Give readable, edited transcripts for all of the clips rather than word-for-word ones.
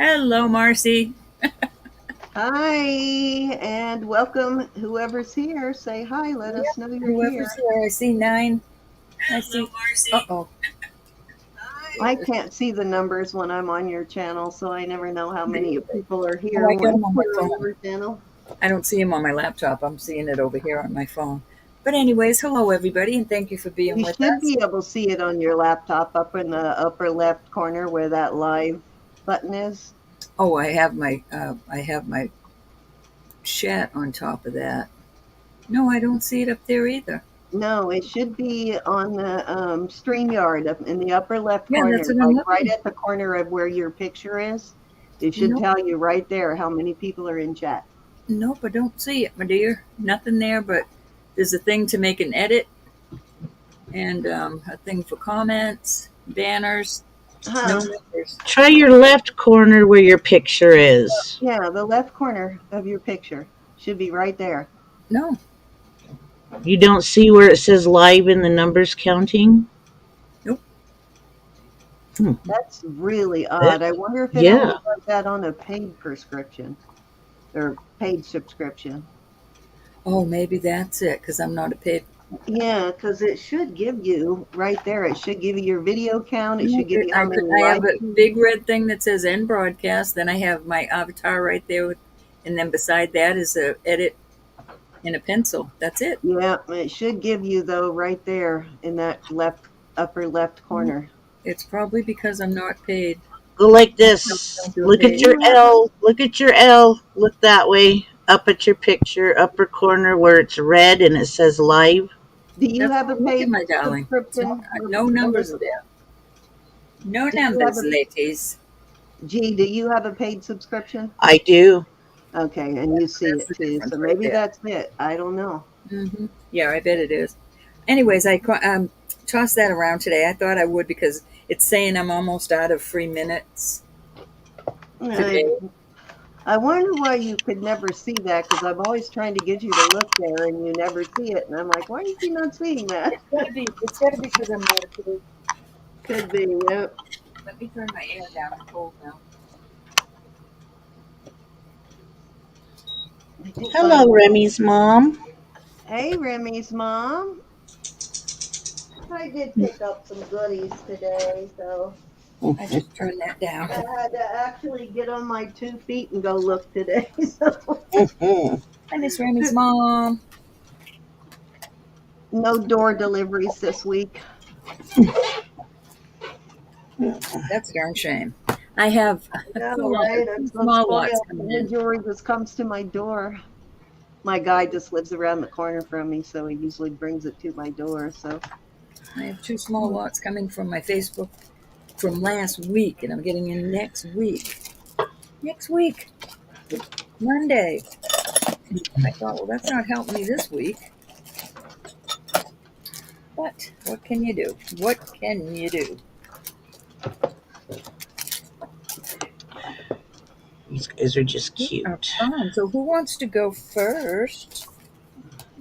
Hello, Marcy. Hi, and welcome. Whoever's here, say hi. Let us know you're Whoever's here. here, I see 9. I see. Uh-oh. I can't see the numbers when I'm on your channel, so I never know how many people are Oh, here I got when them on my we're on phone. your channel. I don't see him on my laptop. I'm seeing it over here on my phone. But anyways, hello, everybody, and thank you for being You with should us. be able to see it on your laptop up in the upper left corner where that live button is. Oh, I have my chat on top of that. No, I don't see it up there either. No, it should be on the StreamYard up in the upper left Yeah, that's corner, what I'm like right looking. at the corner of where your picture is. It should Nope, tell you right there how many people are in chat. nope, I don't see it, my dear. Nothing there, but there's a thing to make an edit and a thing for comments, banners. No Huh. numbers. Try your left corner where your picture is. Yeah, the left corner of your picture should be right there. No, You don't see where it says live in the numbers counting? nope. Hmm. That's really That, odd. I wonder if it only yeah. does that on a paid prescription or paid subscription. Oh, maybe that's it because I'm not a paid. Yeah, because it should give you right there. It should give you your video count. It No, should give you how many I have likes. a big red thing that says end broadcast. Then I have my avatar right there, and then beside that is a edit in a pencil. That's it. Yeah, it should give you though right there in that left upper left corner. It's probably because I'm not paid. Go like No, this. don't do a Look Do at paid. your you have L. Look at your L. Look that way. Up at your picture, upper corner where it's red and it says live. do you That's have what a I'm looking, paid my darling. subscription, No numbers Elizabeth? there. No Do you have numbers, a ladies. do you have a paid subscription? I do. Okay, and you see That's it the too. So difference right maybe there. that's it. I don't know. Yeah, I bet it is. Anyways, I tossed that around today. I thought I would because it's saying I'm almost out of free minutes I, today. I wonder why you could never see that because I'm always trying to get you to look there and you never see it. And I'm like, why is he not seeing that? It's gotta be because I'm not a paid. Could be. Yep. Let me turn my air down. I'm cold now. I did buy Hello, one. Remy's mom. Hey, Remy's mom. I did pick up some goodies today, so I just turned that down. I had to actually get on my 2 feet and go look today. So I miss Remy's mom. no door deliveries this week. That's a darn shame. I have Yeah, two right. I'm two so small lots spoiled. coming The in. jewelry just comes to my door. My guy just lives around the corner from me, so he usually brings it to my door. So I have two small lots coming from my Facebook from last week, and I'm getting in next week. Next week, Monday. I thought, well, that's not helping me this week. But what can you do? What can you do? These guys are just We are cute. fun. So who wants to go first?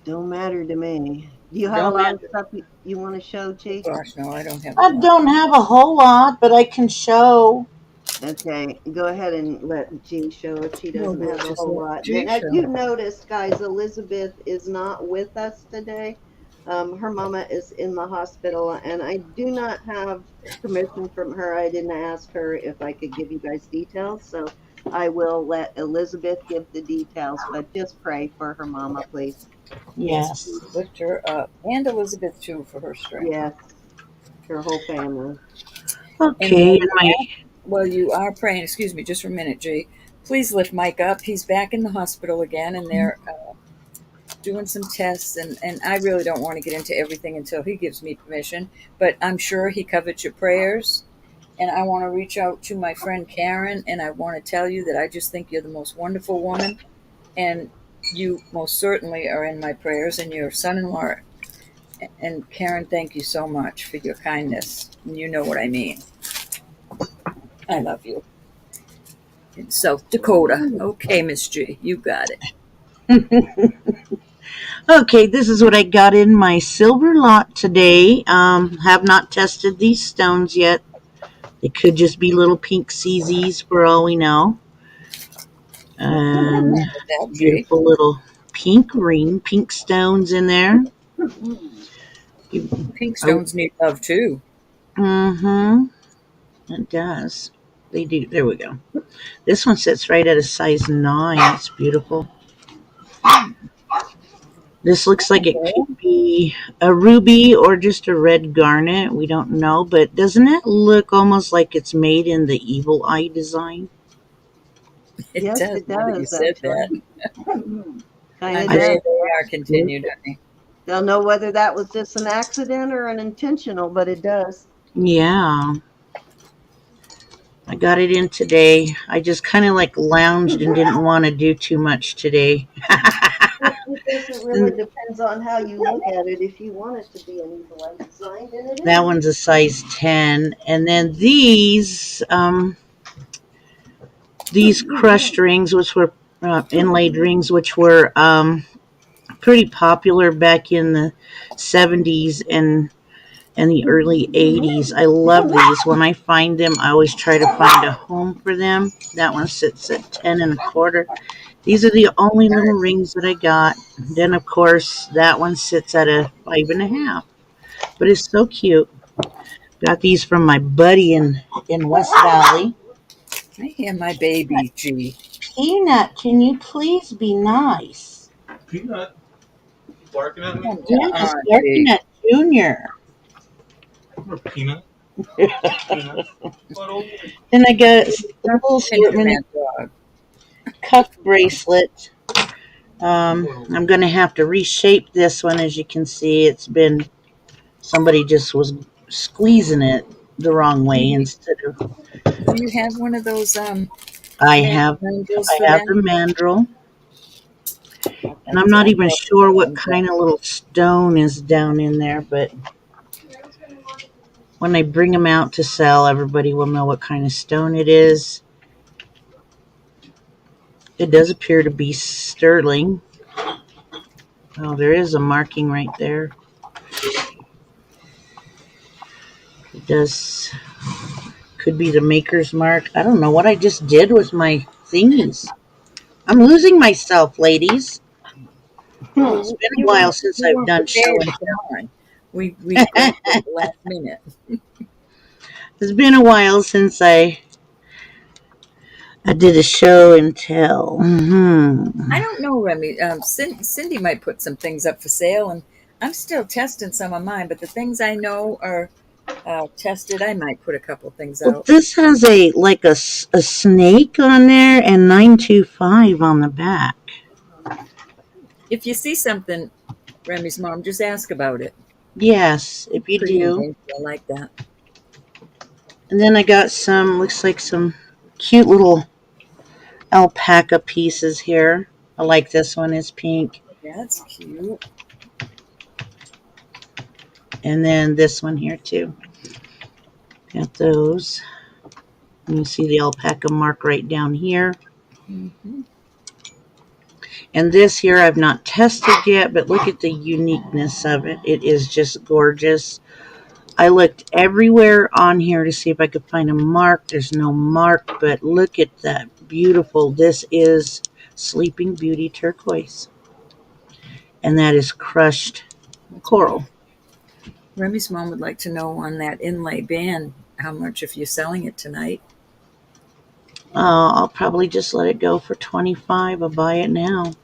don't matter to me. Do you have a Don't lot of matter. stuff you want to show, Chi? Gosh, no, I don't have a I lot. don't have a whole lot, but I can show. Okay, go ahead and let G show if she Well, doesn't we'll have a just whole let lot. Jay And as show. you noticed, guys, Elizabeth is not with us today. Her mama is in the hospital, and I do not have permission from her. I didn't ask her if I could give you guys details, so I will let Elizabeth give the details, but just pray for her mama, please. Yes, Yes. please lift her up. And Elizabeth, too, for her strength. Yes, her whole family. And Okay. And my while you are praying, excuse me, just for a minute, Jay, please lift Mike up. He's back in the hospital again, and they're doing some tests. And I really don't want to get into everything until he gives me permission, but I'm sure he covered your prayers. And I want to reach out to my friend Karen, and I want to tell you that I just think you're the most wonderful woman, and you most certainly are in my prayers, and your son-in-law. And Karen, thank you so much for your kindness. And you know what I mean. I love you. In South Dakota. Okay, Miss G, you got it. okay, this is what I got in my silver lot today. Have not tested these stones yet, It could just be little pink CZs for all we know. I wouldn't And mind with that, G. beautiful little pink ring, pink stones in there. Pink Oh, stones need love too. mm-hmm. It does. They do. There we go. This one sits right at a size 9. It's beautiful. This looks like it Okay. could be a ruby or just a red garnet. We don't know, but doesn't it look almost like it's made in the evil eye design? It Yes, does it now that you does said that. actually. Kind of I'm I sure does. they are continued, honey. They'll know whether that was just an accident or an intentional, but it does. Yeah, I got it in today. I just kind of like lounged and didn't want to do too much today. It doesn't really depends on how you look at it. If you want it to be an evil eye design, then it That is. one's a size 10. And then these crushed rings, which were inlaid rings, which were pretty popular back in the 70s and the early 80s. I love these. When I find them, I always try to find a home for them. That one sits at 10 and a quarter. These are the only little rings that I got. Then, of course, that one sits at a 5.5. But it's so cute. Got these from my buddy in West Valley. I hear my baby, G. Peanut, can you please be nice? Peanut barking at me? Come to Yeah, it's barking Auntie. at Junior. Or Peanut? Peanut? What old? Then I got a Stop little pinching assortment that dog. of cuff bracelet. I'm going to have to reshape this one. As you can see, it's been somebody just was squeezing it the wrong Do way you, instead of do you have one of those I magic have angels I for have the them? mandrel, and I'm I not even love sure what them. kind of little stone is down in there, but when I bring them out to sell, everybody will know what kind of stone it is. It does appear to be sterling. Oh, there is a marking right there. It does, could be the maker's mark. I don't know what I just did with my thingies. I'm losing myself, ladies. It's Well, been a while since we I've weren't done show prepared and to come on. We grabbed it at the last minute. It's been a while since I did a show and tell. I don't know, Remy. Cindy might put some things up for sale, and I'm still testing some of mine. But the things I know are tested, I might put a couple things Well, out. this has a snake on there and 925 on the back. If you see something, Remy's mom, just ask about it. Yes, if you Pretty and do. dainty, I like that. And then I got looks like some cute little alpaca pieces here. I like this one, is pink. That's cute. And then this one here too. Got those. You see the alpaca mark right down here. Hmm. And this here I've not tested yet, but look at the uniqueness of it. It is just gorgeous. I looked everywhere on here to see if I could find a mark. There's no mark, but look at that beautiful. This is Sleeping Beauty turquoise. And that is crushed That's coral. beautiful. Remy's mom would like to know on that inlay band how much if you're selling it tonight. I'll probably just let it go for 25. I'll buy it now.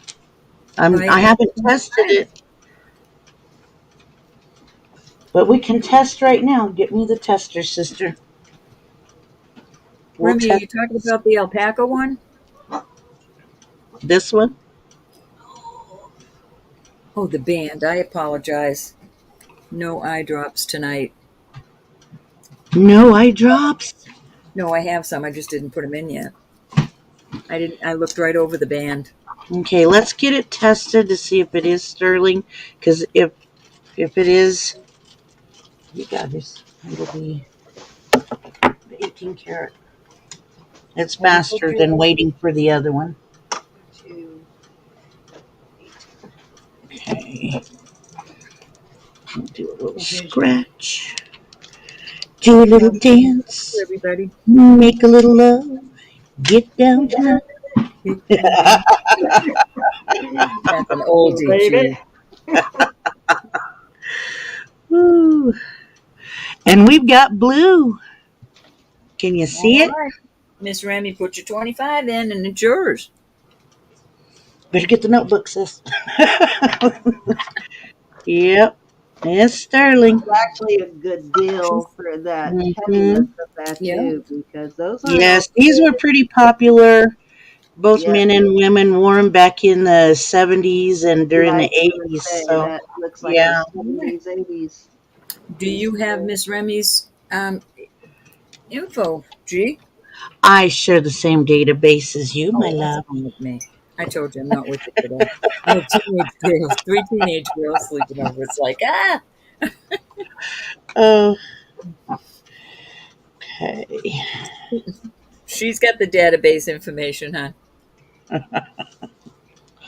Buy I it now haven't for tested 25. it, but we can test right now. Get me the tester, sister. We'll Remy, are test you talking about the alpaca one? this one. Oh, the band. I apologize. No eye drops tonight. No eye drops. No, I have some. I just didn't put them in yet. I didn't. I looked right over the band. Okay, let's get it tested to see if it is sterling. Because if it is, you got this. It'll be 18 karat. It's Have you put faster your than waiting for the other one. to? Okay, do a little scratch. Do a little For dance, everybody. make a little love, get down tonight. Get down. That's an oldie, Baby. G. Woo. And we've got blue. Can you see All it? right. Miss Remy, put your 25 in and it's yours. Better get the notebook, sis. Yep. It's sterling. Actually a good deal for that Hmm. heaviness of that Yeah. too, because those aren't all Yes, these were good. pretty popular. Both Yeah, men and women wore them back in the 70s and yeah, during I the was gonna 80s. say So, that looks like a yeah. 70s, 80s Do piece you have there. Miss Remy's info, G? I share the same database as you, my Oh, what's love. wrong with me? I told you I'm not with you today. I have teenage girls, three teenage girls sleeping over. It's like, ah, Okay. she's got the database information, huh?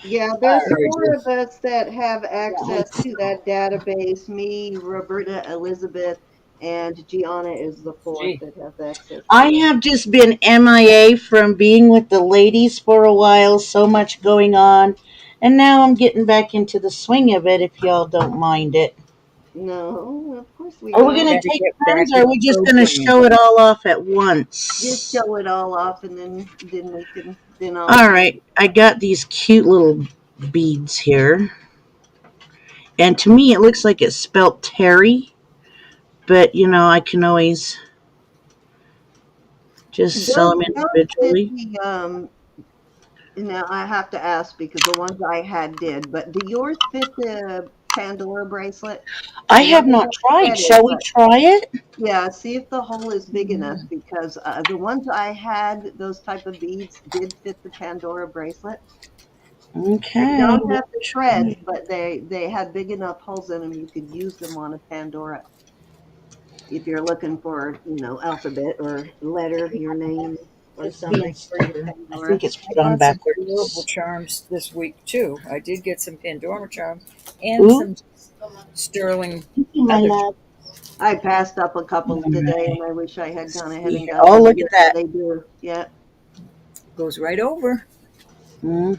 Yeah, All there's right, four G. of us that have access to that database. Me, Roberta, Elizabeth, and Gianna is the fourth G. that has access to I it. have just been MIA from being with the ladies for a while, so much going on. And now I'm getting back into the swing of it if y'all don't mind it. No, of course we Are we You going don't. to got to take get turns back or in are the we just going to program. show it all off at Just once? show it all off, and then we can then I'll All tell you. right, I got these cute little beads here. And to me, it looks like it's spelt Terry, but I can always just sell them Those fit individually. the now I have to ask because the ones I had did, but do yours fit the Pandora bracelet? I The one have I not haven't tried. fitted, Shall we but try it? yeah, see if the hole is big enough Mhm. because the ones I had, those type of beads did fit the Pandora bracelet. They Okay. don't have the treads, but they had big enough holes in them you could use them on a Pandora if you're looking for, alphabet or letter, your name or It's being something for your stubborn. I Pandora. think it's I put on got some adorable backwards. charms this week too. I did get some Pandora charms and Ooh, some sterling my other. love. I passed up a couple All today, right. and I wish I had gone ahead See and here. got Oh, them. But look at yes, that. they do. Yeah. Goes right over. Hmm.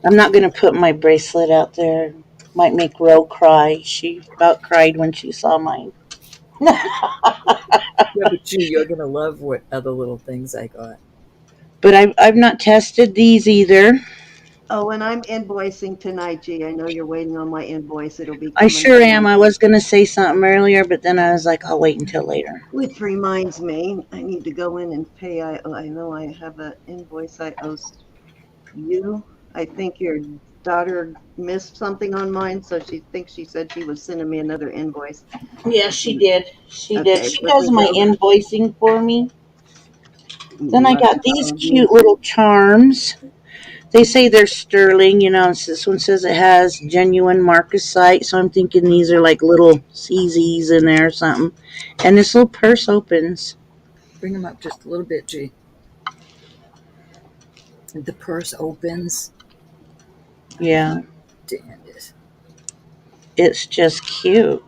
I'm not going to put my bracelet out there. Might make Ro cry. She about cried when she saw mine. Yeah, but you're gonna love what other little things I got. But I've not tested these either. Oh, and I'm invoicing tonight, G. I know you're waiting on my invoice. It'll be I coming sure am. tonight. I was going to say something earlier, but then I was like, I'll wait until later. Which reminds me, I need to go in and pay. I know I have an invoice I owe you. I think your daughter missed something on mine, so she said she was sending me another invoice. Yeah, she did. She did. Okay, She let does me my go. invoicing for me. Then I Let got me these go in. cute little charms. They say they're sterling, this one says it has genuine marcasite, so I'm thinking these are like little CZs in there or something. And this little purse opens. Bring them up just a little bit, G. The purse opens. Yeah, Damn it. it's just cute.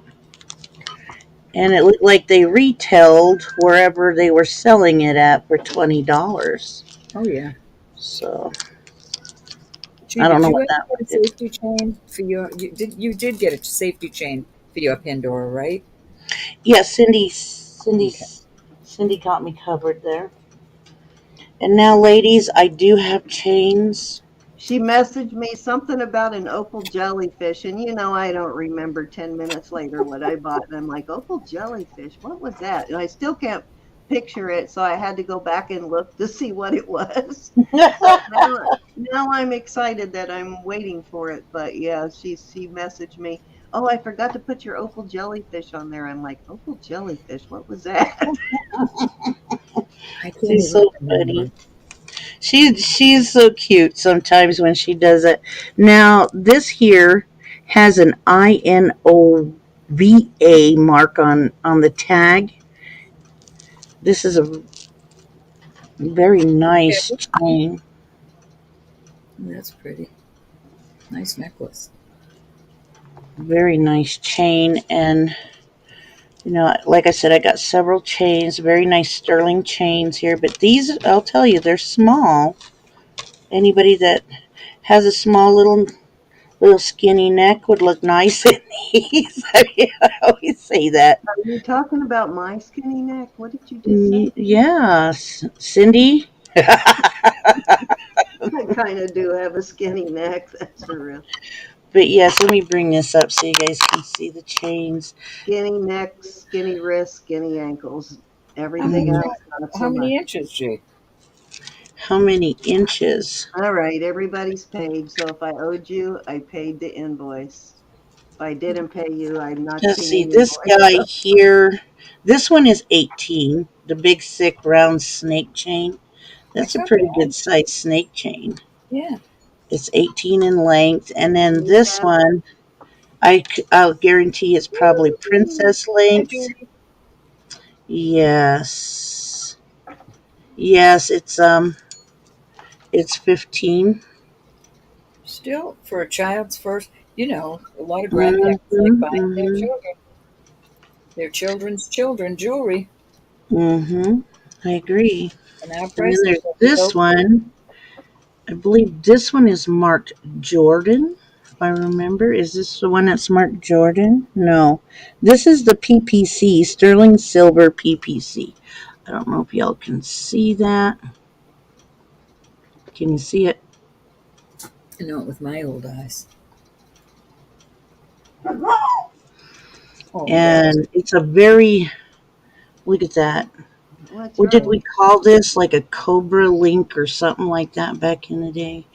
And it looked like they retailed wherever they were selling it at for $20. Oh yeah. So Gee, I don't did know you what ever that get a one is. safety chain for your? You did get a safety chain for your Pandora, right? Yeah, Cindy, Okay. Cindy got me covered there. And now, ladies, I do have chains. She messaged me something about an opal jellyfish, and I don't remember 10 minutes later what I bought. And I'm like, opal jellyfish, what was that? And I still can't picture it, so I had to go back and look to see what it was. So now I'm excited that I'm waiting for it. But yeah, she messaged me, oh, I forgot to put your opal jellyfish on there. I'm like, opal jellyfish, what was that? I can't She's even so remember. funny. She's so cute sometimes when she does it. Now this here has an INOVA mark on the tag. This is a very nice Okay. chain. That's pretty. Nice necklace. Very nice chain, and Like I said, I got several chains, very nice sterling chains here, but these, I'll tell you, they're small. Anybody that has a small little skinny neck would look nice in these. I always say that. Are you talking about my skinny neck? What did you just say? Yeah, Cindy. I kind of do have a skinny neck, that's for real. But yes, let me bring this up so you guys can see the chains. Skinny neck, skinny wrists, skinny ankles. How Everything many? Mm, else, not How so much. many inches, G? how many inches? All right, everybody's paid. So if I owed you, I paid the invoice. If I didn't pay you, I'm not Let's seeing see, an this invoice. guy here, this one is 18, the big, thick, round snake chain. That's That's a not pretty bad. good size snake chain. Yeah. It's 18 in length. And then this Yeah. one, I'll guarantee it's probably princess Hi, length. Judy. Yes. Yes, it's 15. Still, for a child's first, a lot of grandparents like Mhm. buying Mhm. their children's children jewelry, Mhm. I agree. and our And then prices there's will be this low. one. I believe this one is marked Jordan. If I remember, is this the one that's marked Jordan? No, this is the PPC, sterling silver PPC. I don't know if y'all can see that. Can you see it? I know it with my old eyes. Oh, Bells. And it's a very, look at that. What's What did wrong? we call this? Like a Cobra link or something like that back in the day?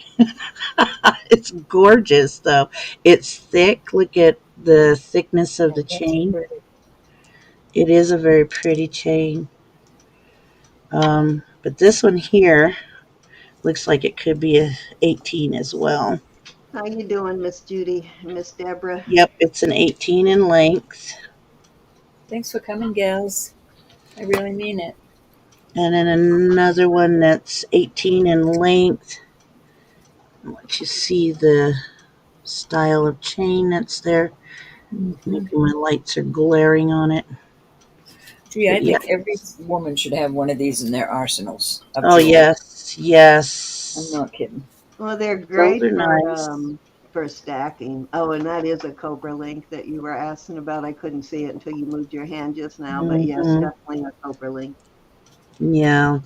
It's gorgeous, though. It's thick. Look at the thickness of Oh, the that's chain. pretty. It is a very pretty chain. But this one here looks like it could be a 18 as well. How you doing, Miss Judy, Miss Deborah? Yep, it's an 18 in length. Thanks for coming, gals. I really mean it. And then another one that's 18 in length. I'll let you see the style of chain that's there. Hmm. Maybe my lights are glaring on it. Gee, I But yeah. think every woman should have one of these in their arsenals of Oh, jewelry. yes. I'm Yes. not kidding. Well, they're Those great are nice. for stacking. Oh, and that is a Cobra link that you were asking about. I couldn't see it until you moved your hand just now, but yes, Hmm. definitely a Cobra link. Yeah.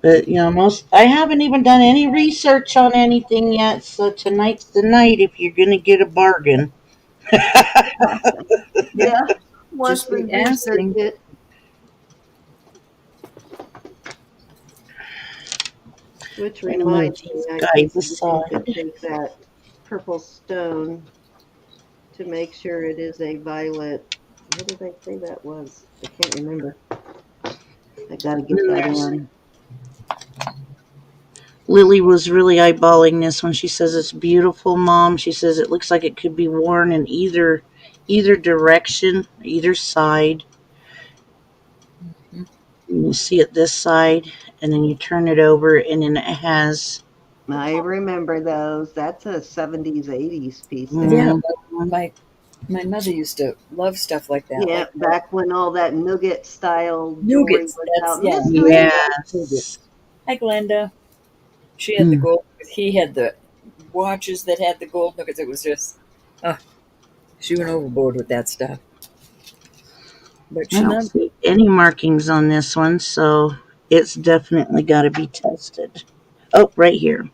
But most I haven't even done any research on anything yet, so tonight's the night if you're gonna get a bargain. Yeah, Yeah, once just we be research asking. it, which I'm gonna move reminds me, these I think guys you could aside. take that purple stone to make sure it is a violet. What did I say that was? I can't remember. I got to And get then that there's in. Lily was really eyeballing this one. She says it's beautiful, Mom. She says it looks like it could be worn in either direction, either side. Mhm. And you see it this side, and then you turn it over, and then it has. I remember those. That's a 70s, 80s piece Yeah, there. Mm, my mother used to love stuff like that, Yeah, like the back when all that nougat style jewelry nougats. was That's out. yeah, Miss my mother Glenda, loved yes. nougats. Hi, Glenda. She had the Mm. gold. He had the watches that had the gold nuggets. It was just, oh, she went overboard with that stuff. But I she don't loved it. see any markings on this one, so it's definitely got to be tested. Oh, right here.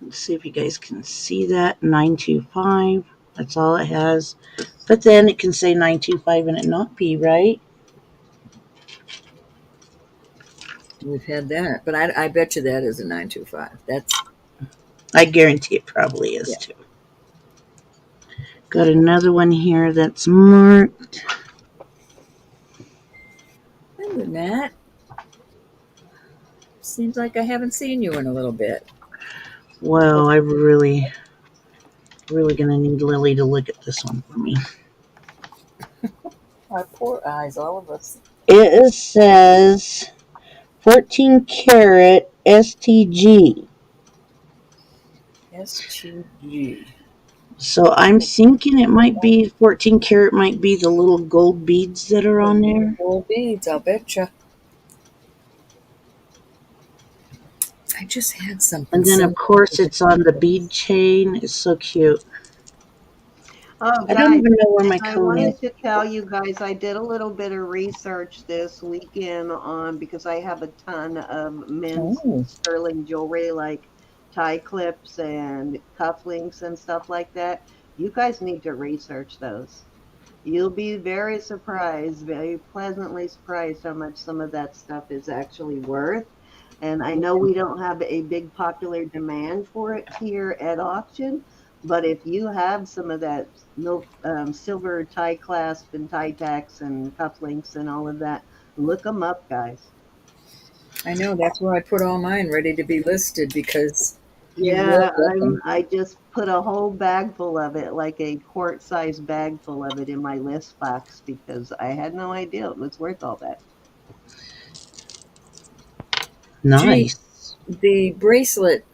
Let's see if you guys can see that. 925. That's all it has. But then it can say 925 and it not be, right? We've had that, but I bet you that is a 925. That's I guarantee it probably is yeah. too. Got another one here that's marked. Remember, Matt. Seems like I haven't seen you in a little bit. Well, I really gonna need Lily to look at this one for me. Our poor eyes, all of us. It says 14 karat STG. STG. So I'm thinking it might be 14 karat, might be the little gold beads that are on there. Gold beads, I'll betcha. I just had something And then, of similar course, to the it's on the necklace. bead chain. It's so cute. Oh, I don't guys, even know where my I cone is. wanted to tell you guys I did a little bit of research this weekend on because I have a ton of men's Oh, sterling jewelry like tie clips and cufflinks and stuff like that. You guys need to research those. You'll be very surprised, very pleasantly surprised how much some of that stuff is actually worth. And I know we don't have a big popular demand for it here at auction, but if you have some of that silver tie clasp and tie tacks and cufflinks and all of that, look them up, guys. I know. That's where I put all mine ready to be listed because you will Yeah, get them. I just put a whole bag full of it, like a quart-sized bag full of it in my list box because I had no idea it was worth all that. Gee, Nice. the bracelet.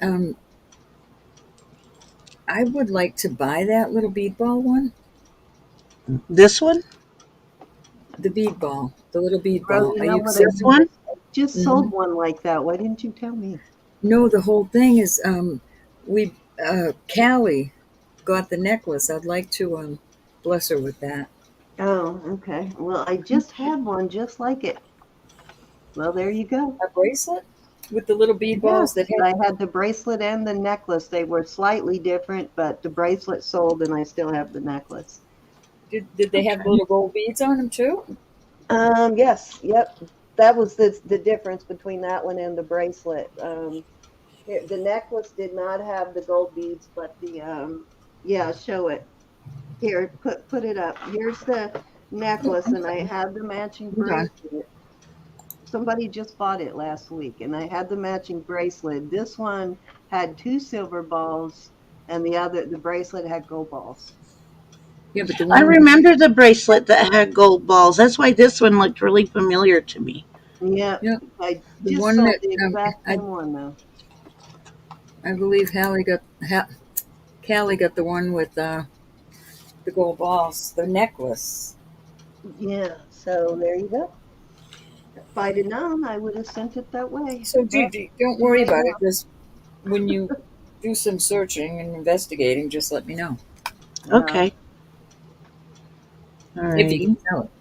I would like to buy that little bead ball one. This one? The bead ball, the little bead Bro, ball. you Are know you what I This accepting? one? just Hmm. sold one like that. Why didn't you tell me? No, the whole thing is we Callie got the necklace. I'd like to bless her with that. Oh, okay. Well, I just had one just like it. Well, there you go. A bracelet with the little bead balls that Yes, have. I had the bracelet and the necklace. They were slightly different, but the bracelet sold and I still have the necklace. Did they have the Okay. little gold beads on them too? Yes, yep. That was the difference between that one and the bracelet. The necklace did not have the gold beads, but the yeah, show it. Here, put it up. Here's the necklace, and I have the matching Hold on. bracelet. Somebody just bought it last week, and I had the matching bracelet. This one had two silver balls, and the bracelet had gold balls. Yeah, but the I one. remember the bracelet that had gold balls. That's why this one looked really familiar to me. Yep, Yeah, I the just one sold that the exact I same one though. I believe Callie got the one with the gold balls, the necklace. Yeah, so there you go. If I'd have known, I would have sent it that way. So But Gigi, don't too worry late about it. now. Just when you do some searching and investigating, just let me know Yeah. Okay. All if you right. can sell it.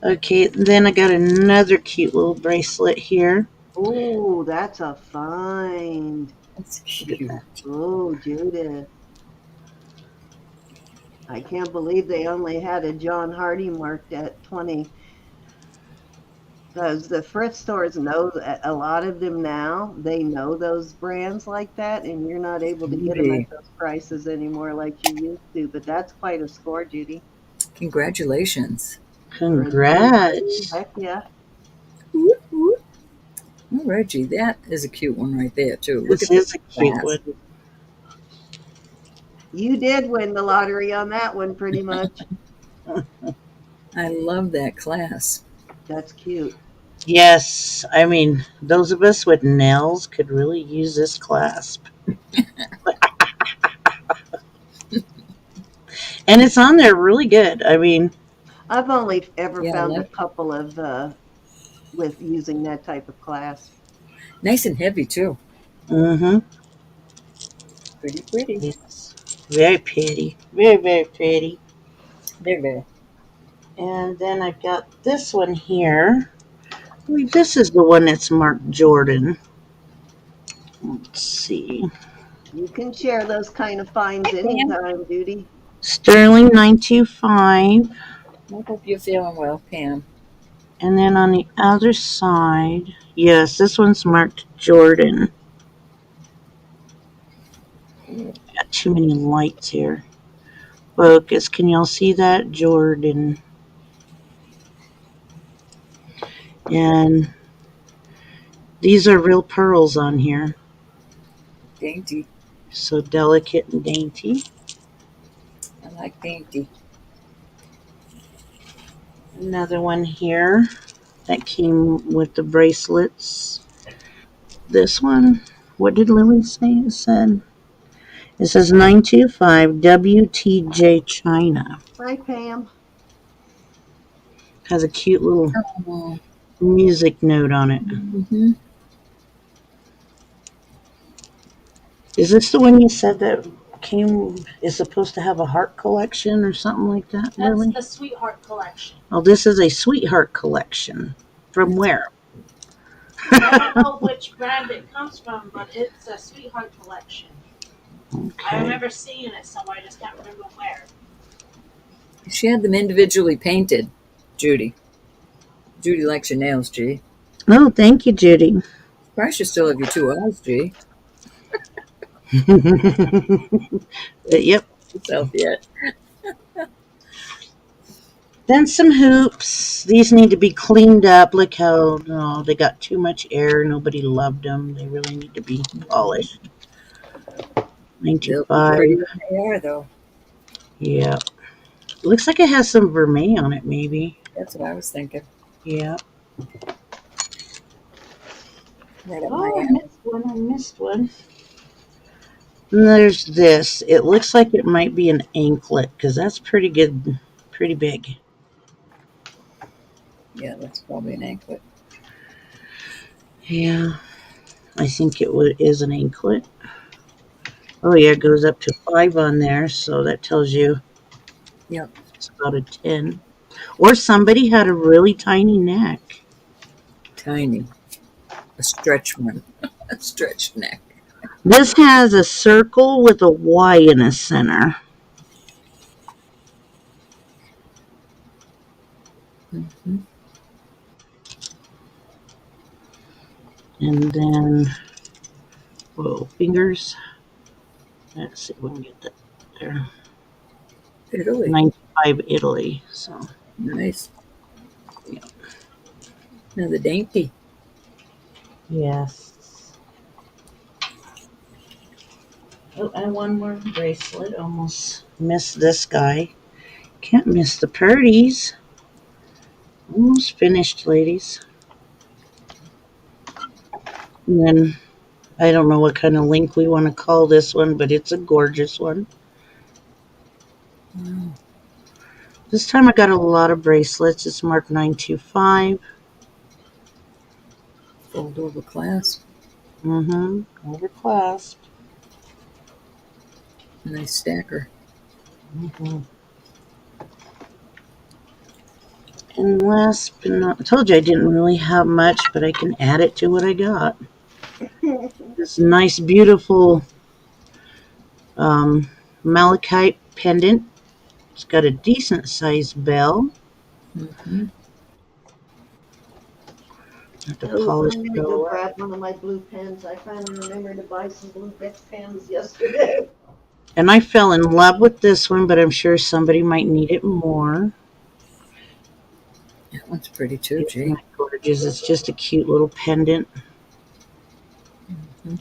Okay. Then I got another cute little bracelet here. Oh, that's a find. That's Look at that. cute. Oh, Judith. I can't believe they only had a John Hardy marked at 20. Because the thrift stores know that a lot of them now, they know those brands like that, and you're not able to get them at Maybe. those prices anymore like you used to. But that's quite a score, Judy. Congratulations. For a diamond, Congrats. heck yeah. Woot, woot. Oh, Reggie, that is a cute one right there too. Look This at the is a cute glass. one. You did win the lottery on that one, pretty much. I love that class. That's cute. Yes. I mean, those of us with nails could really use this clasp. And it's on there really good. I mean, I've only ever Yeah, I found a like it. couple of with using that type of clasp. Nice and heavy too. mm-hmm. Pretty, pretty. Yes. Very pretty. Very, very pretty. There, there. And then I've got this one here. This is the one that's marked Jordan. Let's see. You can share those kind of finds Hi, Pam. anytime, Judy. Sterling 925. I hope you're feeling well, Pam. And then on the other side, yes, this one's marked Jordan. Got too many lights here. Focus. Can y'all see that? Jordan. And these are real pearls on here. Dainty. So delicate and dainty. I like dainty. Another one here that came with the bracelets. This one, what did Lily say it said? It says 925 WTJ China. Hi, Pam. Has a cute little Oh. music note on it. Mm-hmm. Is this the one you said that is supposed to have a heart collection or something like that, That's Lily? the Sweetheart Collection. Oh, this is a sweetheart collection. From where? I don't know which brand it comes from, but it's a Sweetheart Collection. I Okay. remember seeing it somewhere, I just can't remember where. She had them individually painted, Judy. Judy likes your nails, G. Oh, thank you, Judy. Surprised you still have your two eyes, G. Yep. Yourself yet. Then some hoops. These need to be cleaned up. Look how they got too much air. Nobody loved them. They really need to be polished. They'll be 925. pretty when they are, though. Yeah. Looks like it has some vermeil on it, maybe. That's what I was thinking. Yeah. Right up my Oh, I alley. missed one. I missed one. And there's this. It looks like it might be an anklet because that's pretty good, pretty big. Yeah, that's probably an anklet. Yeah, I think is an anklet. Oh yeah, it goes up to 5 on there, so that tells you Yep. it's about a 10. Or somebody had a really tiny neck. Tiny. A stretch one. A stretched neck. This has a circle with a Y in the center. Mm-hmm. And then, whoa, fingers. Let's see if we can get that there. Italy. 95 Italy. So Nice. yeah. Another dainty. Yes. Oh, and one more bracelet. Almost missed this guy. Can't miss the purdies. Almost finished, ladies. And then I don't know what kind of link we want to call this one, but it's a gorgeous one. Wow. This time I got a lot of bracelets. It's marked 925. Fold over clasp. Mm-hmm. Overclasped. Nice stacker. Mm-hmm. And last but not, I told you I didn't really have much, but I can add it to what I got. This nice, beautiful malachite pendant. It's got a decent sized bell. Mm-hmm. Have to Oh, polish I'm it gonna go all up. grab one of my blue pens. I finally remembered to buy some blue Bic pens yesterday. And I fell in love with this one, but I'm sure somebody might need it more. That one's pretty too, It's G. not gorgeous. It's just a cute little pendant. Mm-hmm.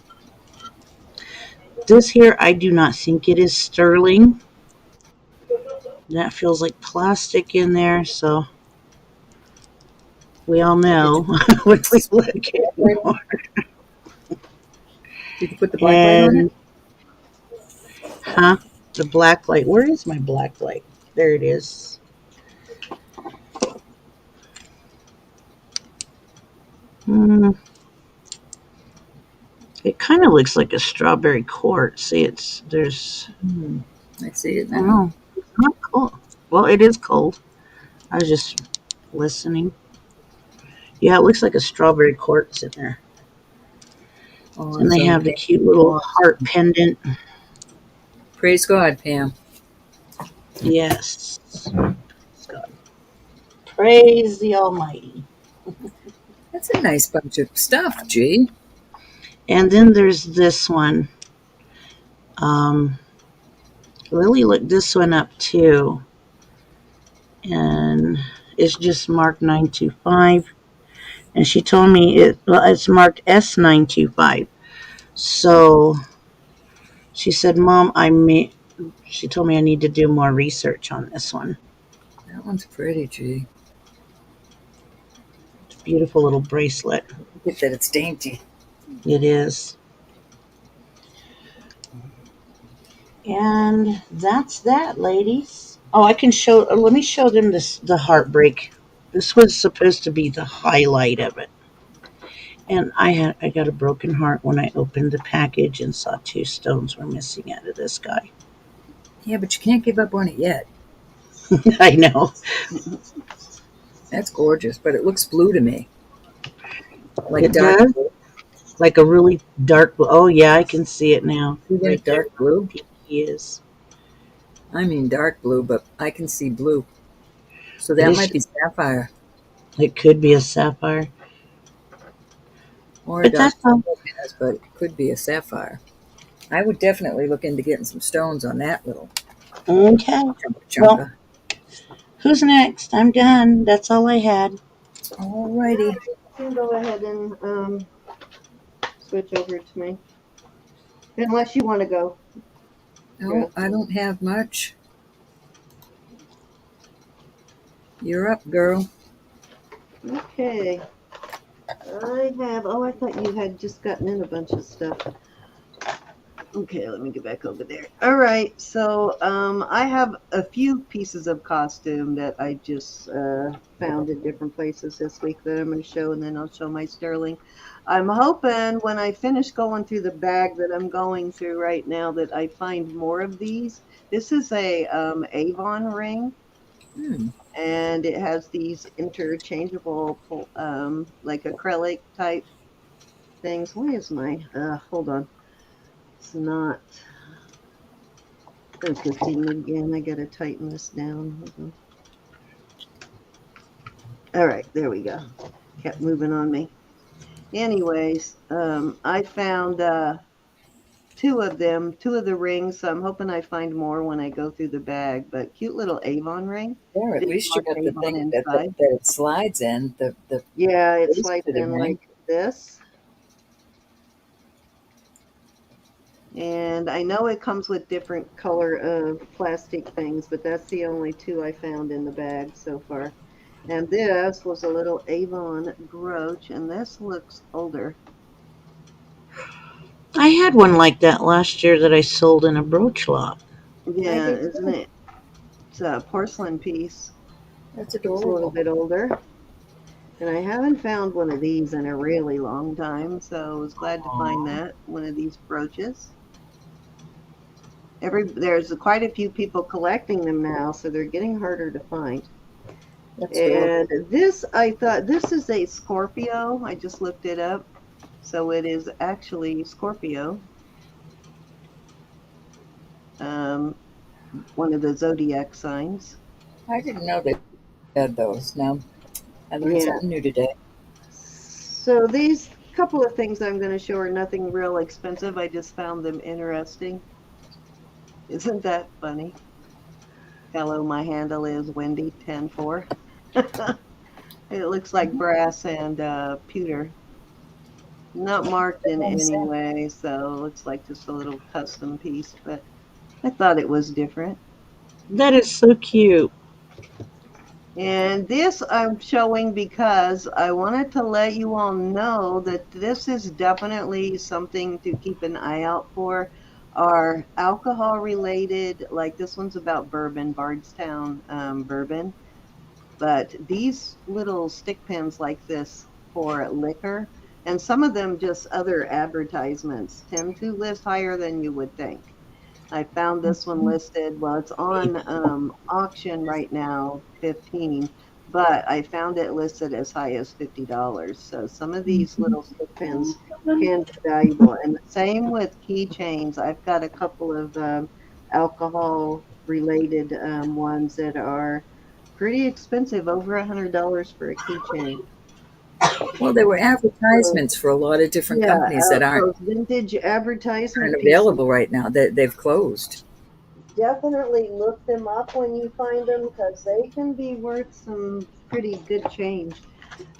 This here, I do not think it is sterling. That feels like plastic in there, so we all know what we look at more. Did you put the black light on it? And, the black light. Where is my black light? There it is. It kind of looks like a strawberry quartz. See, there's, I see it I don't now. know. It's not cold. Well, it is cold. I was just listening. Yeah, it looks like a strawberry quartz in there. Oh, And they have the cute little heart pendant. Praise God, Pam. Yes. God. Praise the Almighty. That's a nice bunch of stuff, G. And then there's this one. Lily looked this one up too. And it's just marked 925. And she told me it's marked S925. So she said, Mom, she told me I need to do more research on this one. That one's pretty, G. It's a beautiful little bracelet. Get that it's dainty. It is. And that's that, ladies. Oh, I can show. Let me show them this. The heartbreak. This was supposed to be the highlight of it. And I got a broken heart when I opened the package and saw two stones were missing out of this guy. Yeah, but you can't give up on it yet. I know. That's gorgeous, but it looks blue to me, like It dark does. blue. Like a really dark blue. Oh yeah, I can see it now. See that Right there dark where blue? the pinky is. I mean dark blue, but I can see blue. So It that is. might be sapphire It could be a sapphire, or a but dark that's all. topaz, but it could be a sapphire. I would definitely look into getting some stones on that little Okay. chunka Well, chunka. who's next? I'm done. That's all I had. Alrighty. You can go ahead and switch over to me. Unless you want to go. Yeah. No, I don't have much. You're up, girl. Okay. I have, oh, I thought you had just gotten in a bunch of stuff. Okay, let me get back over there. All right, so I have a few pieces of costume that I just found in different places this week that I'm going to show, and then I'll show my sterling. I'm hoping when I finish going through the bag that I'm going through right now that I find more of these. This is a Avon ring, Hmm. and it has these interchangeable, like acrylic type things. Why is my, hold on. It's not focusing again. I gotta tighten this down. Hold on. All right, there we go. Kept moving on me. Anyways, I found two of them, two of the rings. So I'm hoping I find more when I go through the bag. But cute little Avon ring. There, It at even least you marked got the Avon thing that, that, inside. that it slides in, the Yeah, it base slides to the in ring. like this. And I know it comes with different color of plastic things, but that's the only two I found in the bag so far. And this was a little Avon brooch, and this looks older. I had one like that last year that I sold in a brooch lot. I Yeah, did isn't too. it? It's a porcelain piece. That's Looks a little adorable. bit older. And I haven't found one of these in a really long time, so I was glad to find Aw. that, one of these brooches. There's quite a few people collecting them now, so they're getting harder to find. That's adorable. And this, I thought, this is a Scorpio. I just looked it up. So it is actually Scorpio, um, one of the zodiac signs. I didn't know they had those. Now I learned Yeah. something new today. So these couple of things I'm going to show are nothing real expensive. I just found them interesting. Isn't that funny? Hello, my handle is Wendy104. It looks like brass and pewter. Not marked in any way, so it looks like just a little custom piece, but I thought it was different. That is so cute. And this I'm showing because I wanted to let you all know that this is definitely something to keep an eye out for. Are alcohol related, like this one's about bourbon, Bardstown bourbon. But these little stick pins like this for liquor, and some of them just other advertisements, tend to list higher than you would think. I found this one listed, well, it's on auction right now, 15, but I found it listed as high as $50. So some of these little stick pins can be valuable. And the same with keychains. I've got a couple of alcohol related ones that are pretty expensive, over $100 for a keychain. Well, there were So, advertisements for a lot of different yeah, companies that those vintage aren't advertisement pieces. available right now. They've closed. Definitely look them up when you find them because they can be worth some pretty good change.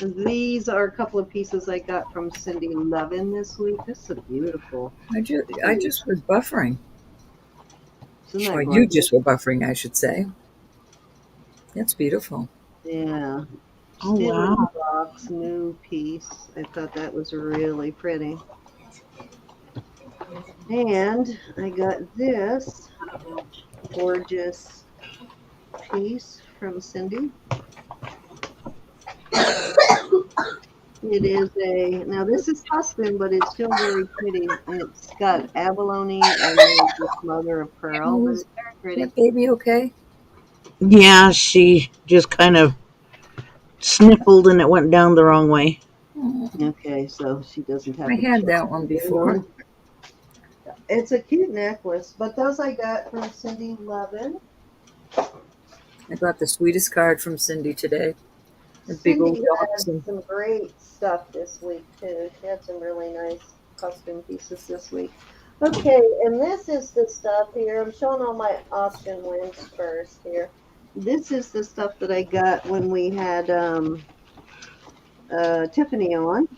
These are a couple of pieces I got from Cindy Levin this week. This is beautiful. I just was buffering, Isn't or that you gorgeous? just were buffering, I should say. That's beautiful. Yeah. Oh Still in the wow. box, new piece. I thought that was really pretty. And I got this gorgeous piece from Cindy. It is now this is custom, but it's still very pretty. It's got abalone and then this mother of pearl, but Oh, is it's very pretty. that baby okay? Yeah, she just kind of sniffled and it went down the wrong way. Oh, Okay, so she doesn't I have a had choice. that one before. It's a cute necklace, but those I got from Cindy Levin. I got the sweetest card from Cindy today. A big old Cindy had dachshund. some great stuff this week too. She had some really nice custom pieces this week. Okay, and this is the stuff here. I'm showing all my auction wins first here. This is the stuff that I got when we had Tiffany on.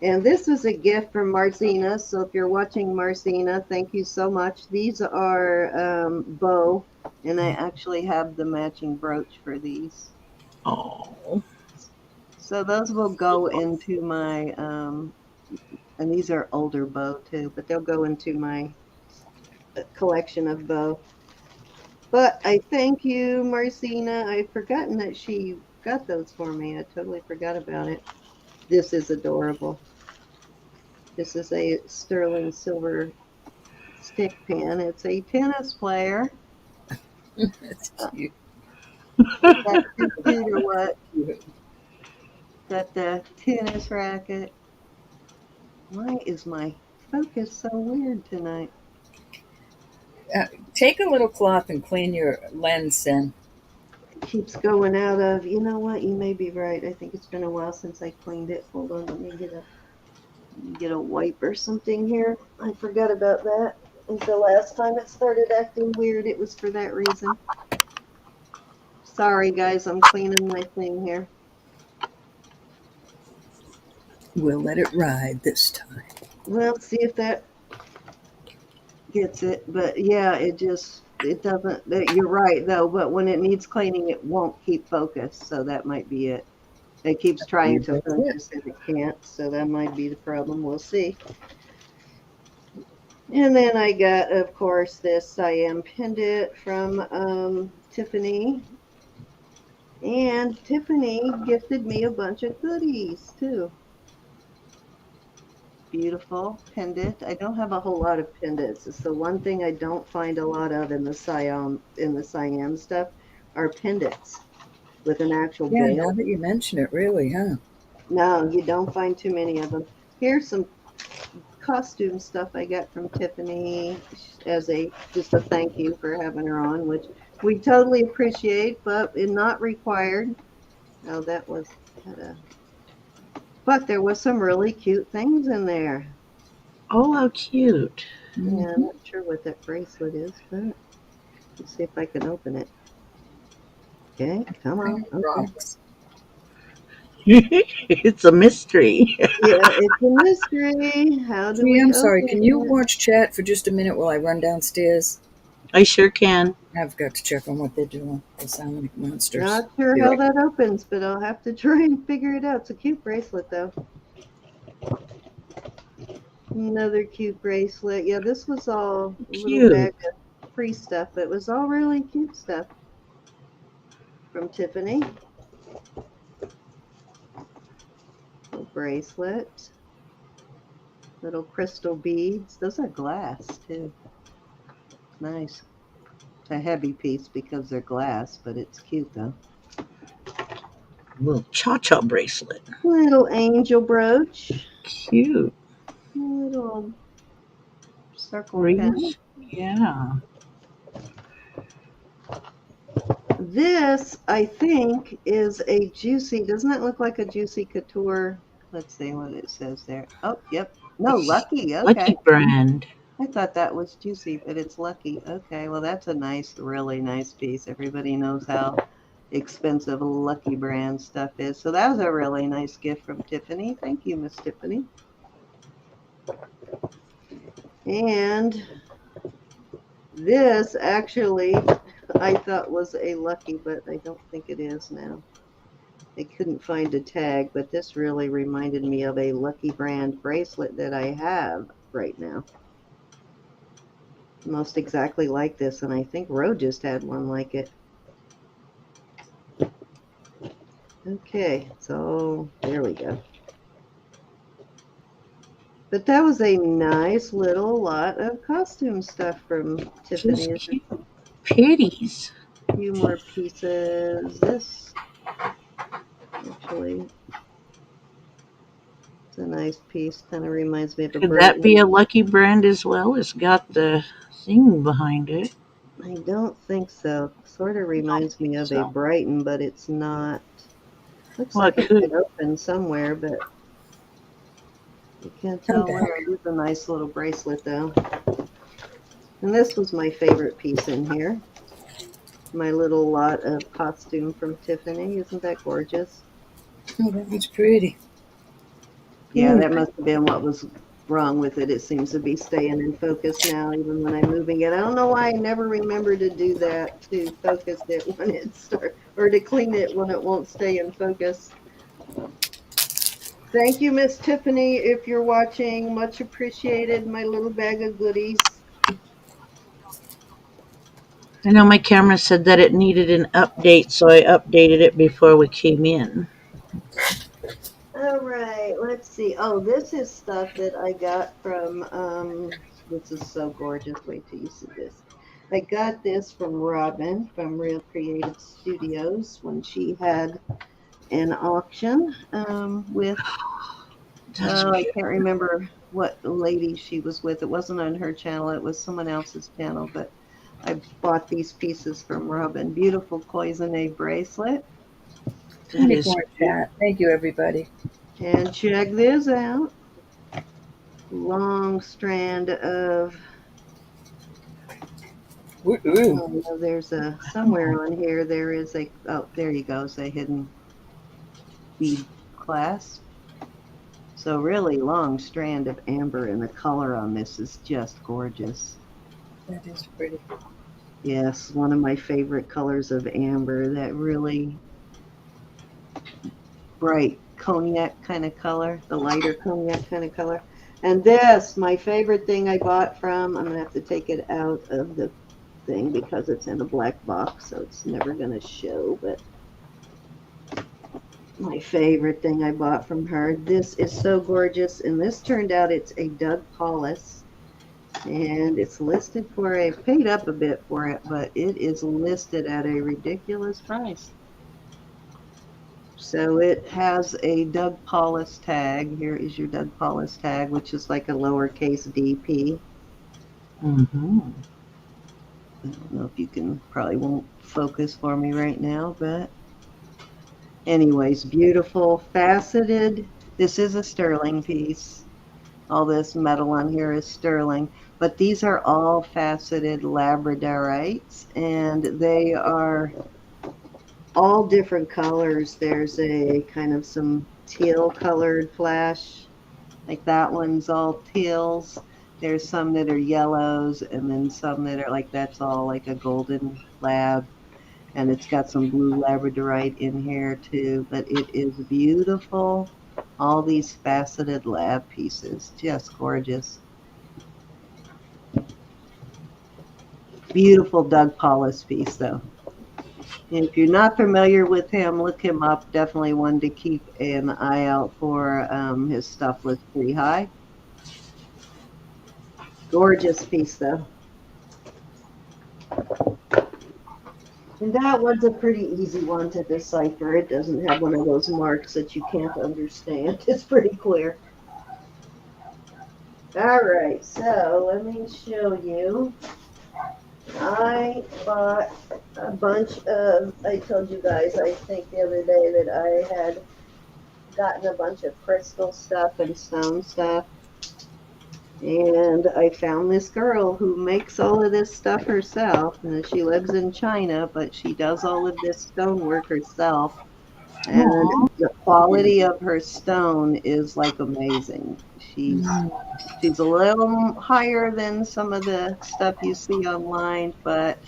And this was a gift from Marcina. So if you're watching Marcina, thank you so much. These are bow, and I actually have the matching brooch for these. Oh, So those will go into my, and these are older bow too, but they'll go into my collection of bow. But I thank you, Marcina. I've forgotten that she got those for me. I totally forgot about it. This is adorable. This is a sterling silver stick pin. It's a tennis player. That's cute. Is that too cute or what? Got the tennis racket. Why is my focus so weird tonight? Take a little cloth and clean your lens, Sin. It keeps going out of, you know what? You may be right. I think it's been a while since I cleaned it. Hold on, let me get a wipe or something here. I forgot about that. And the last time it started acting weird, it was for that reason. Sorry, guys, I'm cleaning my thing here. We'll let it ride this time. Well, see if that gets it. But yeah, it doesn't. You're right, though. But when it needs cleaning, it won't keep focus. So that might be it. It keeps trying to That's it. focus and it can't. So that might be the problem. We'll see. And then I got, of course, this Siam pendant from Tiffany. And Tiffany gifted me a bunch of goodies too. Beautiful pendant. I don't have a whole lot of pendants. It's the one thing I don't find a lot of in the Siam stuff are pendants with an actual Yeah, now bail. that you mention it, really, huh? No, you don't find too many of them. Here's some costume stuff I got from Tiffany as just a thank you for having her on, which we totally appreciate, but not required. Oh, that was but there was some really cute things in there. oh, how cute! Yeah, I'm Mm-hmm. not sure what that bracelet is, but let's see if I can open it. Okay, come on. Okay. Rocks. It's a mystery. Yeah, it's a mystery. How do Gee, we I'm sorry. open Can you it? watch chat for just a minute while I run downstairs? I sure can. I've got to check on what they're doing. They sound like monsters. Not sure Be how right that opens, but I'll have to try and figure it out. It's a cute bracelet, though. Another cute bracelet. Yeah, this was all a little Cute. bag of free stuff, but it was all really cute stuff from Tiffany. Little bracelet, little crystal beads. Those are glass too. Nice. It's a heavy piece because they're glass, but it's cute though. Little cha-cha bracelet. Little angel brooch. Cute. Little circle pin. Rings. Yeah. This, I think, is a juicy. Doesn't that look like a juicy couture? Let's see what it says there. Oh, yep. No, lucky. Lucky Okay. brand. I thought that was juicy, but it's lucky. Okay, well, that's a nice, really nice piece. Everybody knows how expensive Lucky Brand stuff is. So that was a really nice gift from Tiffany. Thank you, Miss Tiffany. And this actually I thought was a lucky, but I don't think it is now. I couldn't find a tag, but this really reminded me of a Lucky Brand bracelet that I have. right now. Almost exactly like this, and I think Ro just had one like it. Okay, so there we go. But that was a nice little lot of costume stuff from Tiffany. Just cute pitties. A few more pieces. This actually, it's a nice piece. Kind of reminds me of a Could that bird. be a Lucky brand as well? It's got the thing behind it. I don't think so. Sort of reminds me of a So, Brighton, but it's not. Looks well, like it it's could. been open somewhere, but you can't What tell the where. heck? It is a nice little bracelet, though. And this was my favorite piece in here. My little lot of costume from Tiffany. Isn't that gorgeous? Oh, that one's pretty. Yeah, that must have been what was wrong with it. It seems to be staying in focus now, even when I'm moving it. I don't know why I never remember to do that, to focus it when it starts, or to clean it when it won't stay in focus. Thank you, Miss Tiffany, if you're watching. Much appreciated, my little bag of goodies. I know my camera said that it needed an update, so I updated it before we came in. All right, let's see. Oh, this is stuff that I got from, this is so gorgeous. Wait till you see this. I got this from Robin from Real Creative Studios when she had an auction with, That's I beautiful. can't remember what lady she was with. It wasn't on her channel, it was someone else's channel, but I bought these pieces from Robin. Beautiful cloisonne bracelet. It Tony is, Corn chat. Thank you, everybody. and check this out. Long strand of, Ooh. oh no, there's a, somewhere on here there is a, oh, there you go, it's a hidden bead clasp. So really long strand of amber, and the color on this is just gorgeous. That is pretty. Yes, one of my favorite colors of amber, that really bright cognac kind of color, the lighter cognac kind of color. And this, my favorite thing I bought from, I'm gonna have to take it out of the thing because it's in a black box, so it's never gonna show, but my favorite thing I bought from her. This is so gorgeous, and this turned out it's a Doug Paulus, and it's listed for a, paid up a bit for it, but it is listed at a ridiculous price. So it has a Doug Paulus tag. Here is your Doug Paulus tag, which is like a lowercase dp. Mm-hmm. I don't know if you can, probably won't focus for me right now, but anyways, beautiful faceted. This is a sterling piece. All this metal on here is sterling, but these are all faceted labradorites, and they are all different colors. There's a kind of some teal colored flash, like that one's all teals. There's some that are yellows, and then some that are like, that's all like a golden lab, and it's got some blue labradorite in here too, but it is beautiful. All these faceted lab pieces, just gorgeous. Beautiful Doug Paulus piece, though. And if you're not familiar with him, look him up. Definitely one to keep an eye out for. His stuff looks pretty high. Gorgeous piece, though. And that one's a pretty easy one to decipher. It doesn't have one of those marks that you can't understand. It's pretty clear. All right, so let me show you. I bought a bunch of, I told you guys, I think the other day that I had gotten a bunch of crystal stuff and stone stuff. And I found this girl who makes all of this stuff herself. And she lives in China, but she does all of this stonework herself. And Aw. the quality of her stone is like amazing. She's a little higher than some of the stuff you see online, but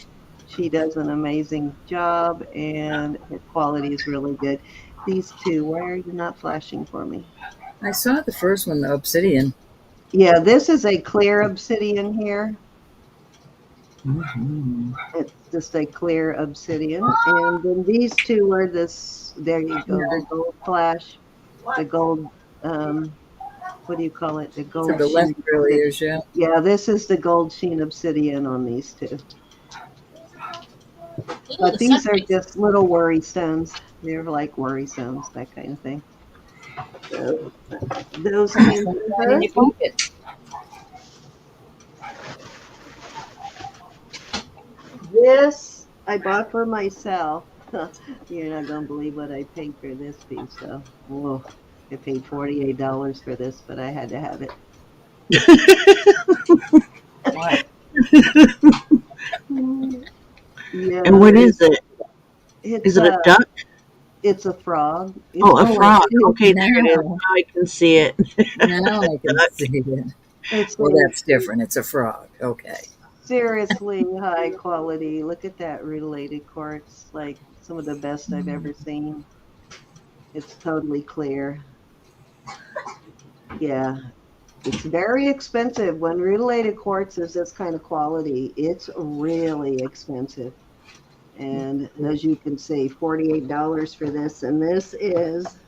she does an amazing job, and her quality is really good. These two, why are you not flashing for me? I saw the first one, the obsidian. Yeah, this is a clear obsidian here. Mhm. It's just a clear obsidian. And then these two are this, there you go, the gold flash, the What? gold, what do you call it? The To gold the left sheen. really is, yeah. Yeah, this is the gold sheen obsidian on these two. Ooh, But the these sun's are rising. just little worry stones. They're like worry stones, that kind of thing. So those Find came from that in her. your pocket. This I bought for myself. You're not gonna believe what I paid for this piece, though. Whoa, I paid $48 for this, but I had to have it. What? And Yeah, what is it? it's Is it a a duck? it's a frog. Oh, It's a Oh, I frog. see it Okay, there it is. now. Now I can see it. Now I can Duck. see it. it's Well, a that's different. It's a frog. Okay. seriously high quality. Look at that rutilated quartz, like some of the best I've ever seen. It's totally clear. Yeah, it's very expensive. When rutilated quartz is this kind of quality, it's really expensive. And as you can see, $48 for this. And this is,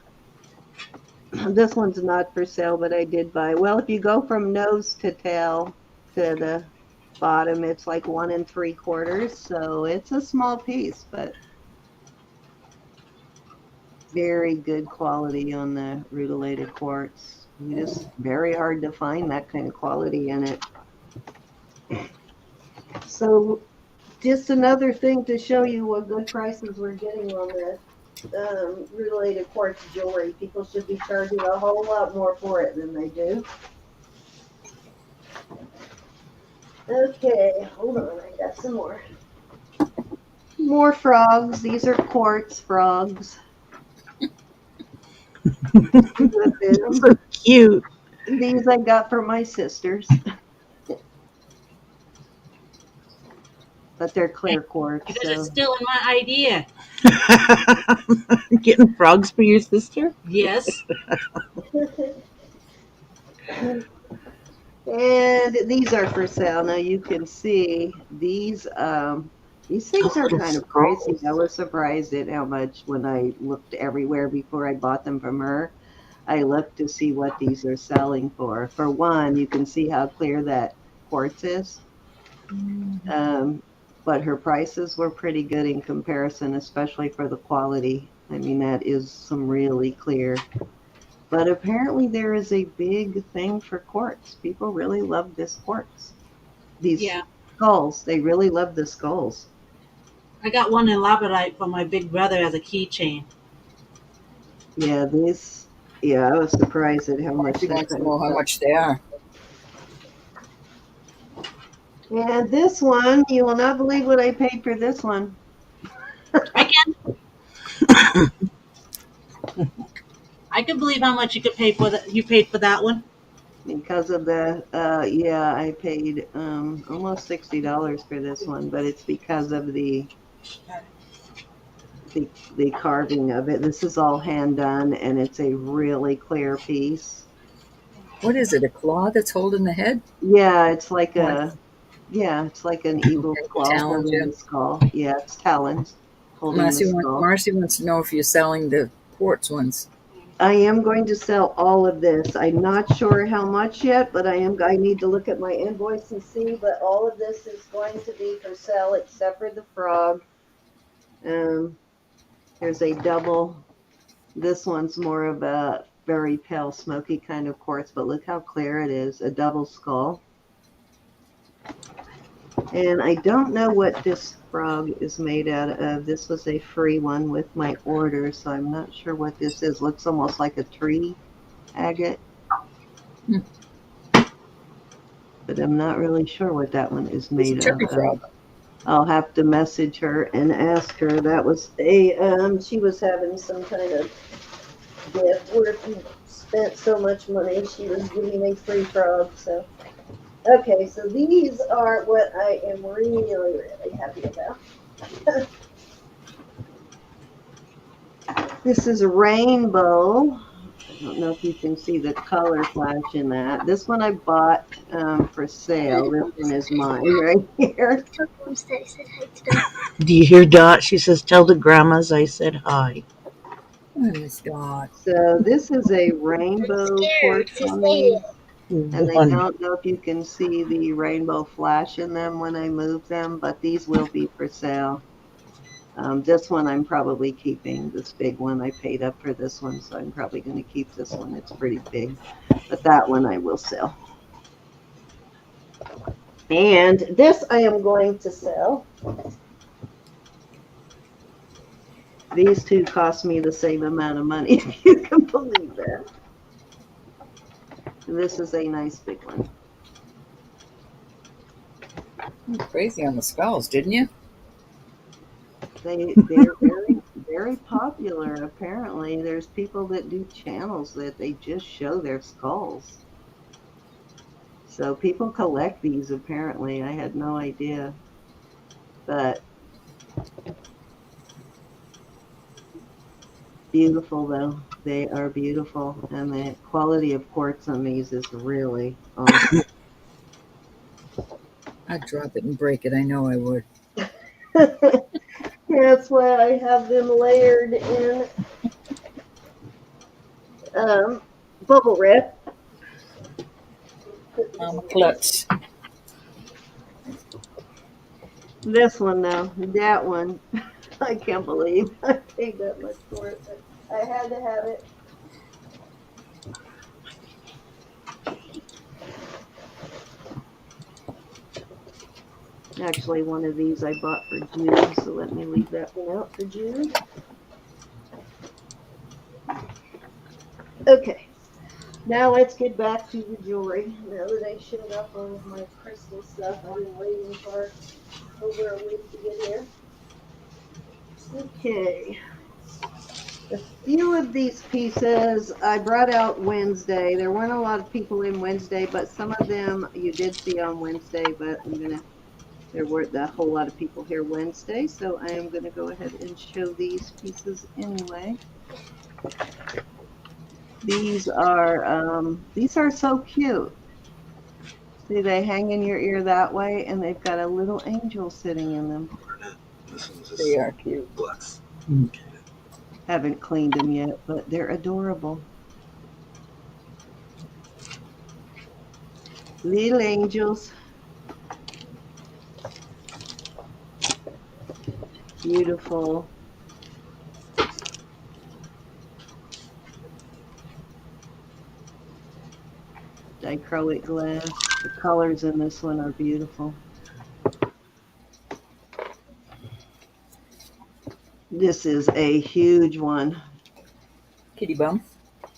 this one's not for sale, but I did buy. Well, if you go from nose to tail to the bottom, it's like 1 3/4. So it's a small piece, but very good quality on the rutilated quartz. Just very hard to find that kind of quality in it. So just another thing to show you what good prices we're getting on the related quartz jewelry. People should be charging a whole lot more for it than they do. Okay, hold on, I got some more. More frogs. These are quartz frogs. So cute. These I got from my sisters, but they're clear You quartz, guys are so stealing my idea. Getting frogs for your sister? Yes. and these are for sale. Now you can see these things Oh, are little kind of crazy. I skulls. was surprised at how much when I looked everywhere before I bought them from her. I looked to see what these are selling for. For one, you can see how clear that quartz is. Um, but her prices were pretty good in comparison, especially for the quality. I mean, that is some really clear. But apparently, there is a big thing for quartz. People really love this quartz. These Yeah. skulls, they really love the skulls. I got one in labradorite for my big brother as a keychain. Yeah, these, yeah, I was surprised at how much Marcy that wants to kind of know how stuff. much they are. And this one, you will not believe what I paid for this one. I can. I can believe how much you could pay for that. You paid for that one. Because of the yeah, I paid almost $60 for this one, but it's because of the carving of it. This is all hand done, and it's a really clear piece. What is it? A claw that's holding the head? Yeah, it's like Oh, a yeah, it's like an eagle's claw talons, holding yeah. the skull. Yeah, it's talons holding the skull. Marcy wants to know if you're selling the quartz ones. I am going to sell all of this. I'm not sure how much yet, but I need to look at my invoice and see, but all of this is going to be for sale except for the frog. Um, there's a double. This one's more of a very pale, smoky kind of quartz, but look how clear it is. A double skull. And I don't know what this frog is made out of. This was a free one with my order, so I'm not sure what this is. Looks almost like a tree agate, Hmm. but I'm not really sure what that one is It's a made of. turkey frog. I'll have to message her and ask her. That was a she was having some kind of gift where she spent so much money. She was giving a free frog. So okay, so these are what I am really, really happy about. This is a rainbow. I don't know if you can see the color flash in that. This one I bought for sale. This one is mine right here. Tell Mom that I said hi to them. Do you hear Dot? She says, "Tell the grandmas I said hi." I miss Dot. So this is a I'm rainbow scared quartz to on say these. it. And I One. don't know if you can see the rainbow flash in them when I move them, but these will be for sale. This one I'm probably keeping. This big one, I paid up for this one, so I'm probably going to keep this one. It's pretty big, but that one I will sell. And this I am going to sell. These two cost me the same amount of money, if you can believe that. And this is a nice big one. You went crazy on the skulls, didn't you? They're very popular. Apparently, there's people that do channels that they just show their skulls. So people collect these. Apparently, I had no idea, but beautiful though. They are beautiful, and the quality of quartz on these is really awesome. I'd drop it and break it. I know I would. That's why I have them layered in bubble wrap. Klutz. This one though, that one, I can't believe I paid that much for it, but I had to have it. Actually, one of these I bought for Jude, so let me leave that one out for Jude. Okay, now let's get back to the jewelry. Now that I showed up all of my crystal stuff, I've been waiting for over a week to get here. Okay. A few of these pieces I brought out Wednesday. There weren't a lot of people in Wednesday, but some of them you did see on Wednesday, but there weren't a whole lot of people here Wednesday, so I am gonna go ahead and show these pieces anyway. These are so cute. See, they hang in your ear that way, and they've got a little angel sitting in them. They are cute. Haven't cleaned them yet, but they're adorable. Little angels. Beautiful. Dichroic glass. The colors in this one are beautiful. This is a huge one. Kitty bum.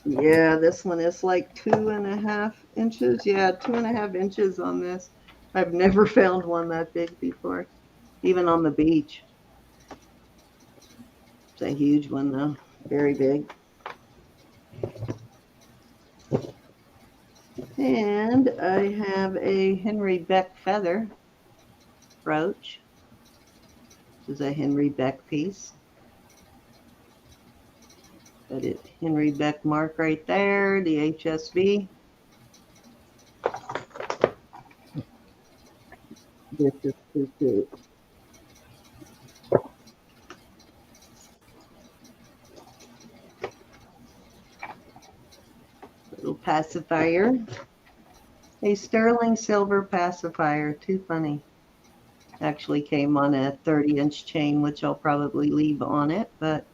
Yeah, this one is like 2.5 inches. Yeah, 2.5 inches on this. I've never found one that big before, even on the beach. It's a huge one though, very big. And I have a Henry Beck feather brooch. This is a Henry Beck piece. Got it, Henry Beck mark right there, the HSB. This is too cute. Little pacifier. A sterling silver pacifier. Too funny. Actually came on a 30-inch chain, which I'll probably leave on it, but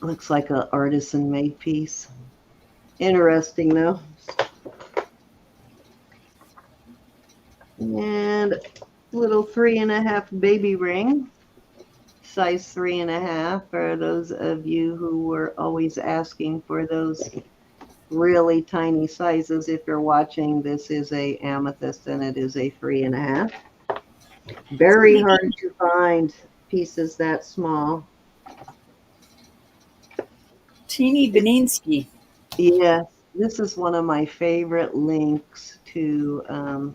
looks like an artisan-made piece. Interesting, though. And a little 3.5 baby ring, size 3.5, for those of you who were always asking for those really tiny sizes. If you're watching, this is a amethyst and it is a 3.5. Very hard to find pieces that small. Teeny Beninsky. Yes, this is one of my favorite links to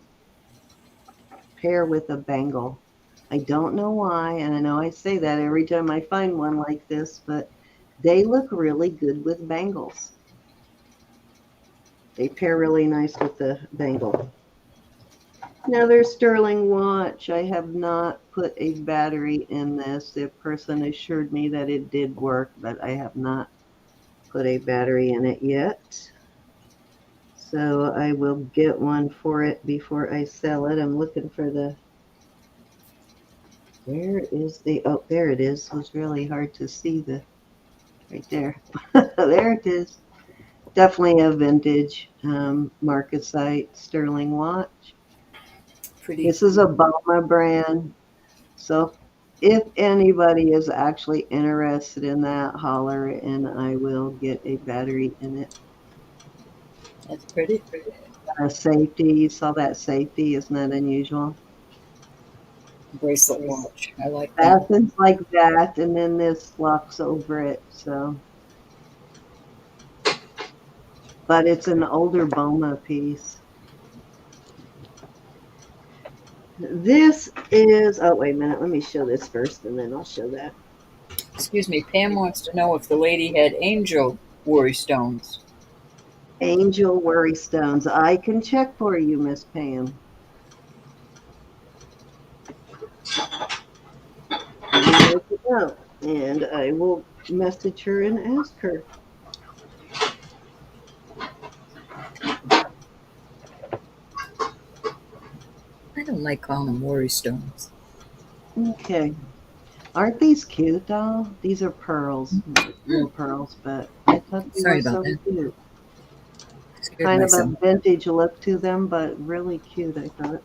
pair with a bangle. I don't know why, and I know I say that every time I find one like this, but they look really good with bangles. They pair really nice with the bangle. Another sterling watch. I have not put a battery in this. The person assured me that it did work, but I have not put a battery in it yet. So I will get one for it before I sell it. I'm looking for the, where is the, oh, there it is. It was really hard to see the, right there. There it is. Definitely a vintage marcasite sterling watch. Pretty. This is a Bama brand. So if anybody is actually interested in that, holler and I will get a battery in it. That's pretty. Safety, you saw that safety, isn't that unusual? Bracelet watch. I like that. Athens like that, and then this locks over it. So, but it's an older Boma piece. This is, oh, wait a minute. Let me show this first and then I'll show that. Excuse me. Pam wants to know if the lady had angel worry stones. Angel worry stones. I can check for you, Miss Pam. And I will message her and ask her. I don't like calling them worry stones. Okay. Aren't these cute though? These are pearls, real pearls, but I thought they Sorry were about so that. cute. Scared Kind of a myself. vintage look to them, but really cute, I thought.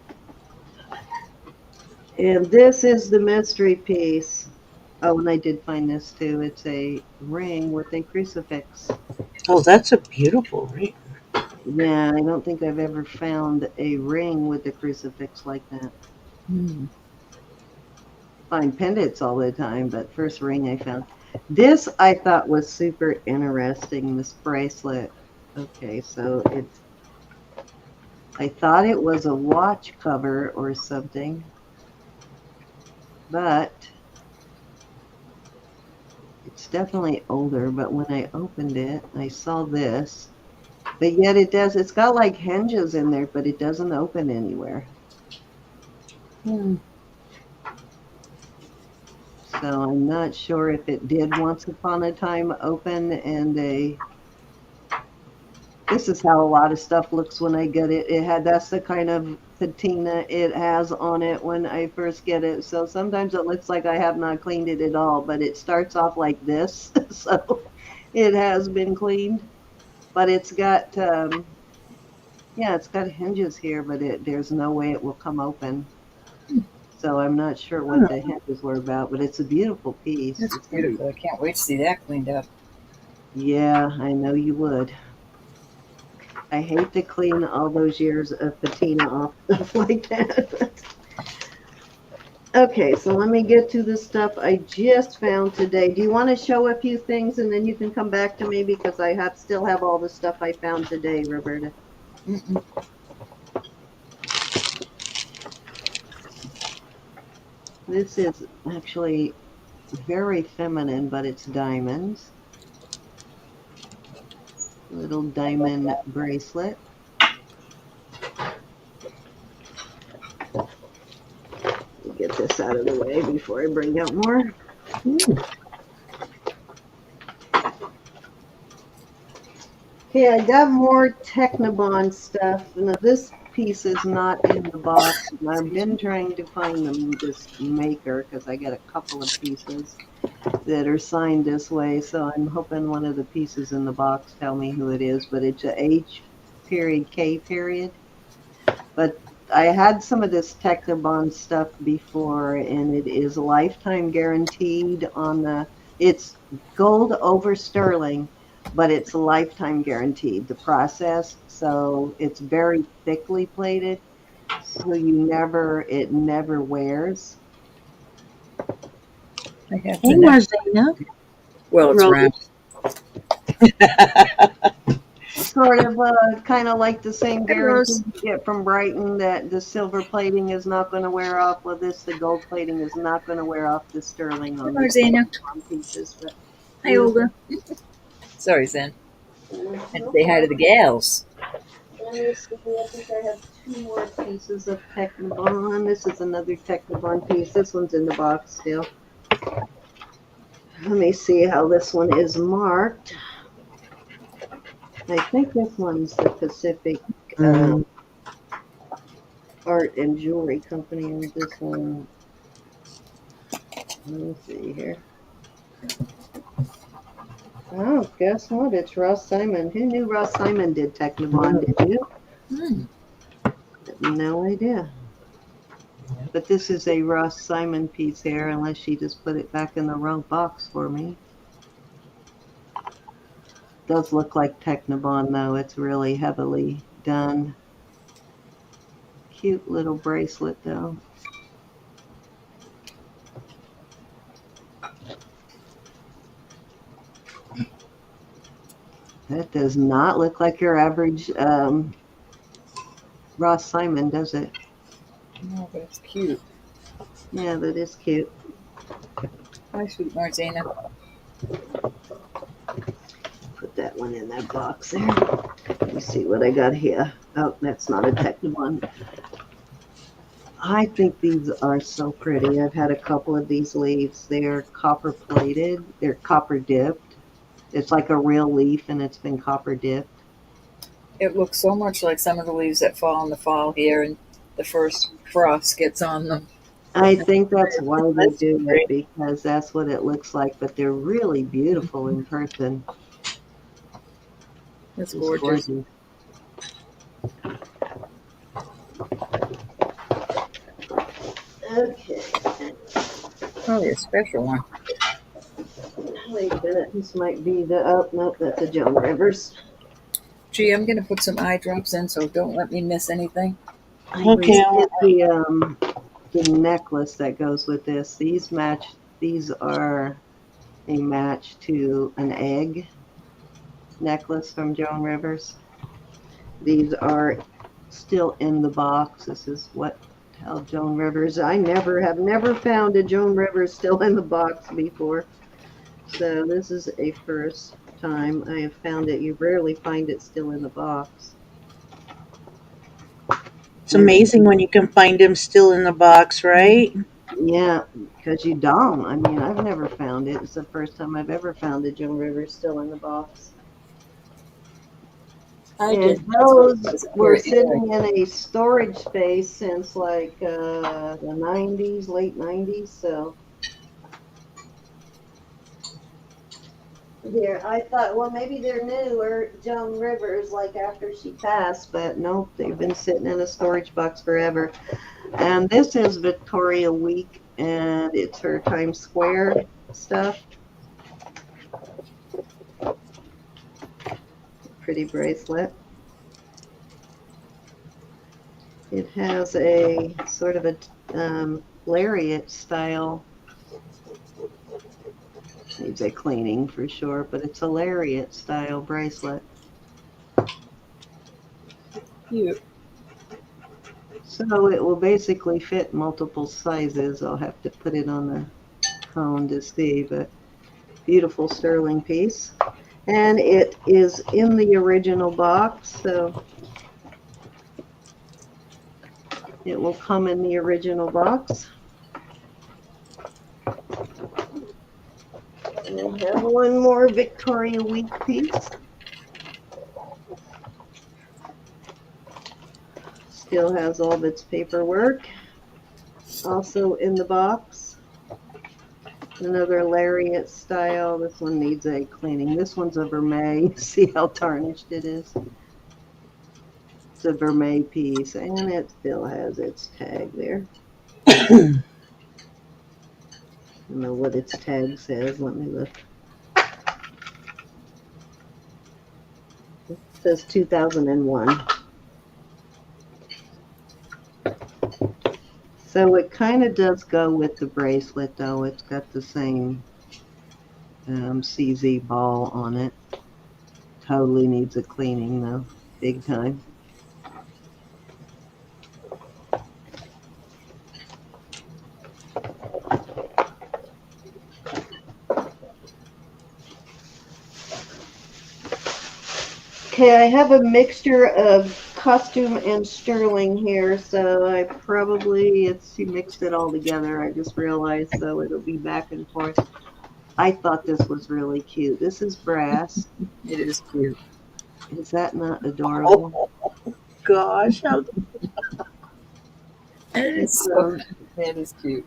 And this is the mystery piece. Oh, and I did find this too. It's a ring with a crucifix. Oh, that's a beautiful ring. Yeah, I don't think I've ever found a ring with a crucifix like that. Hmm. Find pendants all the time, but first ring I found. This I thought was super interesting, this bracelet. Okay, so it's, I thought it was a watch cover or something, but it's definitely older. But when I opened it, I saw this, but yet it does, it's got like hinges in there, but it doesn't open anywhere. Hmm. So I'm not sure if it did once upon a time open and they, this is how a lot of stuff looks when I get it. It had, that's the kind of patina it has on it when I first get it. So sometimes it looks like I have not cleaned it at all, but it starts off like this. So it has been cleaned, but it's got, yeah, it's got hinges here, but there's no way it will come open. So I'm not sure what the hinges were about, but it's a beautiful piece. That's It's gonna be, beautiful. I can't wait to see that cleaned up. yeah, I know you would. I hate to clean all those years of patina off stuff like that. Okay, so let me get to the stuff I just found today. Do you want to show a few things and then you can come back to me because I still have all the stuff I found today, Roberta. Mm-mm. This is actually very feminine, but it's diamonds. Little diamond bracelet. Get this out of the way before I bring out more. Ooh. Okay, I got more Technobond stuff. Now, this piece is not in the box. And I've been trying to find this maker because I got a couple of pieces that are signed this way. So I'm hoping one of the pieces in the box tell me who it is. But it's a H period K period. But I had some of this Technobond stuff before, and it is lifetime guaranteed on the. It's gold over sterling, but it's a lifetime guaranteed. The process, so it's very thickly plated, so it never wears. I have Hey, the neck. Marzena. Well, it's Rose. round. sort of kind of like the same Hi, guarantee Rose. you get from Brighton that the silver plating is not going to wear off. Well, the gold plating is not going to wear off the sterling Hi, on these Marzana. pieces. But Hi, beautiful. Olga. Sorry, Zen. Had to No say hi to problem. the gals. Let me see. I think I have two more pieces of Technobond. This is another Technobond piece. This one's in the box still. Let me see how this one is marked. I think this one's the Pacific Mm. Art and Jewelry Company. And this one, let me see here. Oh, guess what? It's Ross Simon. Who knew Ross Simon did Technobond? Did you? Hmm. No idea. But this is a Ross Simon piece here, unless she just put it back in the wrong box for me. Does look like Technobond though. It's really heavily done. Cute little bracelet though. That does not look like your average Ross Simon, does it? No, but it's cute. Yeah, that is cute. Hi, sweet Marzana. Put that one in that box there. Let me see what I got here. Oh, that's not a Technobond. I think these are so pretty. I've had a couple of these leaves. They're copper plated. They're copper dipped. It's like a real leaf and it's been copper dipped. It looks so much like some of the leaves that fall in the fall here, and the first frost gets on them. I think that's why they That's do it, great. because that's what it looks like, but they're really beautiful in person. It's Just gorgeous. gorgeous. Okay. Probably a special one. Wait a minute. This might be the, oh, no, that's a Joan Rivers. Gee, I'm going to put some eye drops in, so don't let me miss anything. I Okay. always get the necklace that goes with this. These match, these are a match to an egg necklace from Joan Rivers. These are still in the box. This is what how Joan Rivers. I never found a Joan Rivers still in the box before. So this is a first time I have found it. You rarely find it still in the box. It's amazing when you can find them still in the box, right? Yeah, because you don't. I mean, I've never found it. It's the first time I've ever found a Joan Rivers still in the box. I And did. That's what it those was. were sitting in a storage space since like the 90s, late 90s. So there, I thought, well, maybe they're new or Joan Rivers, like after she passed, but nope, they've been sitting in a storage box forever. And this is Victoria Week, and it's her Times Square stuff. Pretty bracelet. It has a sort of a lariat style. Needs a cleaning for sure, but it's a lariat style bracelet. Cute. So it will basically fit multiple sizes. I'll have to put it on the phone to see, but beautiful sterling piece. And it is in the original box, so it will come in the original box. And I have one more Victoria Week piece. Still has all of its paperwork. Also in the box. Another lariat style. This one needs a cleaning. This one's a vermeil. See how tarnished it is? It's a vermeil piece, and it still has its tag there. I don't know what its tag says. Let me look. It says 2001. So it kind of does go with the bracelet, though. It's got the same CZ ball on it. totally needs a cleaning though, big time. Okay, I have a mixture of costume and sterling here, so I probably, she mixed it all together, I just realized, so it'll be back and forth. I thought this was really cute. This is brass. It is cute. Is that not adorable? Oh gosh, It's It's so, that is cute.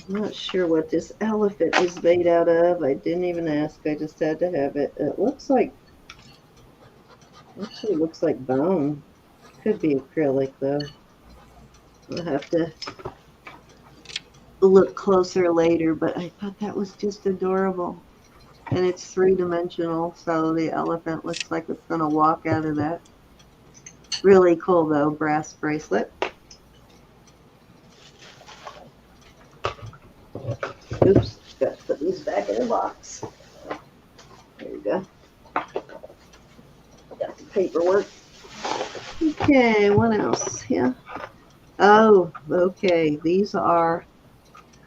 I'm not sure what this elephant is made out of. I didn't even ask. I just had to have it. It looks like, actually looks like bone. Could be acrylic though. I'll have to look closer later, but I thought that was just adorable. And it's three-dimensional, so the elephant looks like it's going to walk out of that. Really cool though, brass bracelet. Oops, got to put these back in the box. There you go. Got the paperwork. Okay, what else? Yeah. Oh, okay. These are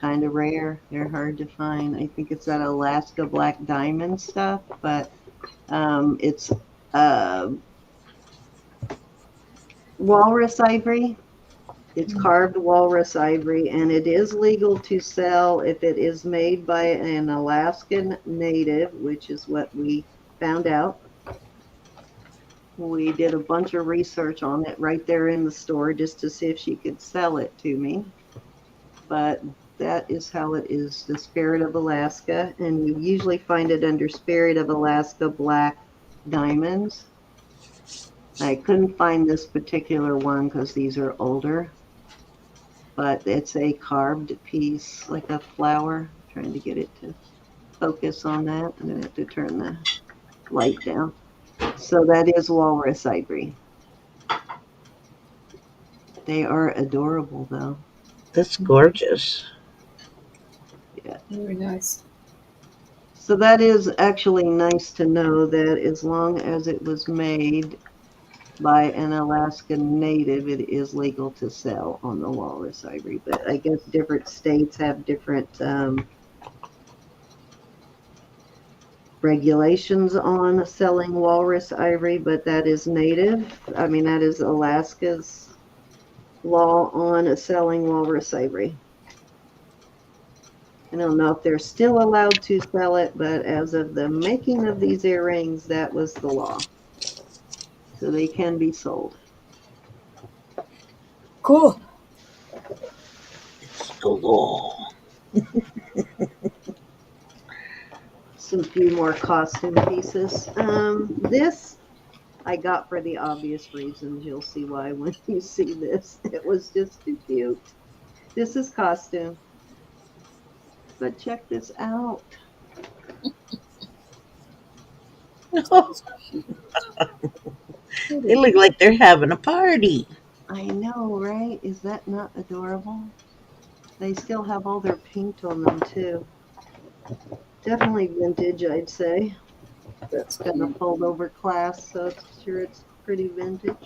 kind of rare. They're hard to find. I think it's that Alaska Black Diamond stuff, but it's uh, walrus ivory. It's carved walrus ivory, and it is legal to sell if it is made by an Alaskan native, which is what we found out. We did a bunch of research on it right there in the store just to see if she could sell it to me. But that is how it is, the Spirit of Alaska, and you usually find it under Spirit of Alaska Black Diamonds. I couldn't find this particular one because these are older, but it's a carved piece, like a flower. I'm trying to get it to focus on that. I'm going to have to turn the light down. So that is walrus ivory. They are adorable, though. that's gorgeous. Yeah. Very nice. So that is actually nice to know that as long as it was made by an Alaskan native, it is legal to sell on the walrus ivory. But I guess different states have different regulations on selling walrus ivory, but that is native. I mean, that is Alaska's law on selling walrus ivory. I don't know if they're still allowed to sell it, but as of the making of these earrings, that was the law. So they can be sold. Cool. It's cool. Some few more costume pieces. This I got for the obvious reasons. You'll see why when you see this. It was just too cute. This is costume. But check this out. They look like they're having a party. I know, right? Is that not adorable? They still have all their paint on them too. Definitely vintage, I'd say. That's Got a cute. fold over clasp, so it's sure it's pretty vintage.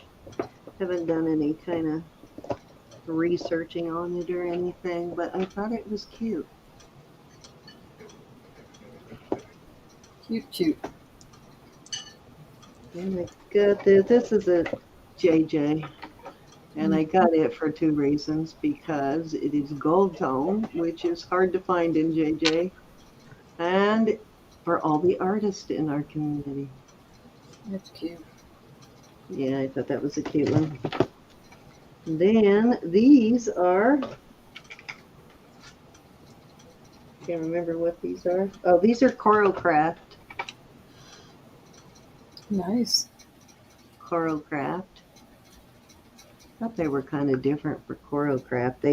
Haven't done any kind of researching on it or anything, but I thought it was cute. Cute, cute. And I got this. This is a JJ. And I got it for two reasons, because it is gold tone, which is hard to find in JJ, and for all the artists in our community. That's cute. Yeah, I thought that was a cute one. Then these are, can't remember what these are. Oh, these are Coralcraft. Nice. Coralcraft. Thought they were kind of different for Coralcraft.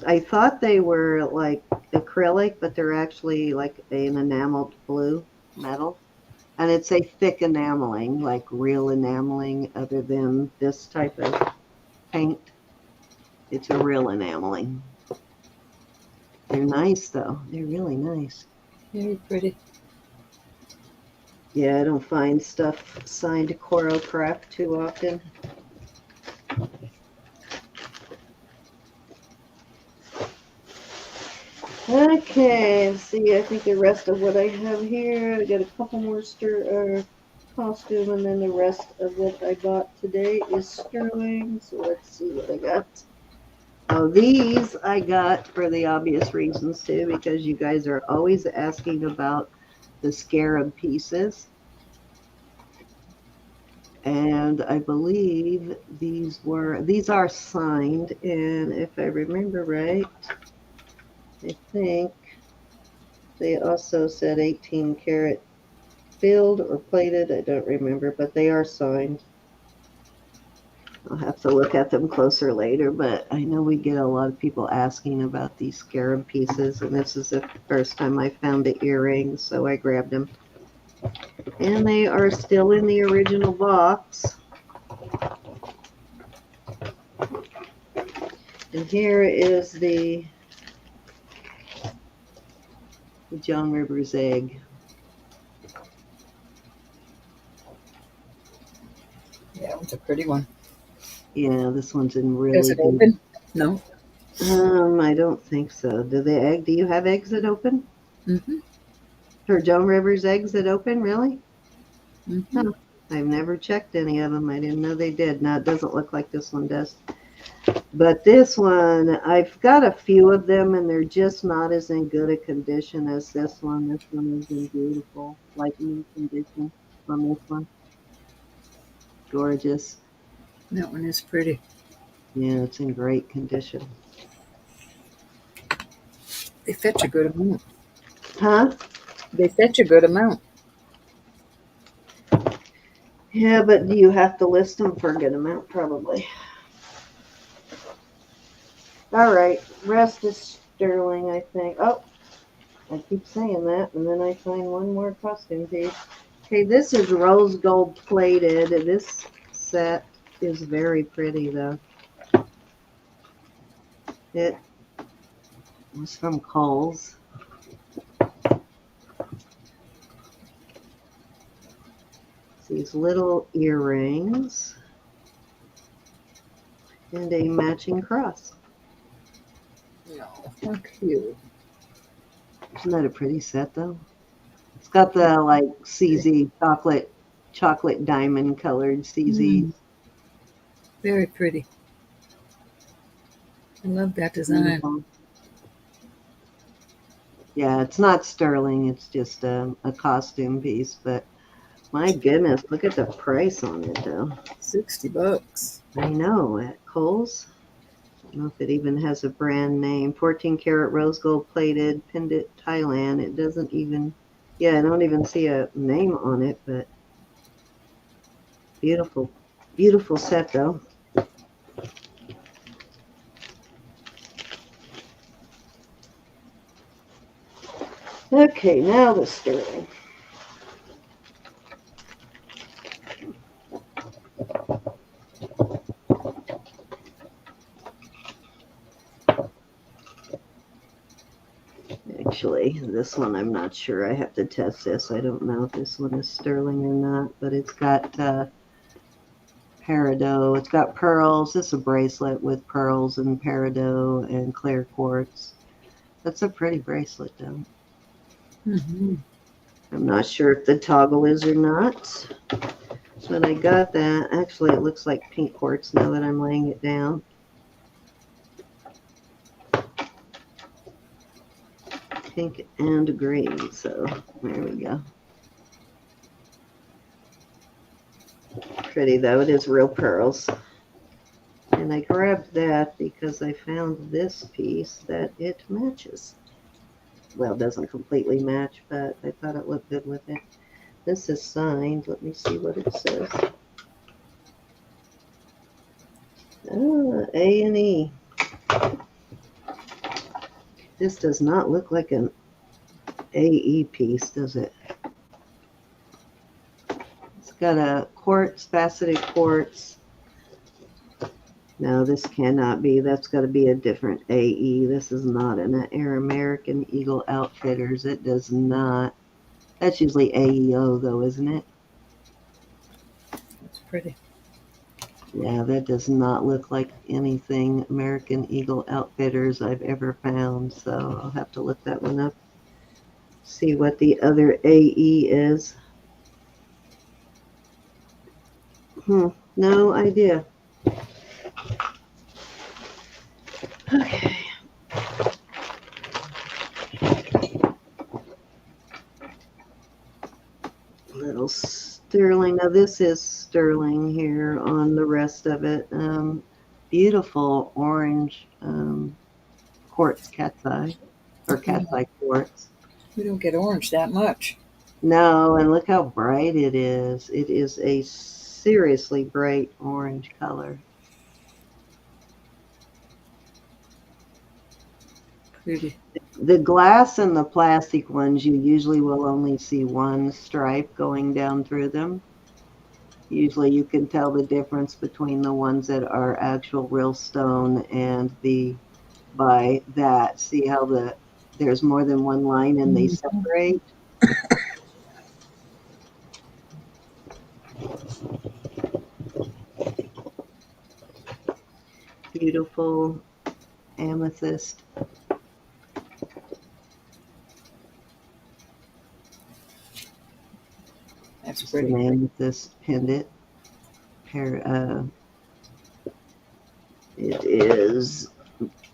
I thought they were like acrylic, but they're actually like an enameled blue metal. And it's a thick enameling, like real enameling, other than this type of paint. It's a real enameling. They're nice though. They're really nice. Very pretty. Yeah, I don't find stuff signed choreographed too often. Okay, let's see. I think the rest of what I have here, I got a couple more costume, and then the rest of what I got today is sterling. So let's see what I got. Oh, these I got for the obvious reasons too, because you guys are always asking about the scarab pieces. And I believe these are signed, and if I remember right, I think they also said 18 karat filled or plated. I don't remember, but they are signed. I'll have to look at them closer later, but I know we get a lot of people asking about these scarab pieces, and this is the first time I found the earrings, so I grabbed them. And they are still in the original box. And here is the Joan Rivers egg. Yeah, it's a pretty one. Yeah, this one's in Is really it good. open? No. I don't think so. Do you have eggs that open? Mm-hmm. For Joan Rivers eggs that open, really? Mm-hmm. Huh. I've never checked any of them. I didn't know they did. Now, it doesn't look like this one does. But this one, I've got a few of them, and they're just not as in good a condition as this one. This one is in beautiful, like new condition on this one. Gorgeous. That one is pretty. Yeah, it's in great condition. They fetch a good amount. Huh? They fetch a good amount. Yeah, but do you have to list them for a good amount? Probably. All right. Rest is sterling, I think. Oh, I keep saying that, and then I find one more costume piece. Okay, this is rose gold plated. This set is very pretty, though. It was from Kohl's. These little earrings and a matching cross. No. How cute. Isn't that a pretty set, though? It's got the like CZ chocolate diamond colored CZ. Mm, very pretty. I love that design. Beautiful. Yeah, it's not sterling. It's just a costume piece. But my goodness, look at the price on it, though. $60. I know, at Kohl's. I don't know if it even has a brand name. 14 karat rose gold plated pendant Thailand. It doesn't even, yeah, I don't even see a name on it, but beautiful, beautiful set, though. Okay, now the sterling. Actually, this one I'm not sure. I have to test this. I don't know if this one is sterling or not, but it's got peridot. It's got pearls. This is a bracelet with pearls and peridot and clear quartz. That's a pretty bracelet, though. Mm-hmm. I'm not sure if the toggle is or not, but I got that. Actually, it looks like pink quartz now that I'm laying it down. Pink and green, so there we go. Pretty, though. It is real pearls. And I grabbed that because I found this piece that it matches. Well, it doesn't completely match, but I thought it looked good with it. This is signed. Let me see what it says. A&E. This does not look like an AE piece, does it? It's got a quartz, faceted quartz. No, this cannot be. That's got to be a different AE. This is not an Air American Eagle Outfitters. It does not That's usually AEO though, isn't it? It's pretty. Yeah, that does not look like anything American Eagle Outfitters I've ever found, so I'll have to look that one up. See what the other AE is. No idea. Okay. Little sterling. Now this is sterling here on the rest of it. Beautiful orange quartz cat's eye or cat's eye quartz. We don't get orange that much. No, and look how bright it is. It is a seriously bright orange color. Pretty. The glass and the plastic ones, you usually will only see one stripe going down through them. Usually you can tell the difference between the ones that are actual real stone and the by that. See how there's more than one line and they separate? Beautiful amethyst. That's Just pretty. an amethyst pendant. It is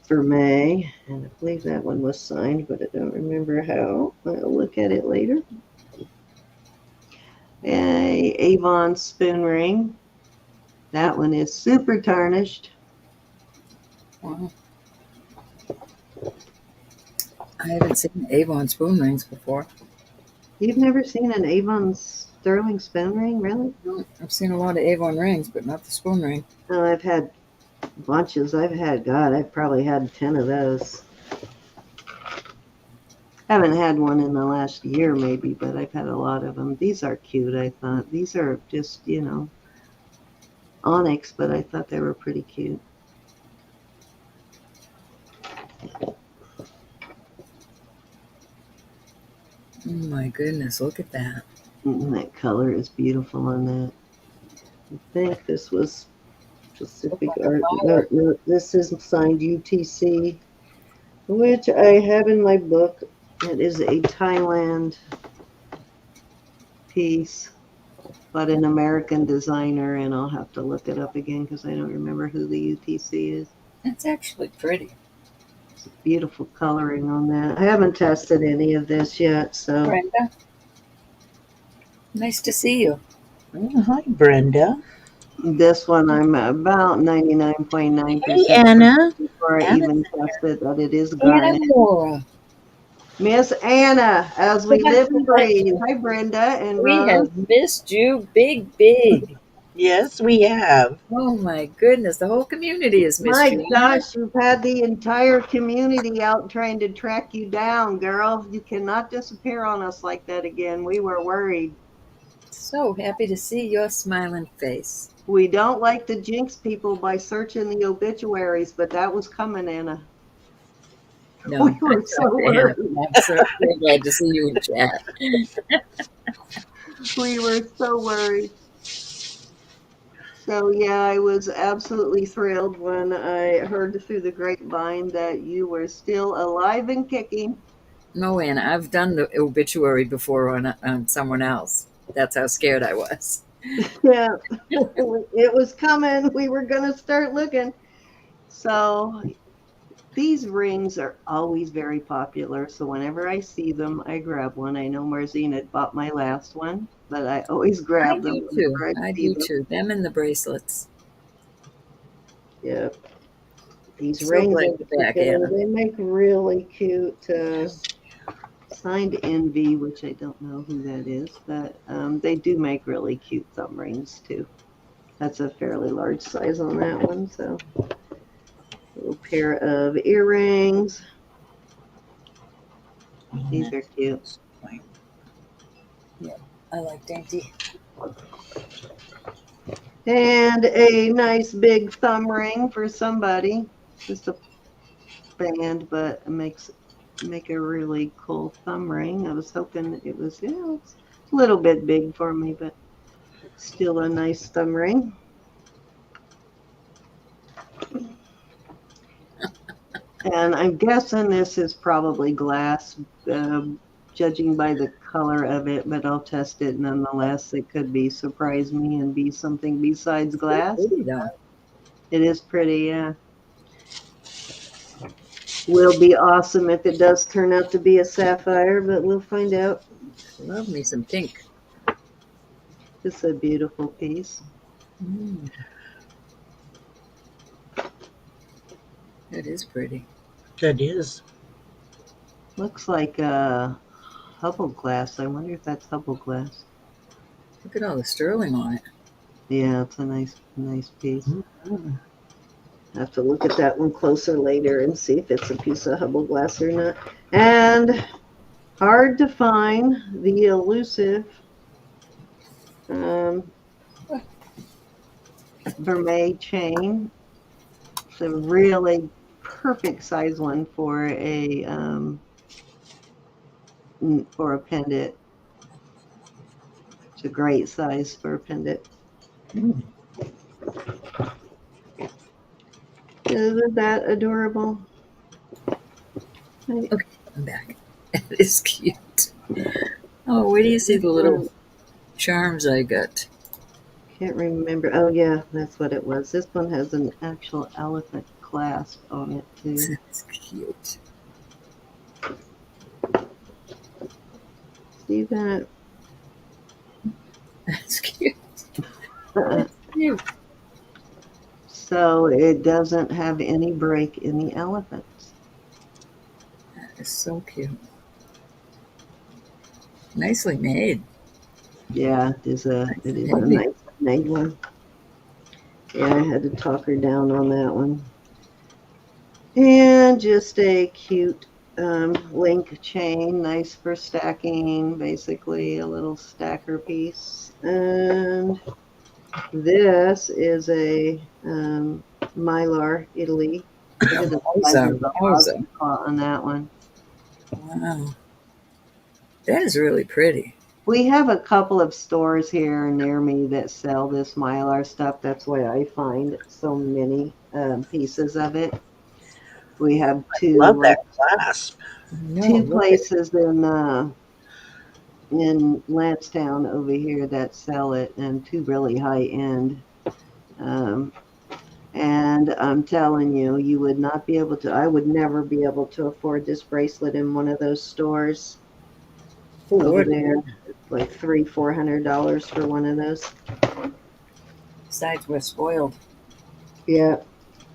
for May, and I believe that one was signed, but I don't remember how. I'll look at it later. A Avon spoon ring. That one is super tarnished. Wow. I haven't seen Avon spoon rings before. You've never seen an Avon sterling spoon ring, really? No, I've seen a lot of Avon rings, but not the spoon ring. Oh, I've had bunches. I've probably had 10 of those. Haven't had one in the last year, maybe, but I've had a lot of them. These are cute, I thought. These are just, onyx, but I thought they were pretty cute. Oh my goodness, look at that. And that color is beautiful on that. I think this was Pacific Art. No, this is signed UTC, which I have in my book. It is a Thailand piece, but an American designer, and I'll have to look it up again because I don't remember who the UTC is. That's actually pretty. It's beautiful coloring on that. I haven't tested any of this yet, so. Brenda, nice to see you. Oh, hi, Brenda. This one I'm about 99.9% Hey, Anna. before I Anna's even tested that it is Anna garnet. Laura. Miss Anna, as we live and breathe. Hi, Brenda and We Rose. have missed you big. Yes, we have. Oh my goodness, the whole community has missed My you. gosh, you've had the entire community out trying to track you down, girl. You cannot disappear on us like that again. We were worried. So happy to see your smiling face. We don't like to jinx people by searching the obituaries, but that was coming, Anna. No, We were so worried. I'm so glad to see you in chat. We were so worried. So yeah, I was absolutely thrilled when I heard through the grapevine that you were still alive and kicking. No, Anna, I've done the obituary before on someone else. That's how scared I was. Yeah, it was coming. We were going to start looking. So these rings are always very popular. So whenever I see them, I grab one. I know Marzine had bought my last one, but I always I grab them do too. whenever I I see do them. too. Them and the bracelets. Yeah. These So rings glad in you're back, particular, Anna. they make really cute signed Envy, which I don't know who that is, but they do make really cute thumb rings too. That's a fairly large size on that one. So a little pair of earrings. These are cute. I like dainty. And a nice big thumb ring for somebody. Just a band, but it makes make a really cool thumb ring. I was hoping it was, it's a little bit big for me, but still a nice thumb ring. And I'm guessing this is probably glass, judging by the color of it, but I'll test it nonetheless. It could be surprise me and be something besides glass. Pretty though. It is pretty, yeah. Will be awesome if it does turn out to be a sapphire, but we'll find out. Love me some pink. It's a beautiful piece. Mm. It is pretty. That is. Looks like Hubble glass. I wonder if that's Hubble glass. Look at all the sterling on it. Yeah, it's a nice piece. Mm-hmm. I have to look at that one closer later and see if it's a piece of Hubble glass or not. And hard to find the elusive vermeil chain. It's a really perfect size one for a pendant. It's a great size for a pendant. Mm. Isn't that adorable? Okay, I'm back. It is cute. Oh, where do you see the little charms I got? Can't remember. Oh yeah, that's what it was. This one has an actual elephant clasp on it too. That's cute. See that? That's cute. That's cute. So it doesn't have any break in the elephants. That is so cute. Nicely made. Yeah, it is a Heavy. nice made one. Yeah, I had to talk her down on that one. And just a cute link chain, nice for stacking, basically a little stacker piece. And this is a Mylar Italy. Look at the size of the Wowza. on that one. Wow. That is really pretty. We have a couple of stores here near me that sell this Mylar stuff. That's why I find so many pieces of it. We have two. Love that clasp. No, Two look places in Lansdowne over here that sell it, and two really high end. And I'm telling you, you would not be able to. I would never be able to afford this bracelet in one of those stores over there. It's like $300-400 for one of those. Besides, we're spoiled. Yeah.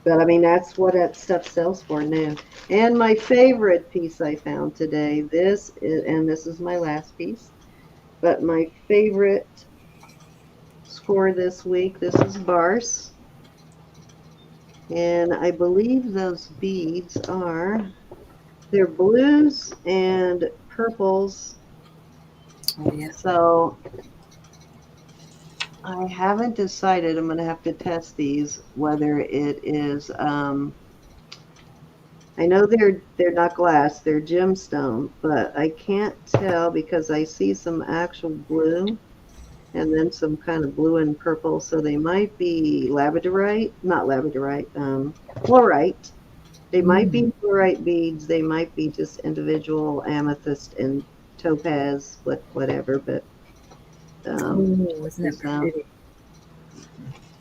But I mean, that's what that stuff sells for now. And my favorite piece I found today, this is my last piece, but my favorite score this week, this is Bars. And I believe those beads they're blues and purples. Oh, yeah. So I haven't decided. I'm going to have to test these, whether it is, I know they're not glass, they're gemstone, but I can't tell because I see some actual blue and then some kind of blue and purple. So they might be labradorite, not labradorite, fluorite. They might be fluorite beads. They might be just individual amethyst and topaz, whatever. But Oh, isn't that pretty?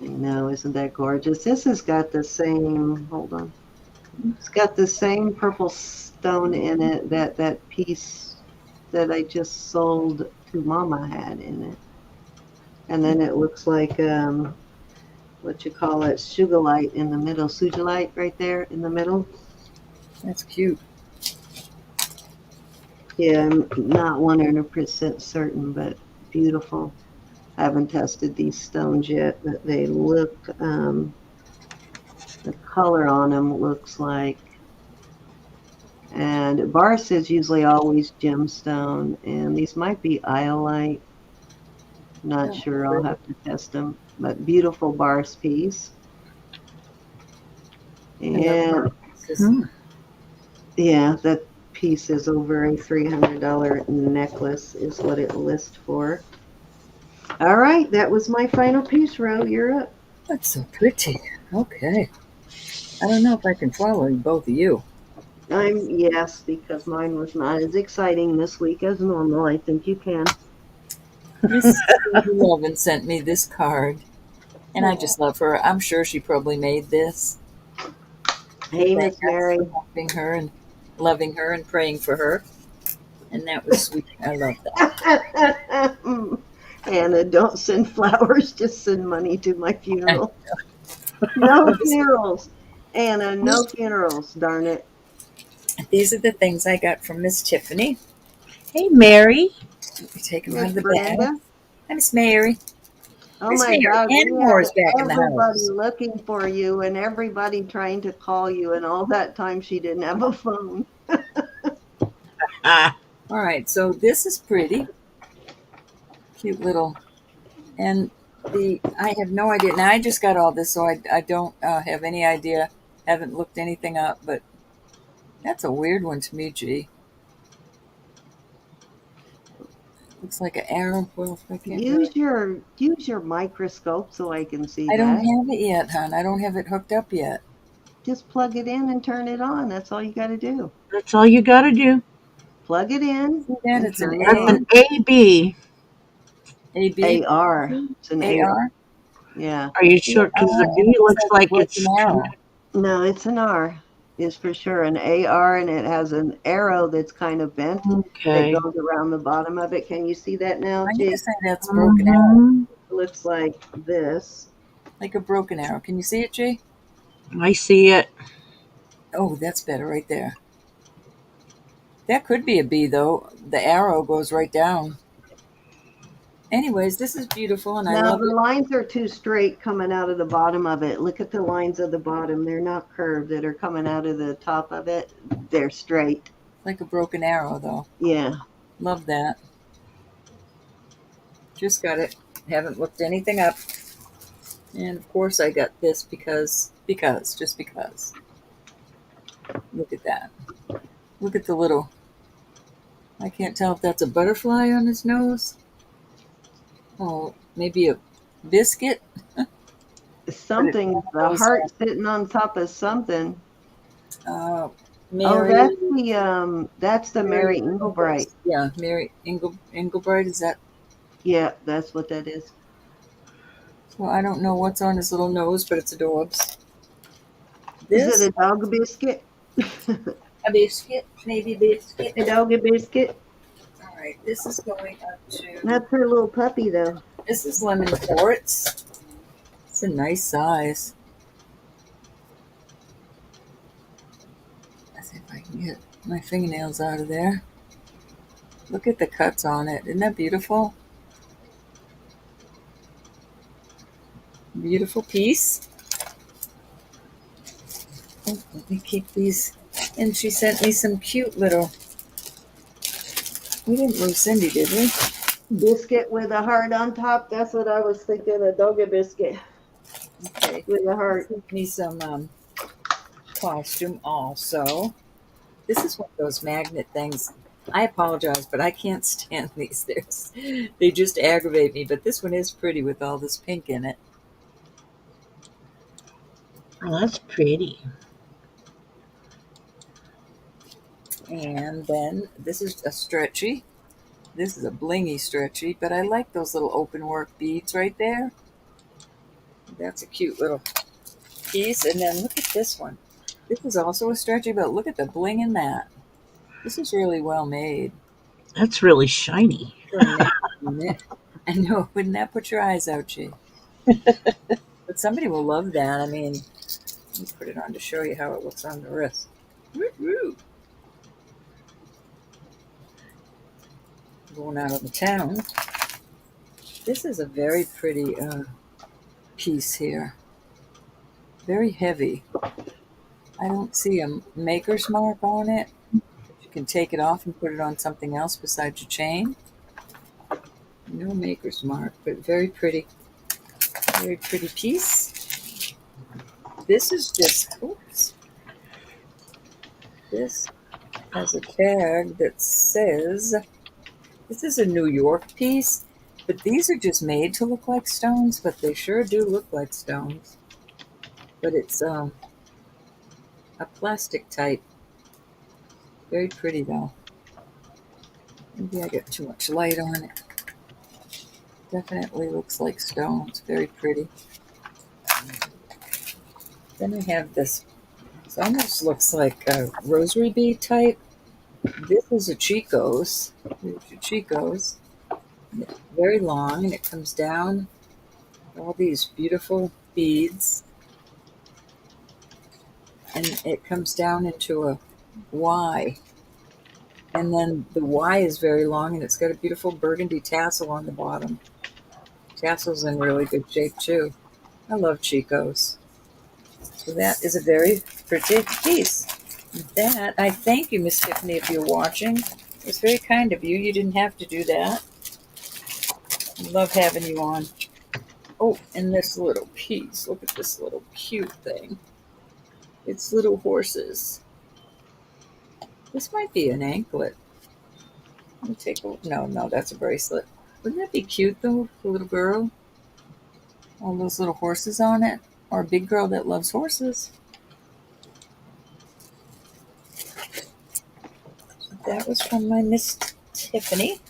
I know, isn't that gorgeous? This has got the same. Hold on. It's got the same purple stone in it that piece that I just sold to Mama had in it. And then it looks like what you call it, sugarlight in the middle, sugilite right there in the middle. That's cute. Yeah, I'm not 100% certain, but beautiful. I haven't tested these stones yet, but they look, the color on them looks like, and Bars is usually always gemstone, and these might be iolite. Not sure, I'll have to test them, but beautiful Bars piece. And yeah, that piece is over a $300 necklace is what it lists for. All right, that was my final piece, Ro. You're up. That's so pretty. Okay. I don't know if I can follow both of you. Yes, because mine was not as exciting this week as normal. I think you can. Miss Cindy Lovin sent me this card, and I just love her. I'm sure she probably made this to Hey, thank Miss us Mary. for helping her and loving her and praying for her. And that was sweet. I love Anna, don't send flowers, just send money to my that. funeral. No funerals. Anna, no funerals, darn it. These are the things I got from Miss Tiffany. Hey, Mary. We take them out Miss of the bag. Brenda. Hi, Miss Mary. Oh Miss my Mary, God, Annie we Moore had is back in the everybody house. looking for you and everybody trying to call you, and all that time she didn't have a phone. Ah, All right, so this is pretty. Cute little. And I have no idea. Now, I just got all this, so I don't have any idea. Haven't looked anything up, but that's a weird one to me, G. Looks like an arrow. Well, I can't really. Use your microscope so I can see I don't that. have it yet, hon. I don't have it hooked up yet. Just plug it in and turn it on. That's all you got to do. that's all you got to do. Plug it in See that? and It's an turn it That's A, an on. AB. A, B, AR. It's an A, AR. R. Yeah. Are you Yeah, sure? Because the and B it looks looks like a like broken it's arrow. No, it's an R. Is for sure an AR, and it has an arrow that's kind of bent that okay. goes around the bottom of it. Can you see that now, I'm gonna Jake? say that's broken arrow, Hmm. It looks like this. like a broken arrow. Can you see it, G? I see it. Oh, that's better right there. That could be a B though. The arrow goes right down. Anyways, this is beautiful and I Now love the it. lines are too straight coming out of the bottom of it. Look at the lines of the bottom. They're not curved that are coming out of the top of it. They're straight. Like a broken arrow though. Yeah. Love that. Just got it. Haven't looked anything up. And of course I got this just because. Look at that. Look at the little, I can't tell if that's a butterfly on his nose. Oh, maybe a biscuit, but it Something, the goes, heart sitting on top of something. uh, Oh, Mary, that's the Mary Mary, Englebright. yeah, Mary Engelbright, is that? Yeah, that's what that is. So I don't know what's on his little nose, but it's adorbs. Is it This, a dog biscuit? a biscuit, maybe biscuit. A doggy biscuit? All right, this is going up to, That's her little puppy, though. this is lemon quartz. It's a nice size. Let's see if I can get my fingernails out of there. Look at the cuts on it. Isn't that beautiful? Beautiful piece. Oh, let me keep these. And she sent me some cute little. We didn't lose Cindy, did we? Biscuit with a heart on top. That's what I was thinking. A doggy biscuit Okay. with a She heart. sent me some costume also. This is one of those magnet things. I apologize, but I can't stand these. They just aggravate me. But this one is pretty with all this pink in it. Oh, that's pretty. And then this is a stretchy. This is a blingy stretchy, but I like those little open work beads right there. That's a cute little piece. And then look at this one. This is also a stretchy, but look at the bling in that. This is really well made That's really shiny. for a knit. I know, wouldn't that put your eyes out, G? But somebody will love that. I mean, let me put it on to show you how it looks on the wrist. Woo-hoo. Going out of the town. This is a very pretty piece here. Very heavy. I don't see a maker's mark on it. You can take it off and put it on something else besides your chain. No maker's mark, but very pretty piece. This is just, oops. This has a tag that says, this is a New York piece, but these are just made to look like stones, but they sure do look like stones. But it's a plastic type. Very pretty though. Maybe I got too much light on it. Definitely looks like stones. Very pretty. Then I have this. It almost looks like a rosary bead type. This is a Chico's. Here's your Chico's. And it's very long, and it comes down all these beautiful beads, and it comes down into a Y. And then the Y is very long, and it's got a beautiful burgundy tassel on the bottom. Tassel's in really good shape too. I love Chico's. So that is a very pretty piece. That, I thank you, Miss Tiffany, if you're watching. It's very kind of you. You didn't have to do that. I love having you on. Oh, and this little piece. Look at this little cute thing. It's little horses. This might be an anklet. Let me take a look. No, that's a bracelet. Wouldn't that be cute though, the little girl? All those little horses on it. Or a big girl that loves horses. So that was from my Miss Tiffany.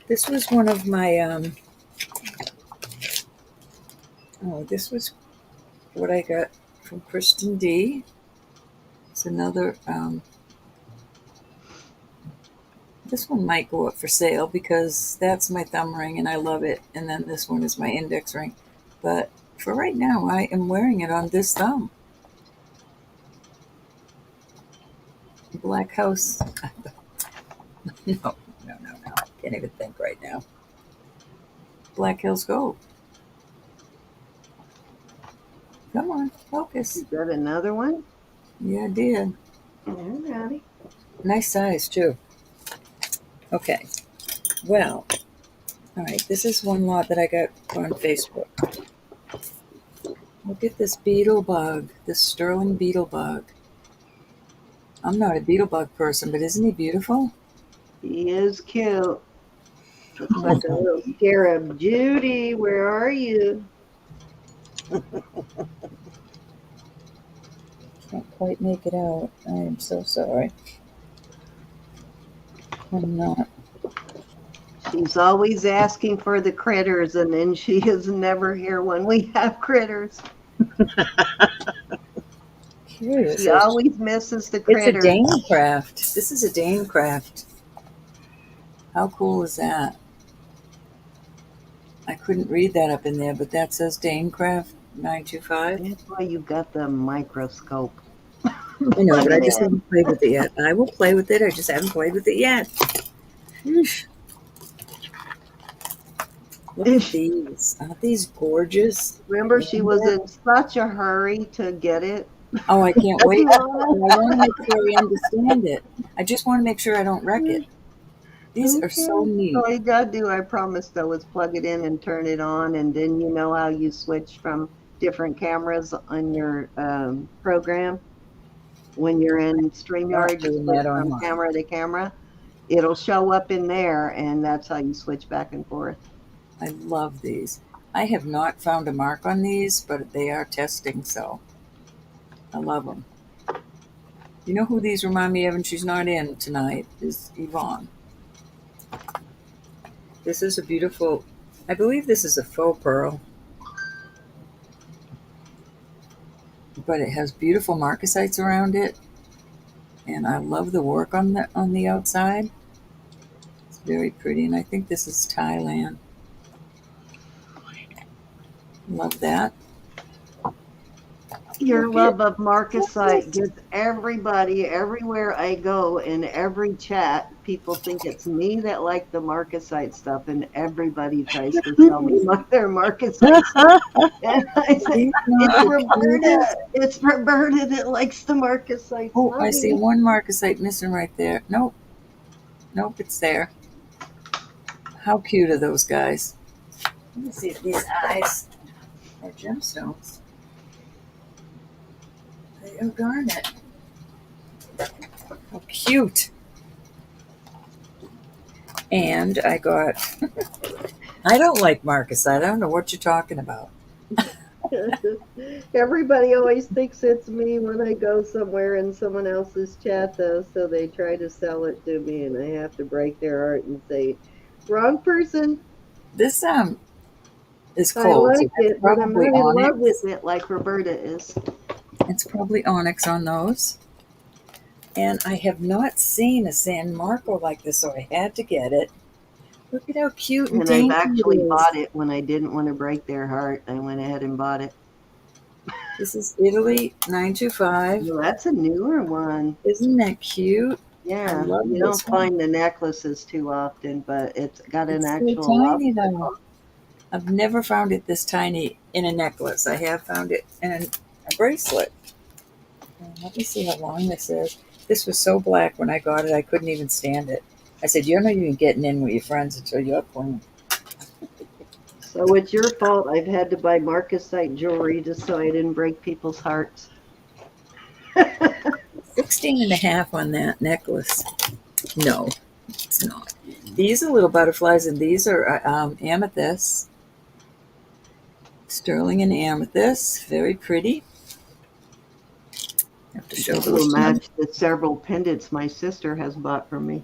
This was one of my, this was what I got from Kristen D. It's another, this one might go up for sale because that's my thumb ring and I love it. And then this one is my index ring. But for right now, I am wearing it on this thumb. Black House. No. Can't even think right now. Black Hills Gold. Come on, focus. Is that another one? Yeah, I did. Alrighty. Nice size, too. Okay. Well, all right. This is one lot that I got on Facebook. Look at this beetle bug, this sterling beetle bug. I'm not a beetle bug person, but isn't he beautiful? He is cute. Looks like a little scarab. Judy, where are you? Can't quite make it out. I am so sorry. I'm not. She's always asking for the critters, and then she is never here when we have critters. Curious. She always misses the It's a critters. Dane craft. This is a Dane craft. How cool is that? I couldn't read that up in there, but that says Dane craft 925. That's why you got the microscope. I know, but I just haven't played with it yet. I will play with it. I just haven't played with it yet. Look at these. Aren't these gorgeous? Remember, she was in such a hurry to get it. Oh, I can't wait. I want to make sure I understand it. I just want to make sure I don't wreck it. These are so neat. All you gotta do, I promise, though, is plug it in and turn it on, and then you know how you switch from different cameras on your program. When you're in StreamYard, you switch from camera to camera. It'll show up in there, and that's how you switch back and forth. I love these. I have not found a mark on these, but they are testing, so I love them. You know who these remind me of, and she's not in tonight, is Yvonne. This is a beautiful, I believe this is a faux pearl, but it has beautiful marcasites around it, and I love the work on the outside. It's very pretty, and I think this is Thailand. Love that. Your love of marcasite gets everybody, everywhere I go, in every chat, people think it's me that like the marcasite stuff, and everybody tries to tell me their marcasite stuff. And I say, it's Roberta that likes the marcasite. Oh, I see one marcasite missing right there. Nope, it's there. How cute are those guys? Let me see if these eyes are gemstones. Oh, darn it. How cute. And I got, I don't like Marcasite. I don't know what you're talking about. Everybody always thinks it's me when I go somewhere in someone else's chat, though, so they try to sell it to me, and I have to break their heart and say, "Wrong person." This is I cold, so like that's it, but I'm probably not in love with onyx. it like Roberta is. It's probably onyx on those. And I have not seen a San Marco like this, so I had to get it. Look at how cute and And I've dainty it actually is. bought it when I didn't want to break their heart. I went ahead and bought it. This is Italy 925. Well, that's a newer one. Isn't that cute? I Yeah, love you this don't one. find the necklaces too often, but it's got an It's so actual tiny lobster though. claw. I've never found it this tiny in a necklace. I have found it in a bracelet. Let me see how long this is. This was so black when I got it, I couldn't even stand it. I said, "You're not even getting in with your friends until you're clean." So it's your fault I've had to buy Marcasite jewelry just so I didn't break people's hearts. 16 and a half on that necklace. No, it's not. These are little butterflies, and these are amethyst. Sterling and amethyst. Very pretty. I have to show This will those to you. match the several pendants my sister has bought for me.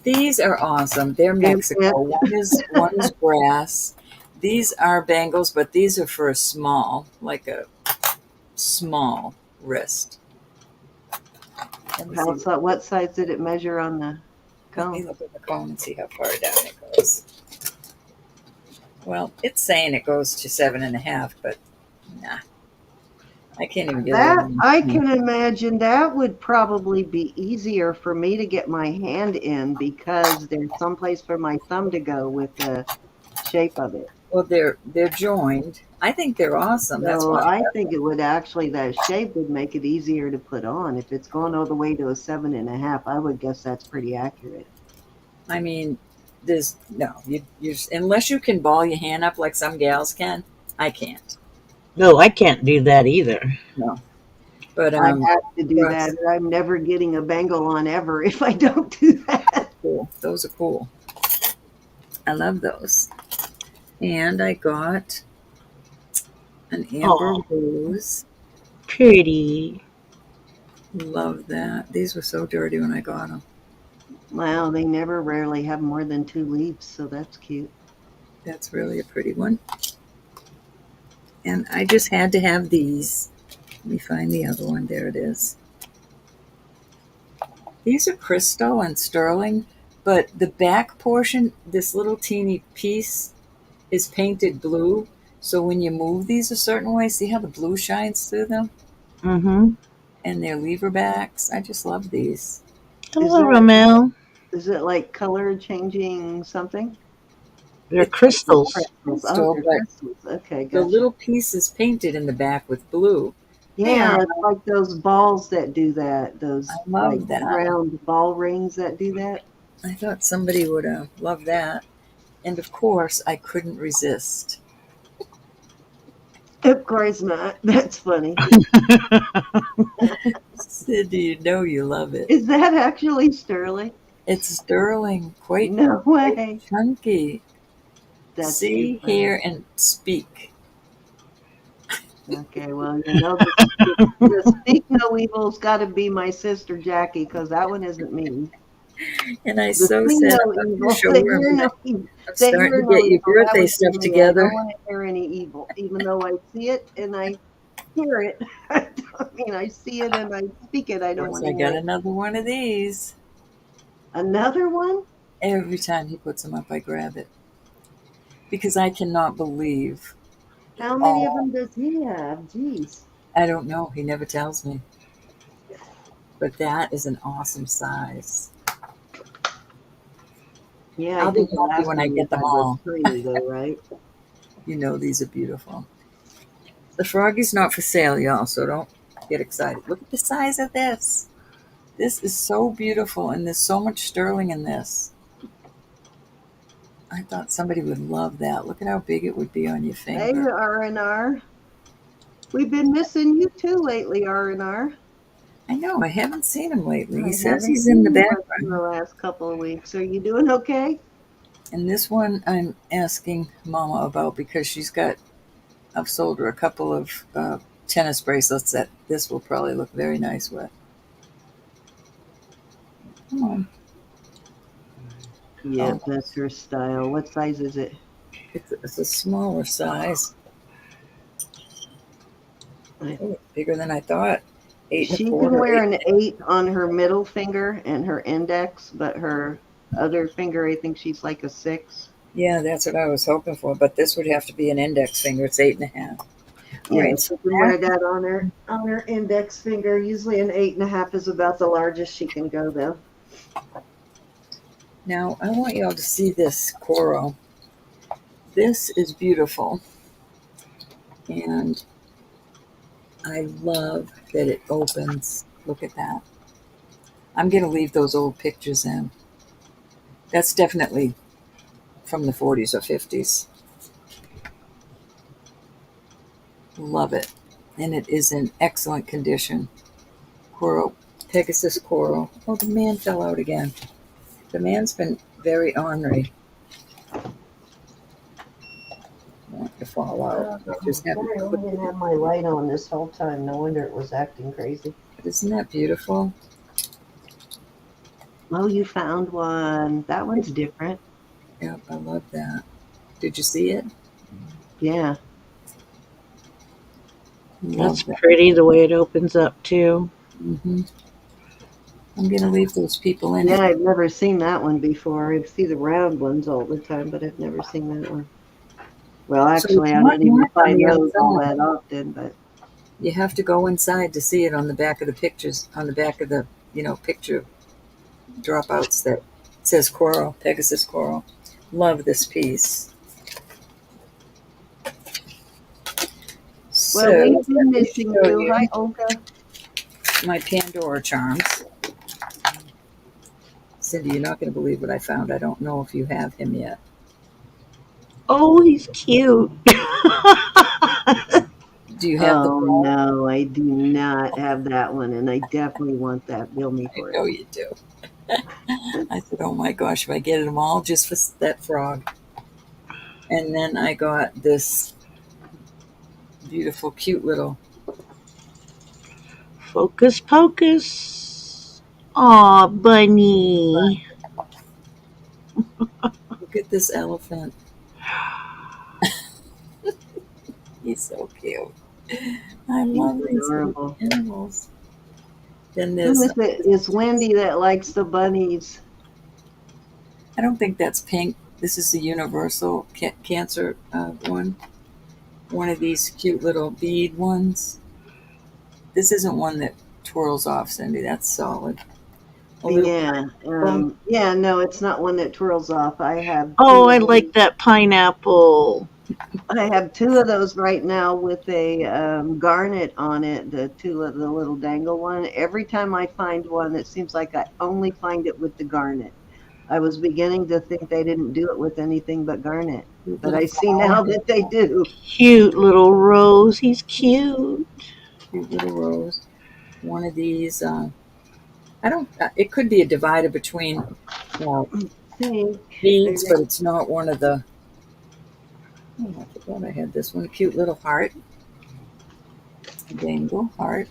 These are awesome. They're Yeah. Mexico. One is brass. These are bangles, but these are for a small, like a small wrist. Let me see. What size did it measure on the Let me cone? look at the cone and see how far down it goes. Well, it's saying it goes to 7.5, but nah, I can't even get it That over. I can imagine that would probably be easier for me to get my hand in because there's someplace for my thumb to go with the shape of it. Well, they're joined. I think they're awesome. That's So why. I think it would actually, that shape would make it easier to put on. If it's going all the way to a 7.5, I would guess that's pretty accurate. I mean, there's no you unless you can ball your hand up like some gals can. I can't. No, I can't do that either. No, but I have to do that, trust. or I'm never getting a bangle on ever if I don't do that. Cool. Those are cool. I love those. And I got an amber Oh, rose. pretty. Love that. These were so dirty when I got them. Wow, they never rarely have more than 2 leaves, so that's cute. That's really a pretty one. And I just had to have these. Let me find the other one. There it is. These are crystal and sterling, but the back portion, this little teeny piece, is painted blue. So when you move these a certain way, see how the blue shines through them? Mm-hmm. And they're lever backs. I just love these. Is Hello, that Ramel. is it like color changing something? They're It's crystals. Crystals. Oh, crystal, they're but crystals. Okay, the gotcha. little piece is painted in the back with blue. They Yeah, are. it's like those balls that do that. I Those like love that. round ball rings that do that. I thought somebody would love that. And of course, I couldn't resist. Of course not. That's funny. Sid, you know you love it. Is that actually sterling? It's sterling, quite, No quite way. chunky. That's too See, funny. hear, and speak. Okay, well, the speak no evil's got to be my sister Jackie because that one isn't me. And I The so see said, no I'm not going to evil, show say her. hear no evil, I'm say starting hear to no get your evil. That birthday would be stuff me. I don't together. want to hear any evil, even though I see it and I hear it. I mean, I see it and I speak it. I don't Yes, want to I hear got it. another one of these. Another one? Every time he puts them up, I grab it because I cannot believe How many of all. them does he have? Jeez. I don't know. He never tells me. But that is an awesome size. Yeah, I I'll be think the happy last when I one we get them had was all. tiny, though, right? You know these are beautiful. The froggy's not for sale, y'all, so don't get excited. Look at the size of this. This is so beautiful, and there's so much sterling in this. I thought somebody would love that. Look at how big it would be on your Hey, finger. R&R. We've been missing you too lately, R&R. I know, I haven't seen him lately. I He says haven't he's in seen the you much in the background. last couple of weeks. Are you doing okay? And this one I'm asking Mama about because I've sold her a couple of tennis bracelets that this will probably look very nice with. Come on. Yeah, Oh, that's her style. What size is it? it's a smaller size. I- Oh, it's bigger than I thought. Eight and a She can quarter, wear eight. an 8 on her middle finger and her index, but her other finger, I think she's like a 6. Yeah, that's what I was hoping for. But this would have to be an index finger. It's 8.5. All Yeah, right. she So can wear that on her index finger. Usually an 8.5 is about the largest she can go though. now I want y'all to see this coral. This is beautiful, and I love that it opens. Look at that. I'm going to leave those old pictures in. That's definitely from the 40s or 50s. Love it. And it is in excellent condition. Coral, Pegasus coral. Oh, the man fell out again. The man's been very ornery. Want to fall out. I just haven't Sorry, I put didn't it. have my light on this whole time. No wonder it was acting crazy. But isn't that beautiful? Oh, you found one. That one's different. Yep, I love that. Did you see it? Yeah. That's Love that. pretty the way it opens up too. I'm going to leave those people in Yeah, it. I've never seen that one before. I see the round ones all the time, but I've never seen that one. Well, So actually, it's I not don't even marked on find the those all outside. that often, but You have to go inside to see it on the back of the pictures, on the back of the, picture dropouts that says coral, Pegasus coral. Love this piece. well, So we've been let me missing show you. Hi, you Olga. my Pandora charms. Cindy, you're not going to believe what I found. I don't know if you have him yet. Oh, he's cute. Do you have the Oh frog? no, I do not have that one, and I definitely want that. Bill me I for it. know you do. I said, oh my gosh, if I get them all just for that frog. And then I got this beautiful, cute little, Focus pocus. Aw, bunny. look at this elephant. He's so cute. I He's love these little adorable. animals. Then Who there's, is it? It's Wendy that likes the bunnies. I don't think that's pink. This is the universal cancer one. One of these cute little bead ones. This isn't one that twirls off, Cindy. That's solid. A little Yeah, pineapple. yeah, no, it's not one that twirls off. Oh, I like that pineapple. I have two of those right now with a garnet on it. The two of the little dangle one. Every time I find one, it seems like I only find it with the garnet. I was beginning to think they didn't do it with anything but garnet, Cute but little I see flower. now that they do. Cute little rose. He's cute. Cute little rose. One of these. I don't. It could be a divider between uh, Think beads, but it's not one of the. Oh, I forgot I had this one. A cute little heart. Dangle heart.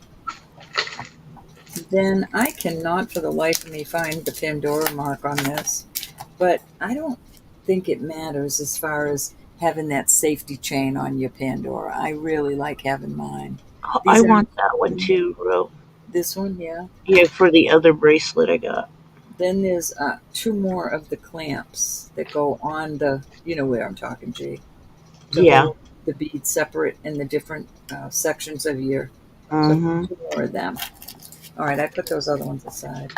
Then I cannot for the life of me find the Pandora mark on this, but I don't think it matters as far as having that safety chain on your Pandora. I really like having mine. Oh, I These are want that one too, Ro. this one, yeah. Yeah, for the other bracelet I got. Then there's two more of the clamps that go on the, you know where I'm talking, G, to Yeah. hold the beads separate in the different sections of your. So Mm-hmm. two more of them. All right, I put those other ones aside.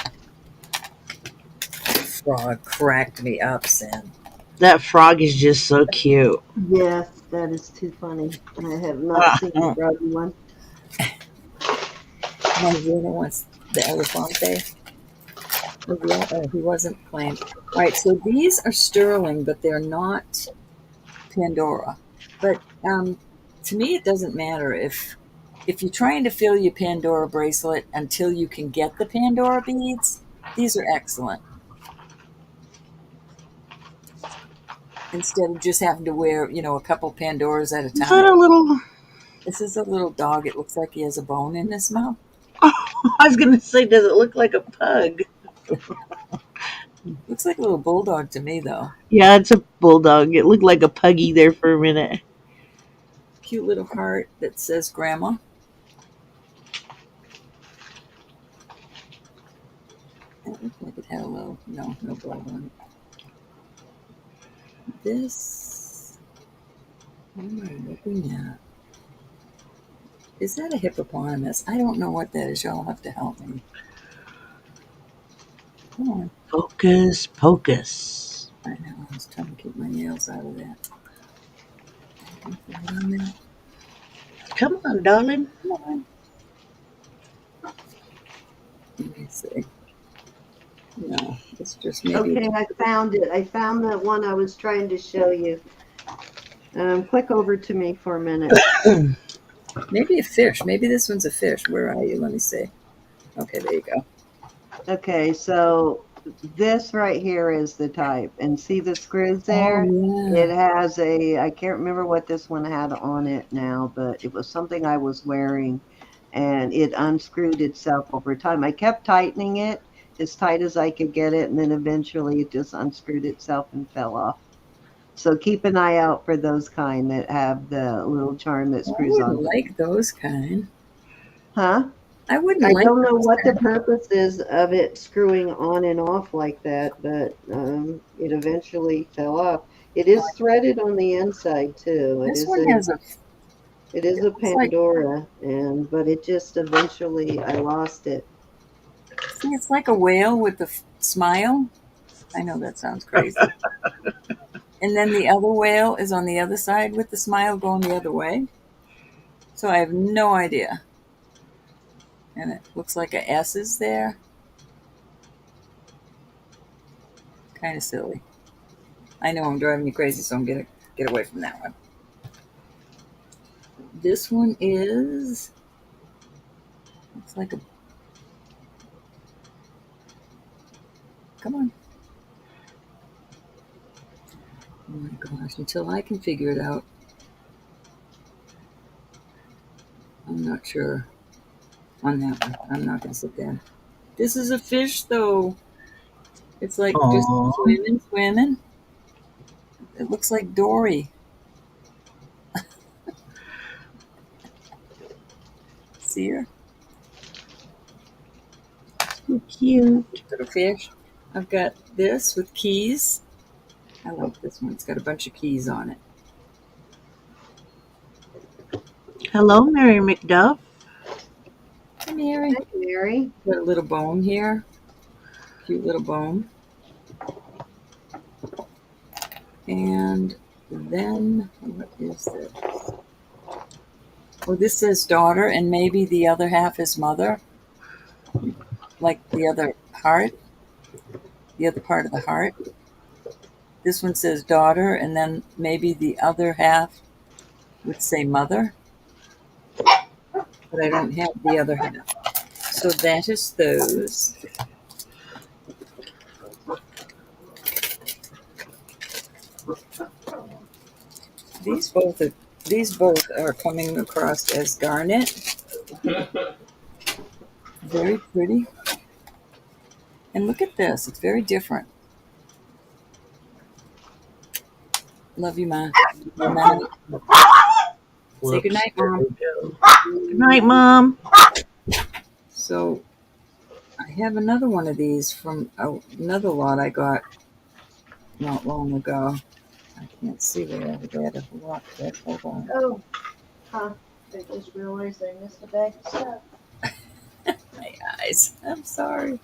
Frog cracked me up, Sin. That frog is just so cute. yes, that is too funny. I have not seen the froggy one. My Geanna wants the elefante. Oh, he wasn't claimed. All right, so these are sterling, but they're not Pandora. But to me, it doesn't matter if if you're trying to fill your Pandora bracelet until you can get the Pandora beads, these are excellent. Instead of just having to wear, a couple Pandoras at a Is that time. a little? This is a little dog. It looks like he has a bone in his mouth. I was gonna say, does it look like a pug? Looks like a little bulldog to me, though. Yeah, it's a bulldog. It looked like a puggy there for a minute. Cute little heart that says grandma. That looked like it had a little, no blood on it. This, what am I looking at? Is that a hippopotamus? I don't know what that is. Y'all have to help me. Come on. Focus, pocus. I know. I was trying to keep my nails out of that. Anything on there? Come on, darling. Come on. Let me see. No, it's just maybe. Okay, I found it. I found the one I was trying to show you. Click over to me for a minute. Maybe a fish. Maybe this one's a fish. Where are you? Let me see. Okay, there you go. Okay, so this right here is the type. And see the screws there? Oh, It yeah. has I can't remember what this one had on it now, but it was something I was wearing and it unscrewed itself over time. I kept tightening it as tight as I could get it, and then eventually it just unscrewed itself and fell off. So keep an eye out for those kind that have the little charm that I screws wouldn't on. like those kind. Huh? I wouldn't I like don't know those what the kind. purpose is of it screwing on and off like that, but it eventually fell off. It is threaded on the inside too. This one has a. It is It a looks like. Pandora, but it just eventually I lost it. See, it's like a whale with a smile. I know that sounds crazy. And then the other whale is on the other side with the smile going the other way. So I have no idea. And it looks like a S is there. Kind of silly. I know I'm driving you crazy, so I'm gonna get away from that one. This one is. Looks like a. Come on. Oh my gosh! Until I can figure it out, I'm not sure on that one. I'm not gonna sit there. This is a fish, though. It's like just Aww. swimming. It looks like Dory. See her? So cute. Little fish. I've got this with keys. I like this one. It's got a bunch of keys on it. Hello, Mary McDuff. Hi, Mary. Hi, Mary. Got a little bone here. Cute little bone. And then, what is this? Oh, this says daughter, and maybe the other half is mother. Like the other heart. The other part of the heart. This one says daughter, and then maybe the other half would say mother. But I don't have the other half. So that is those. These both are coming across as garnet. Very pretty. And look at this. It's very different. Love you, Ma. Good night. Say good night, There Mom. we go. Good night, Mom. So I have another one of these from another lot I got not long ago. I can't see where I had a lot there. Hold on. Oh, huh. I just realized I missed a bag of stuff. My eyes. I'm sorry.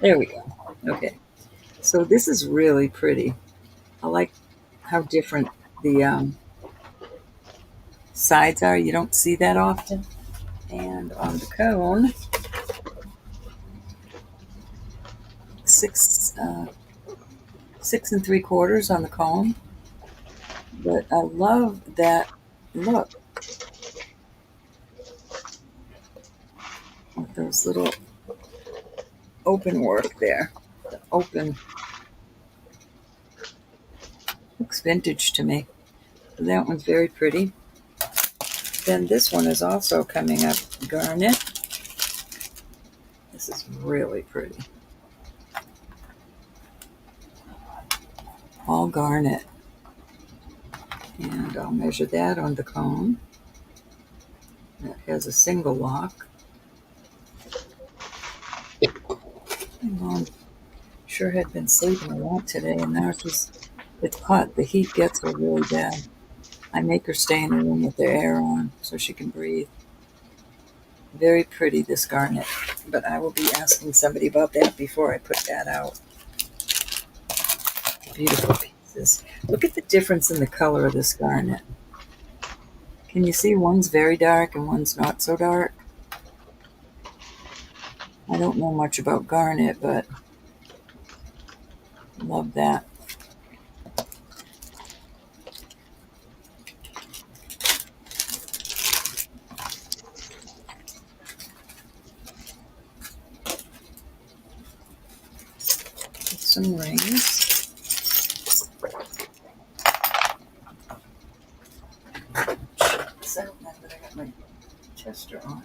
There we go. Okay. So this is really pretty. I like how different the sides are. You don't see that often. And on the cone, 6 3/4 on the cone. But I love that look. There's little open work there. The open looks vintage to me. That one's very pretty. Then this one is also coming up garnet. This is really pretty. All garnet. And I'll measure that on the comb. That has a single lock. Mom sure had been sleeping a lot today, and now it's hot. The heat gets her really bad. I make her stay in the room with the air on so she can breathe. Very pretty, this garnet, but I will be asking somebody about that before I put that out. Beautiful pieces. Look at the difference in the color of this garnet. Can you see one's very dark and one's not so dark? I don't know much about garnet, but love that. Some rings. Settle now that I got my tester on.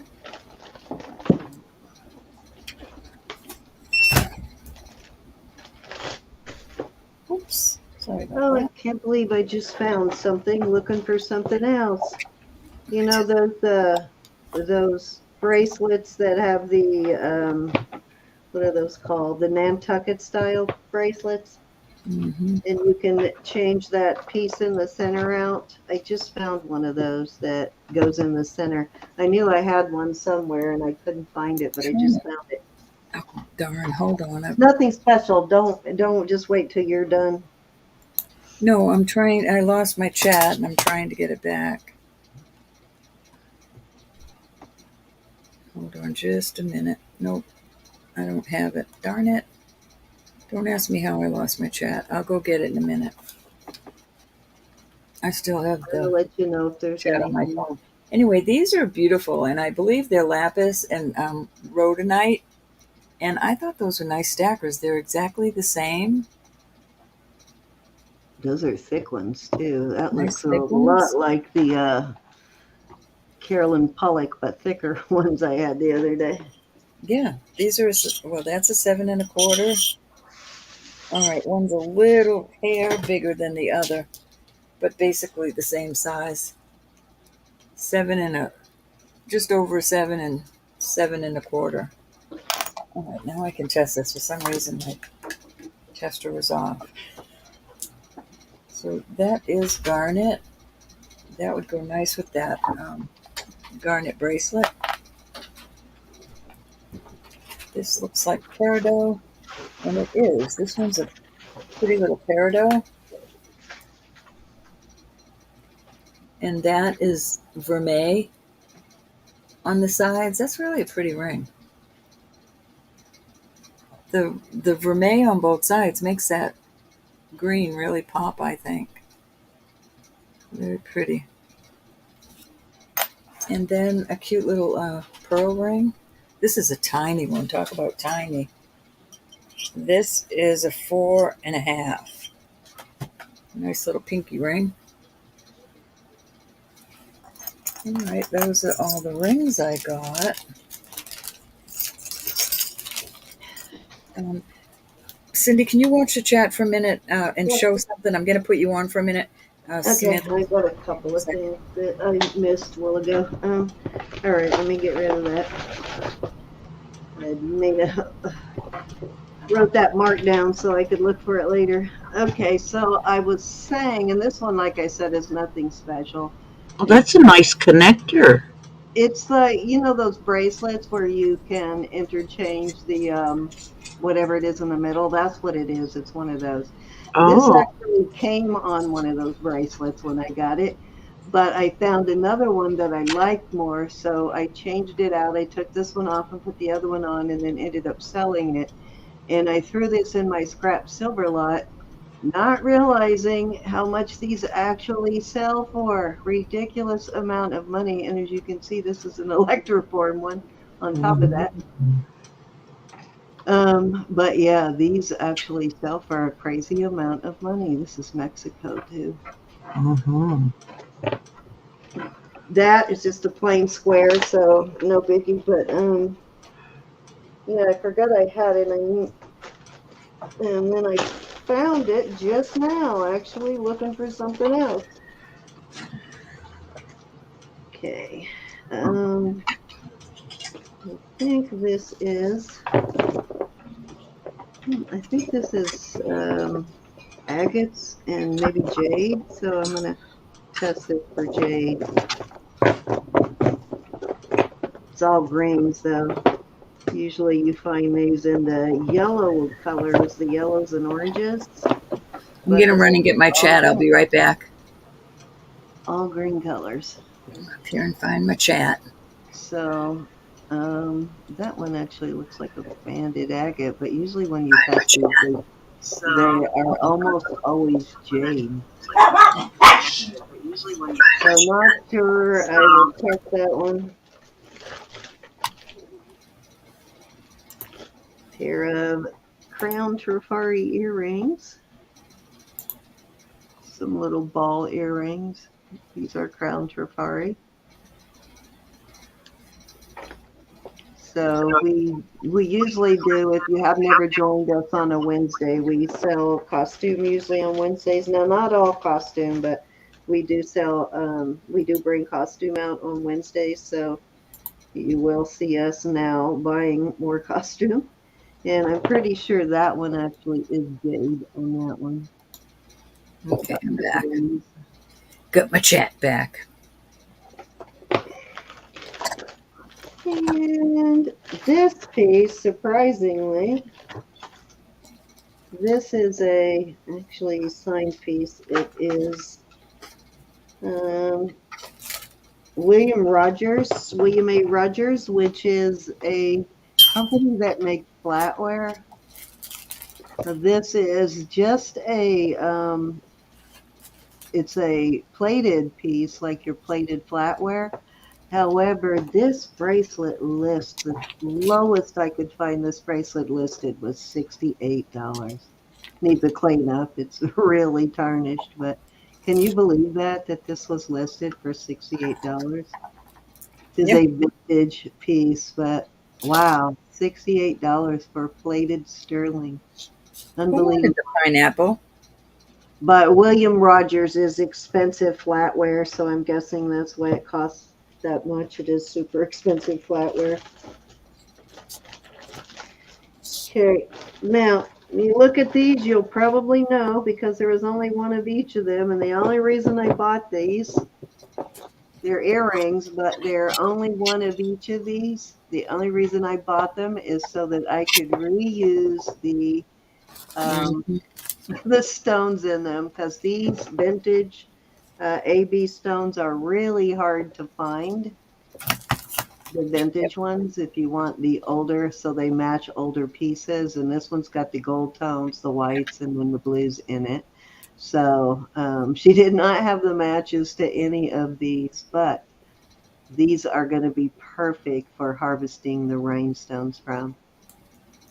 Oops, sorry about Oh, I that. can't believe I just found something looking for something else. You know those bracelets that have the what are those called? The Nantucket style bracelets, Mm-hmm. and you can change that piece in the center out. I just found one of those that goes in the center. I knew I had one somewhere and I couldn't find it, but I just found it. Oh, darn, hold on. Nothing special. Don't just wait till you're done. No, I'm trying. I lost my chat and I'm trying to get it back. Hold on just a minute. Nope, I don't have it. Darn it. Don't ask me how I lost my chat. I'll go get it in a minute. I still have I'll the let you know if there's chat on my anything. phone. Anyway, these are beautiful, and I believe they're lapis and rhodonite. And I thought those were nice stackers. They're exactly the same. Those are thick ones too. That Nice looks a thick lot ones. like the Carolyn Pollock, but thicker ones I had the other day. Yeah, these are, well, that's a 7 1/4. All right, one's a little hair bigger than the other, but basically the same size. just over 7 and 7 1/4. All right, now I can test this. For some reason, my tester was off. So that is garnet. That would go nice with that garnet bracelet. This looks like peridot, and it is. This one's a pretty little peridot. And that is vermeil on the sides. That's really a pretty ring. The vermeil on both sides makes that green really pop, I think. Very pretty. And then a cute little pearl ring. This is a tiny one. Talk about tiny. This is a 4 1/2. Nice little pinky ring. All right, those are all the rings I got. Cindy, can you watch the chat for a minute and Yeah. show something? I'm going to put you on for a minute. Okay, Samantha, I got a couple of things that I missed a while ago. All right, let me get rid of that. I wrote that mark down so I could look for it later. Okay, so I was saying, and this one, like I said, is nothing special. Oh, that's a nice connector. It's like, you know, those bracelets where you can interchange the whatever it is in the middle. That's what it is. It's one of those. This Oh, actually came on one of those bracelets when I got it, but I found another one that I liked more, so I changed it out. I took this one off and put the other one on, and then ended up selling it. And I threw this in my scrap silver lot, not realizing how much these actually sell for. Ridiculous amount of money. And as you can see, this is an electroform one. on top of that. But yeah, these actually sell for a crazy amount of money. This is Mexico too. Mm-hmm. That is just a plain square, so no biggie. But yeah, I forgot I had it, and then I found it just now, actually looking for something else. Okay, I think this is. I think this is agates and maybe jade. So I'm gonna test it for jade. It's all greens though. Usually you find these in the yellow colors, the yellows and oranges. I'm But gonna this run is and get my all, chat. I'll be right back. all green colors. Up here and find my chat. So that one actually looks like a banded agate, but usually when you My test these, chat. they are almost always jade. So not sure I will test that one. Pair of crown trifari earrings. Some little ball earrings. These are crown trifari. So we usually do, if you have never joined us on a Wednesday, we sell costume usually on Wednesdays. Now, not all costume, but we do sell, we do bring costume out on Wednesdays. So you will see us now buying more costume. And I'm pretty sure that one actually is jade on that one. Okay, I'm back. Got my chat back. And this piece, surprisingly, this is a actually signed piece. It is William A. Rogers, which is a company that makes flatware. So this is just it's a plated piece, like your plated flatware. However, this bracelet list, the lowest I could find this bracelet listed was $68. Need to clean up. It's really tarnished, but can you believe that this was listed for $68? This is Yeah, a vintage piece, but wow, $68 for plated sterling. I wanted Unbelievable. the pineapple. But William Rogers is expensive flatware, so I'm guessing that's why it costs that much. It is super expensive flatware. Okay, now you look at these, you'll probably know because there was only one of each of them, and the only reason I bought these, they're earrings, but they're only one of each of these. The only reason I bought them is so that I could reuse um, Mhm. the stones in them because these vintage AB stones are really hard to find. The vintage ones, if you want the older, so they match older pieces. And this one's got the gold tones, the whites, and then the blues in it. So she did not have the matches to any of these, but these are going to be perfect for harvesting the rhinestones from.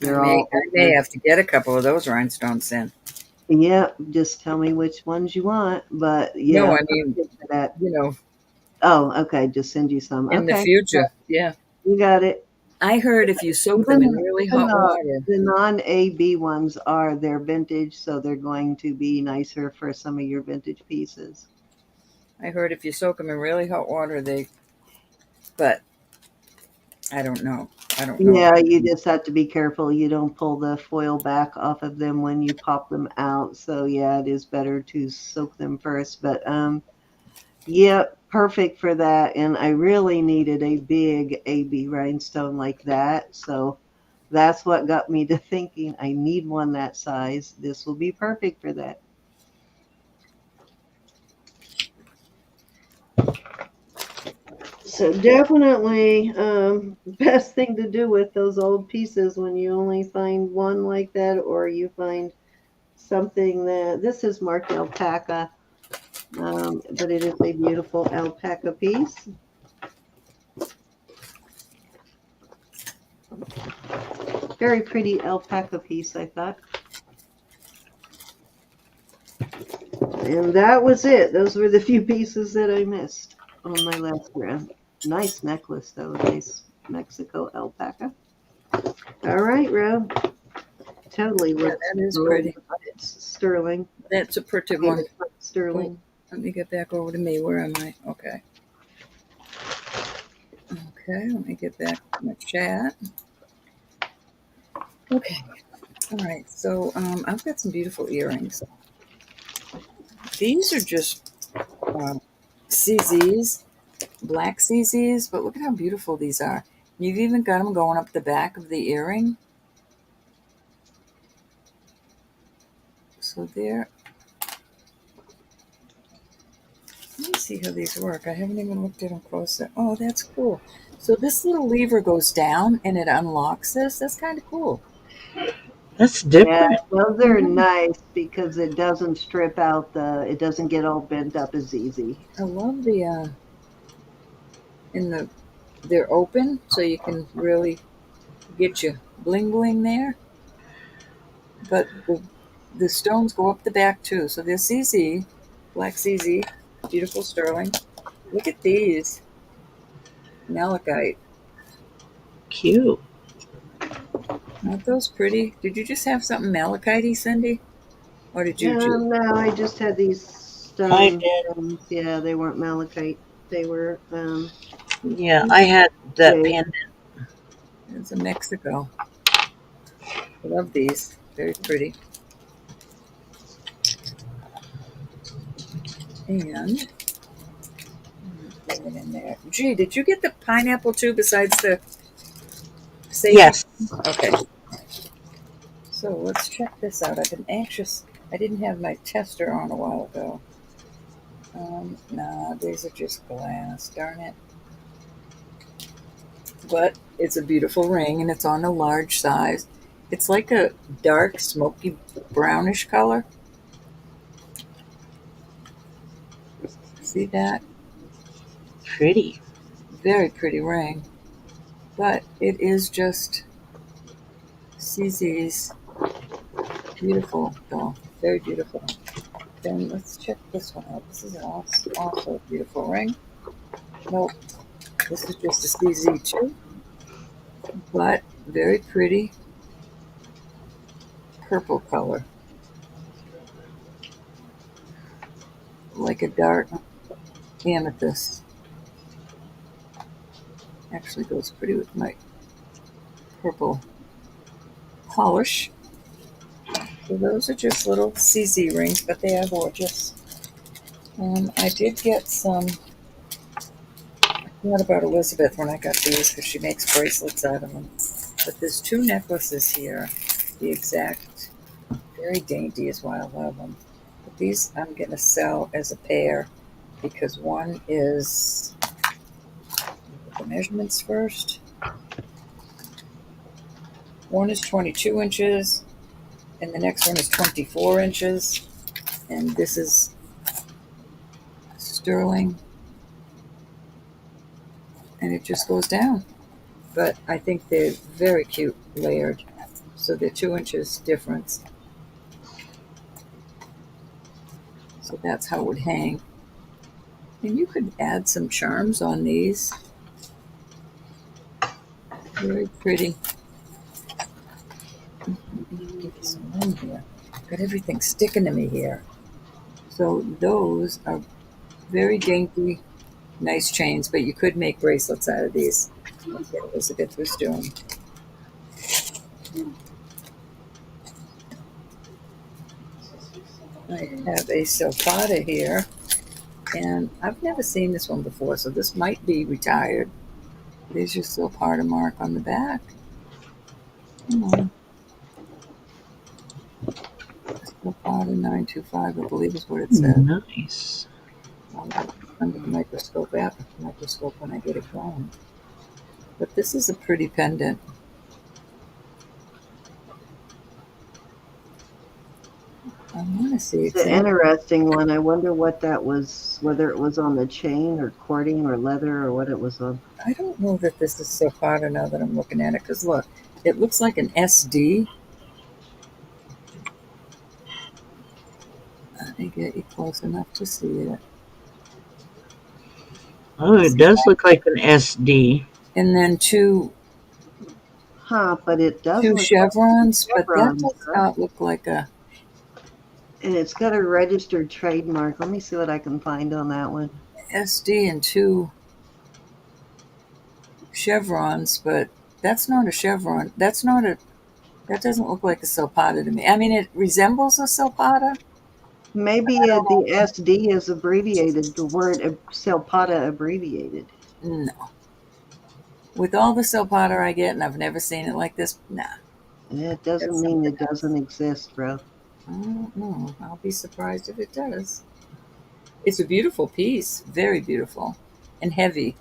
I They're may all I may older. have to get a couple of those rhinestones then. Yeah, just tell me which ones you want. But No, yeah, I mean, perfect for that. you know, Oh, okay. Just send you some. in the Okay, future. Yeah. you got it. I heard if you soak them in Even really even hot water. the non-AB ones are they're vintage, so they're going to be nicer for some of your vintage pieces. I heard if you soak them in really hot water, but I don't know. I don't know. Yeah, you just have to be careful you don't pull the foil back off of them when you pop them out. So yeah, it is better to soak them first. But yeah, perfect for that. And I really needed a big AB rhinestone like that. So that's what got me to thinking I need one that size. This will be perfect for that. So definitely, best thing to do with those old pieces when you only find one like that, or you find something that this is marked alpaca, but it is a beautiful alpaca piece. Very pretty alpaca piece, I thought. And that was it. Those were the few pieces that I missed on my last round. Nice necklace, though. Nice Mexico alpaca. All right, Ro. Totally Yeah, looks that is gold, pretty. but it's sterling. That's a pretty I mean, one. it's not sterling. Let me get back over to me. Where am I? Okay. Okay, let me get back to my chat. Okay. All right. So I've got some beautiful earrings. These are just CZs, black CZs, but look at how beautiful these are. You've even got them going up the back of the earring. So there. Let me see how these work. I haven't even looked at them closer. Oh, that's cool. So this little lever goes down and it unlocks this. That's kind of cool. That's Yeah, different. those are nice because it doesn't strip out it doesn't get all bent up as easy. I love they're open so you can really get your bling bling there. But the stones go up the back too. So they're CZ, black CZ, beautiful sterling. Look at these, malachite. Cute. Aren't those pretty? Did you just have something malachite, Cindy? Or did you just? No, I just had these I stone did. gems. Yeah, they weren't malachite. They were Yeah, I had that jade. pendant. It's a Mexico. I love these. Very pretty. And bring it in there. Gee, did you get the pineapple too besides the safety? Yes. Okay. So let's check this out. I've been anxious. I didn't have my tester on a while ago. Nah, these are just glass. Darn it. But it's a beautiful ring and it's on a large size. It's like a dark, smoky brownish color. See that? Pretty. Very pretty ring. But it is just CZ's. Beautiful, though. Very beautiful. Then let's check this one out. This is also a beautiful ring. Nope, this is just a CZ too, but very pretty purple color, like a dark amethyst. Actually goes pretty with my purple polish. So those are just little CZ rings, but they are gorgeous. I did get some. I forgot about Elizabeth when I got these because she makes bracelets out of them. But there's two necklaces here, the exact, very dainty is why I love them. But these I'm going to sell as a pair because one is, the measurements first. One is 22 inches and the next one is 24 inches. And this is sterling and it just goes down. But I think they're very cute layered. So they're 2 inches difference. So that's how it would hang. And you could add some charms on these. Very pretty. Give you some room here. Got everything sticking to me here. So those are very dainty, nice chains, but you could make bracelets out of these. That's what Elizabeth was doing. I have a sulfata here, and I've never seen this one before, so this might be retired. There's your sulfata mark on the back. Come on. Sulfata 925, I believe is what it says. Nice. I'll look under the microscope, at the microscope when I get it going. But this is a pretty pendant. I want to see It's an exactly. interesting one. I wonder what that was, whether it was on the chain or cording or leather or what it was on. I don't know that this is Silpata now that I'm looking at it, because look, it looks like an SD. Let me get you close enough to see it. Oh, it does look like an SD. And then Huh, but it does two look like chevrons, but that chevrons, does huh? not look like a. And it's got a registered trademark. Let me see what I can find on that one. SD and two chevrons, but that's not a chevron. That's not a. That doesn't look like a Silpata to me. I mean, it resembles a Silpata. Maybe the SD is abbreviated, the word Silpata abbreviated. No. With all the Silpata I get, and I've never seen it like this, nah. And it doesn't That's mean something it else. doesn't exist, bro. I don't know. I'll be surprised if it does. It's a beautiful piece, very beautiful, and heavy,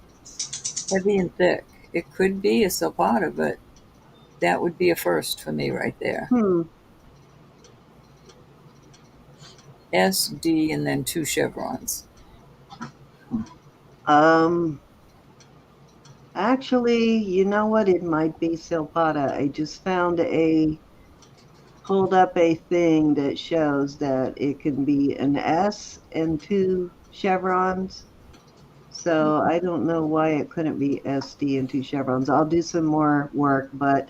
heavy and thick. It could be a Silpata, but that would be a first for me right there. Hmm. SD and then two chevrons. Um. Actually, you know what? It might be Silpata. I just pulled up a thing that shows that it can be an S and two chevrons. So I don't know why it couldn't be SD and two chevrons. I'll do some more work, but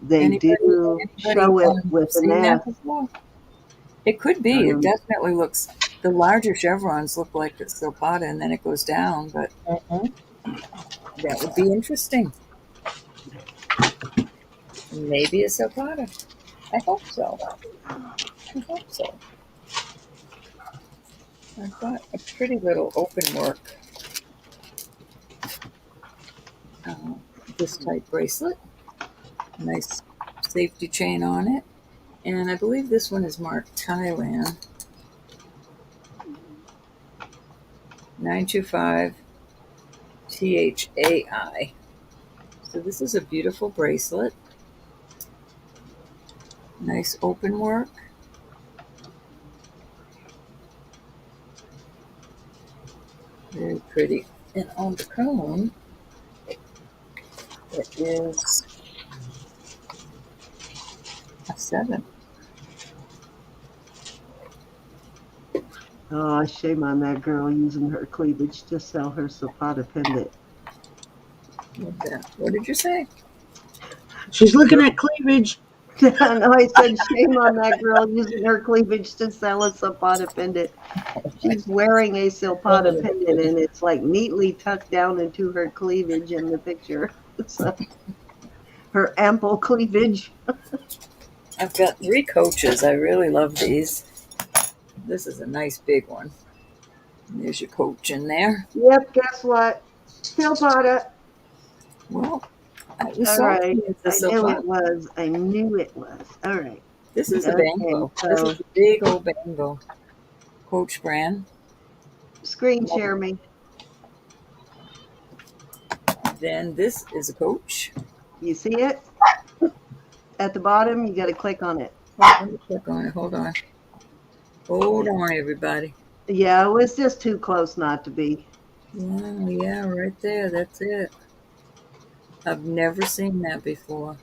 they do Anybody show it with an seen S. that before? It could be. It Um, definitely looks. The larger chevrons look like it's Silpata, and then it goes down. But Mhm. that would be interesting. Maybe a Silpata. I hope so. I hope so. I've got a pretty little open work, uh, this type bracelet. Nice safety chain on it. And I believe this one is marked Thailand 925 THAI. So this is a beautiful bracelet. Nice open work. Very pretty. And on the cone, it is a 7. oh, shame on that girl using her cleavage to sell her Zapata pendant. What did you say? She's looking at cleavage. No, I said shame on that girl using her cleavage to sell a Zapata pendant. She's wearing a Silpata pendant and it's like neatly tucked down into her cleavage in the picture. So, her ample cleavage. I've got 3 coaches. I really love these. This is a nice big one. There's your coach in there. Yep, guess what? Silpata. Well, it was All sold to right. me as a I knew Silpata. it was. I knew it was. All right. This is a Okay, Bango. This is so a big old Bango coach brand. screen share me. Then this is a coach. You see it? At the bottom, you got to click on it. Let me click on it. Hold on. Hold on, everybody. Yeah, it was just too close not to be. Wow, yeah, right there. That's it. I've never seen that before.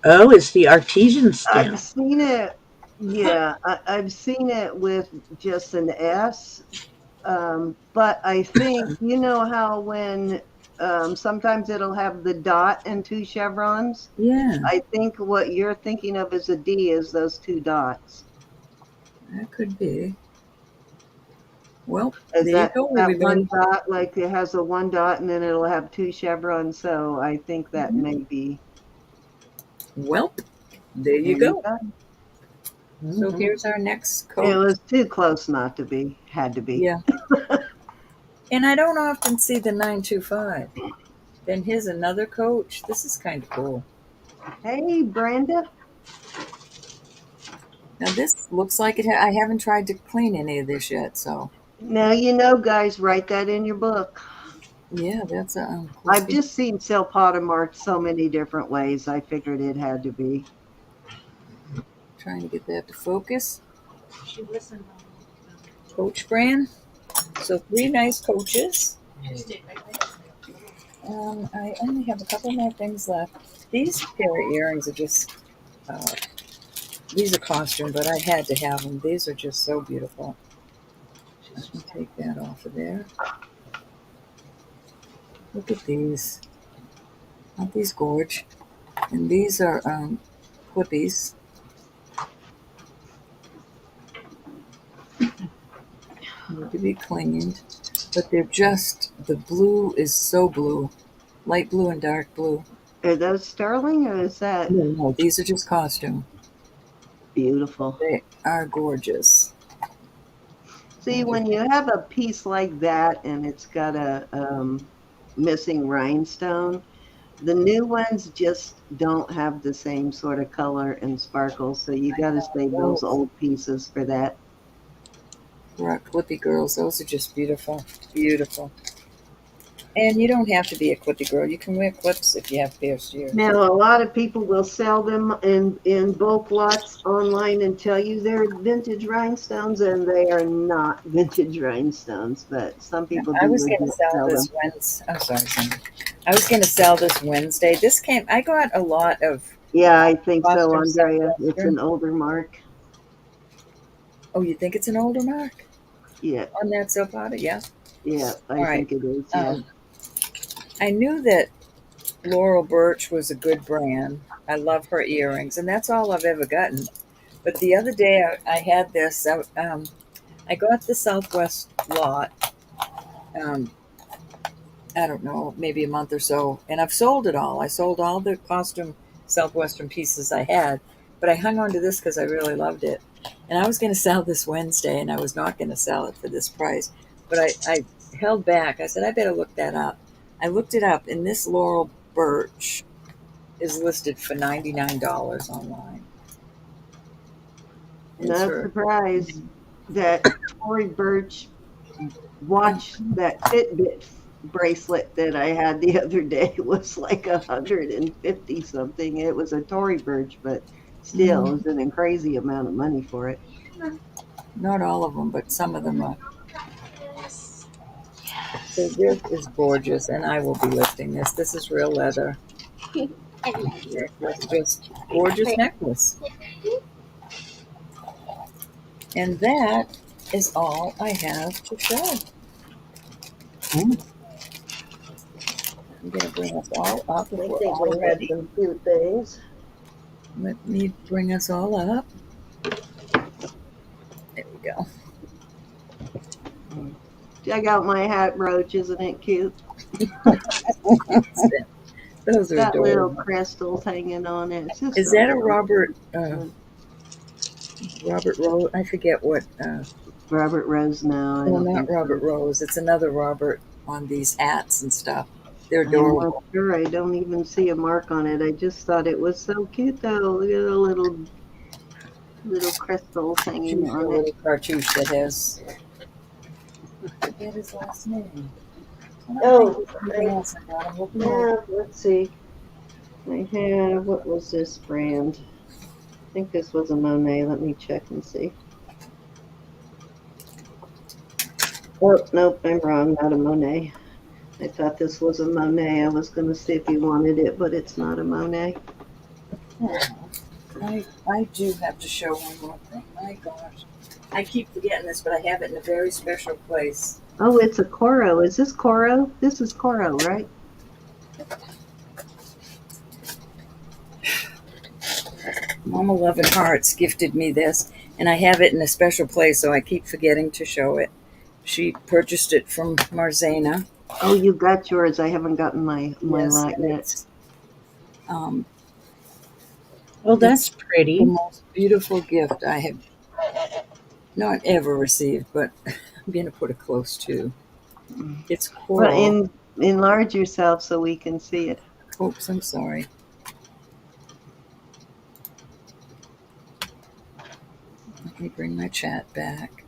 Oh, it's the artesian I've stamp. seen it. Yeah, I've seen it with just an S. But I think, you know how when sometimes it'll have the dot and two chevrons? Yeah, I think what you're thinking of as a D is those two dots. that could be. Well, Is there you that go, that one everybody. dot, like it has a one dot and then it'll have two chevrons? So I think that may be. Well, there you There you go. go. So Mhm. here's our next It coach. was too close not to be. Had to be. Yeah. And I don't often see the 925. Then here's another coach. This is kind of cool. Hey, Brenda. Now this looks like it. I haven't tried to clean any of this yet, so Now you know, guys, write that in your book. yeah, that's a. I've just seen Silpata marked so many different ways. I figured it had to be. Trying to get that to focus. She listened on Coach brand. So 3 nice coaches. stick right there. I only have a couple more things left. These pair of earrings are just, uh, these are costume, but I had to have them. These are just so beautiful. Let me take that off of there. Look at these. Aren't these gorge? And these are clippies. Need to be cleaned. But they're just, the blue is so blue. Light blue and dark blue. Are those sterling or is that No, these are just costume. beautiful? They are gorgeous. See, when you have a piece like that and it's got a missing rhinestone, the new ones just don't have the same sort of color and sparkle. So you got to save those Those old pieces for that. rock clippy girls, those are just beautiful. Beautiful. And you don't have to be a clippy girl. You can wear clips if you have pierced ears. Now, a lot of people will sell them in bulk lots online and tell you they're vintage rhinestones, and they are not vintage rhinestones. But some people I do was going to legit sell sell them. this Wednesday. I'm sorry, Cindy. I was going to sell this Wednesday. This came, I got a lot of Yeah, I think so, costume stuff Andrea. It's yesterday. an older mark. Oh, you think it's an older mark Yeah, on that soap powder? Yeah. yeah, I All right. think it is. Yeah. I knew that Laurel Birch was a good brand. I love her earrings, and that's all I've ever gotten. But the other day I had this. I got the Southwest lot. Um, I don't know, maybe a month or so, and I've sold it all. I sold all the costume Southwestern pieces I had, but I hung on to this because I really loved it. And I was going to sell this Wednesday, and I was not going to sell it for this price, but I held back. I said, I better look that up. I looked it up, and this Laurel Birch is listed for $99 online. Is Not her surprised that Tory Burch watch that Fitbit bracelet that I had the other day was like 150 something. It was a Tory Burch, but still, it was an crazy amount of money for it. not all of them, but some of them are. So this is gorgeous, and I will be lifting this. This is real leather. Necklace, just gorgeous necklace. And that is all I have to show. I'm going to bring us all up if I we're think all we had ready. some cute things. Let me bring us all up. There we go. Check out my hat brooch, isn't it cute? Those are Got little adorable. crystals hanging on it. It's just Is so that a little. Robert Rose? I forget what. Robert Rose? No, I Well, don't not think Robert so. Rose. It's another Robert on these hats and stuff. They're I'm not adorable. sure. I don't even see a mark on it. I just thought it was so cute, though. Look at the little crystals It's hanging usually a on it. little cartouche that has. I forget his last name. And I think Oh, there's something else I got. I'm looking I over. have. Let's see. I have. What was this brand? I think this was a Monet. Let me check and see. Oh, nope, I'm wrong. Not a Monet. I thought this was a Monet. I was going to see if you wanted it, but it's not a Monet. Oh, I do have to show one more thing. My gosh. I keep forgetting this, but I have it in a very special place. Oh, it's a Coro. Is this Coro? This is Coro, right? Mama Loving Hearts gifted me this, and I have it in a special place, so I keep forgetting to show it. She purchased it from Marzana. Oh, you got yours. I haven't gotten my Yes, lot and yet. it's um, Well, that's it's the pretty. most beautiful gift I have not ever received, but I'm going to put it close to. It's Well, coral. enlarge yourself so we can see it. Oops, I'm sorry. Let me bring my chat back.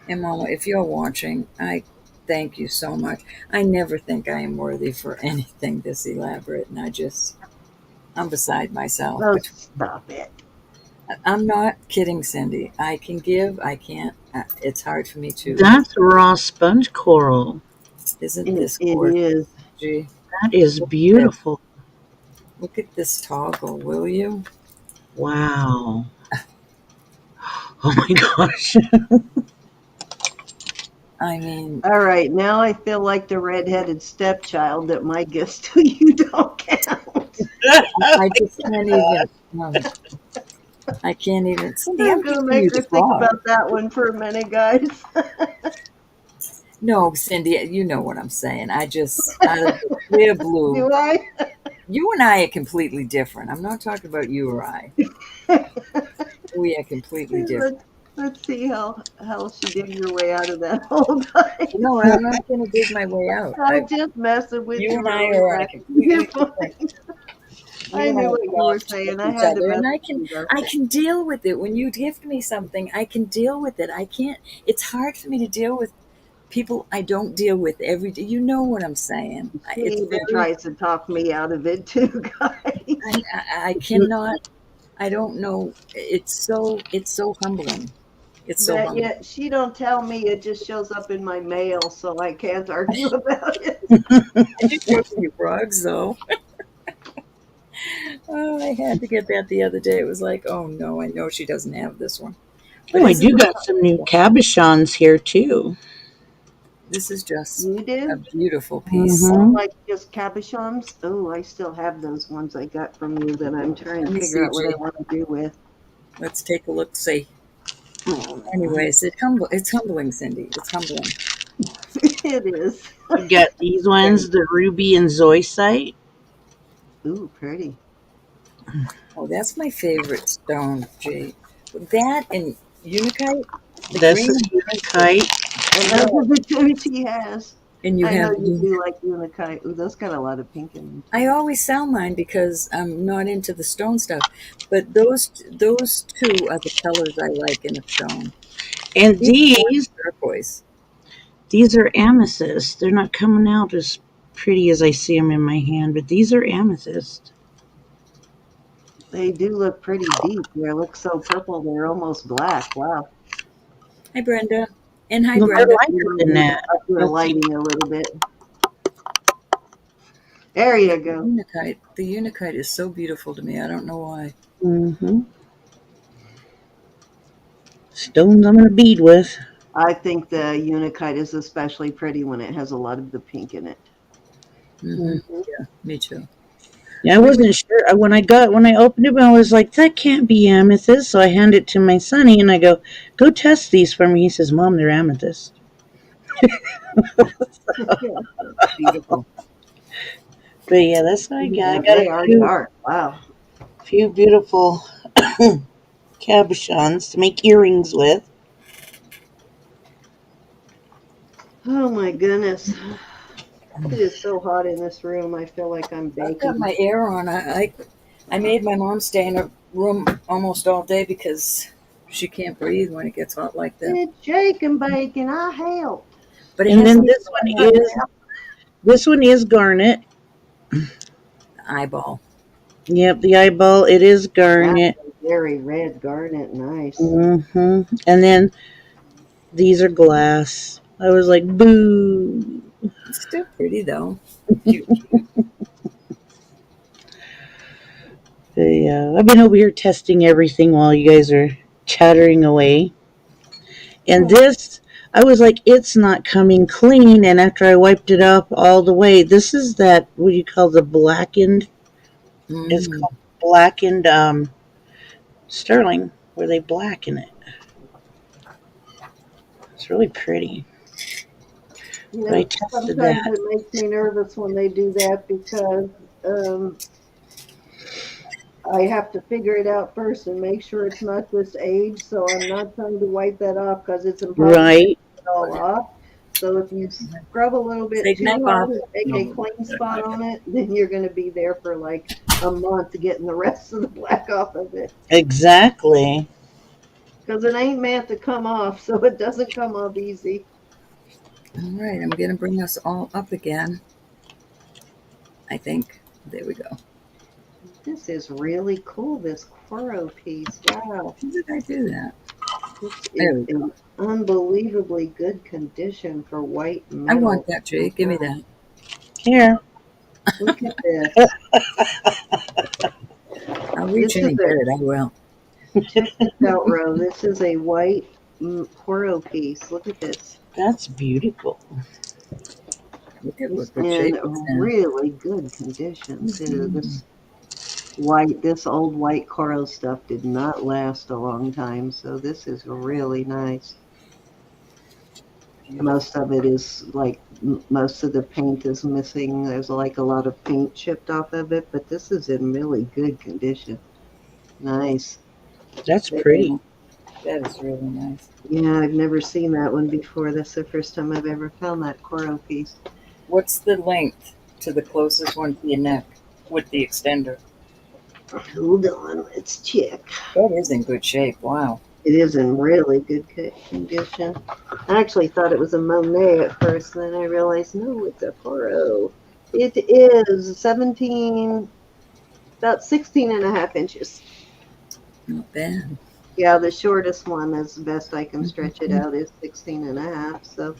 And Mama, if you're watching, I thank you so much. I never think I am worthy for anything this elaborate, and I'm beside myself. Oh, But stop it. I'm not kidding, Cindy. I can give, I can't. It's hard for me to. That's raw sponge coral. Isn't It, this it gorgeous? is. Gee, That is look at this. beautiful. Look at this toggle, will you? Wow. Oh my gosh. I mean, All right, now I feel like the redheaded stepchild that my gifts to you don't count. I just can't even. I can't even. Cindy, I'm I'm gonna giving you make her the think frog. about that one for a minute, guys. No, Cindy, you know what I'm saying. I just, out of the clear blue, Do I? you and I are completely different. I'm not talking about you or I. We are completely different. Let's see how she digs her way out of that hole, guys. No, I'm not going to dig my way out. I'm just messing with You you, and I Rose. are on a You're completely different. fine. You I and I knew are what you were opposites saying. of I each had to other, mess and with you, though. I can deal with it. When you gift me something, I can deal with it. I can't. It's hard for me to deal with people I don't deal with every day. You know what I'm saying? She It's even very. tries to talk me out of it too, guys. I cannot. I don't know. It's so humbling. It's so But humbling. yet she don't tell me. It just shows up in my mail, so I can't argue about it. I did work with your frogs though. Oh, I had to get that the other day. It was like, oh no, I know she doesn't have this one. But Oh, I isn't do this got some new cabochons here too. this is just You a do? beautiful piece. Oh, Mm-hmm. like just cabochons? Oh, I still have those ones I got from you that I'm trying Let to me figure see, out what I G. want to do with. Let's take a look. See. Anyways, it's humbling, Cindy. It's humbling. It is. We got these ones, the ruby and zoisite. Ooh, pretty. Oh, that's my favorite stone, G. That and Unikite, the This green is and pink. unitite. And I those know. are the two she has. And you I know have you do like Unikite. Ooh, those got a lot of pink in them I too. always sell mine because I'm not into the stone stuff. But those two are the colors I like in a stone. And Even the one turquoise. these are amethyst. They're not coming out as pretty as I see them in my hand, but these are amethyst. They do look pretty deep. They look so purple they're almost black. Wow. Hi, Brenda. And hi, No, they're Brenda. lighter You might than need to that. up your Let's see. lighting a little bit. There you But go. the Unikite is so beautiful to me. I don't know why. Mm-hmm. Stones I'm gonna bead with. I think the Unikite is especially pretty when it has a lot of the pink in it. Mm-hmm. Yeah, me too. Yeah, I We were wasn't sure. When I opened it, I was like, that can't be amethyst. So I hand it to my sonny and I go test these for me. He says, Mom, they're amethyst. Yeah, that's beautiful. But yeah, that's what I got. I Yeah, got they are dark. Wow. a few beautiful cabochons to make earrings with. Oh my goodness. It is so hot in this room. I feel like I'm I've got baking. my air on. I made my mom stay in a room almost all day because she can't breathe when it gets hot like that. It's shake and bake, and I helped. But it And then hasn't even got hot this one is garnet. the eyeball. Yep, the eyeball, it is That's garnet. a very red garnet. Nice. And then these are glass. I was like, boo. It's still pretty though. Cute. Yeah, I've been over here testing everything while you guys are chattering away. And Oh, this, I was like, it's not coming clean. And after I wiped it up all the way, this is that, what do you call the blackened? It's mm. called blackened sterling, where they blacken it. It's really pretty. You But I know, tested sometimes that. it makes me nervous when they do that because I have to figure it out first and make sure it's not just age. So I'm not trying to wipe that off because it's impossible to Right. get it all off. So if you scrub a little bit Say too goodnight, hard Bob. and make a clean spot on it, then you're going to be there for like a month getting the rest of the black off of it. Exactly. Because it ain't meant to come off, so it doesn't come off easy. All right, I'm gonna bring us all up again. I think. There we go. This is really cool, this Coro piece. Wow. How did I do that? This There is we go. in unbelievably good condition for white I want metal. that, Jay. Give me that. Here. Look at this. I'll reach This in is and a, get it. I will. check this out, Ro. This is a white Coro piece. Look at this. That's beautiful. Look at It's what good in shape it's in. really good condition too. Mhm. This old white coral stuff did not last a long time, so this is really nice. Beautiful. Most of it is like most of the paint is missing. There's like a lot of paint chipped off of it, but this is in really good condition. Nice. That's pretty. Yeah, that is really nice. Yeah, I've never seen that one before. That's the first time I've ever found that coral piece. What's the length to the closest one to your neck with the extender? Hold on, let's check. That is in good shape. Wow. It is in really good condition. I actually thought it was a Monet at first, and then I realized, no, it's a Poro. It is 17, about 16 and a half inches. Not bad. Yeah, the shortest one, as best I can stretch it Mhm. out, is 16 and a half. So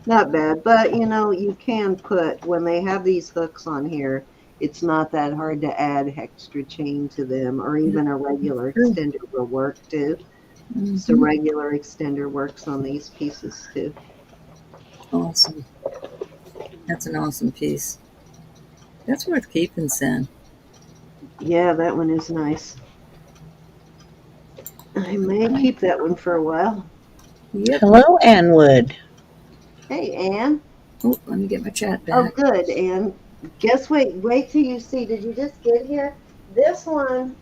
not bad. But, you can put, when they have these hooks on here, it's not that hard to add extra chain to them, or even a regular True. extender will work too. So Mhm. regular extender works on these pieces too. Awesome. That's an awesome piece. That's worth keeping, Sen. Yeah, that one is nice. I may keep that one for a while. Yep. Hello, Anwood. Hey, Anne. Oh, let me get my chat Oh, back. good. And guess what? Wait till you see. Did you just get here? This one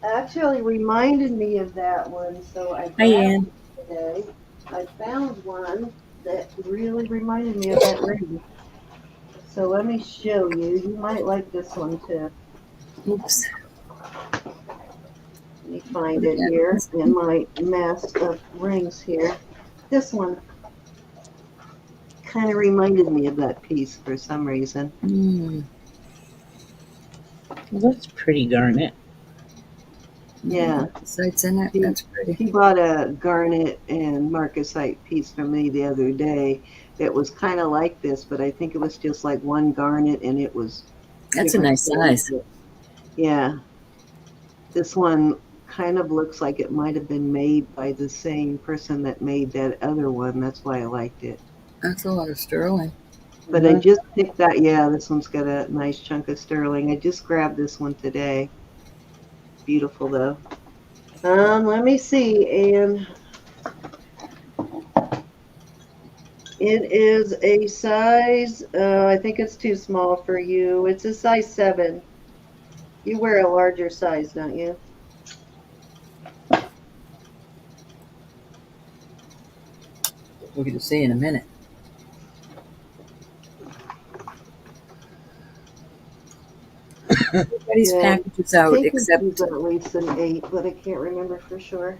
actually reminded me of that one, so I Hi, grabbed Ann. it today. I found one that really reminded me of that ring. So let me show you. You might like this one too. Oops. Let me find Put it it back. here in my mass of rings here. This one kind of reminded me of that piece for some reason. Mm. Well, that's pretty garnet. Yeah, Sights in it. she That's pretty. she bought a garnet and marcasite piece from me the other day that was kind of like this, but I think it was just like one garnet and it was That's a different nice stones. size. Yeah, this one kind of looks like it might have been made by the same person that made that other one. That's why I liked it. That's a lot of sterling. But I Mhm. just picked that. Yeah, this one's got a nice chunk of sterling. I just grabbed this one today. Beautiful though. Let me see, and it is a size. I think it's too small for you. It's a size 7. You wear a larger size, don't you? We're going to see in a minute. Everybody's Yeah, packages I out think it's except at least an 8, but I can't remember for sure.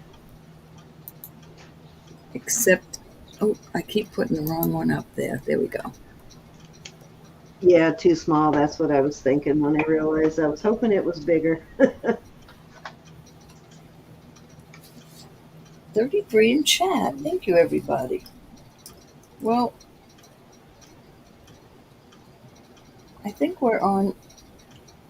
except. Oh, I keep putting the wrong one up there. There we go. Yeah, too small. That's what I was thinking when I realized. I was hoping it was bigger. 33 in chat. Thank you, everybody. Well, I think we're on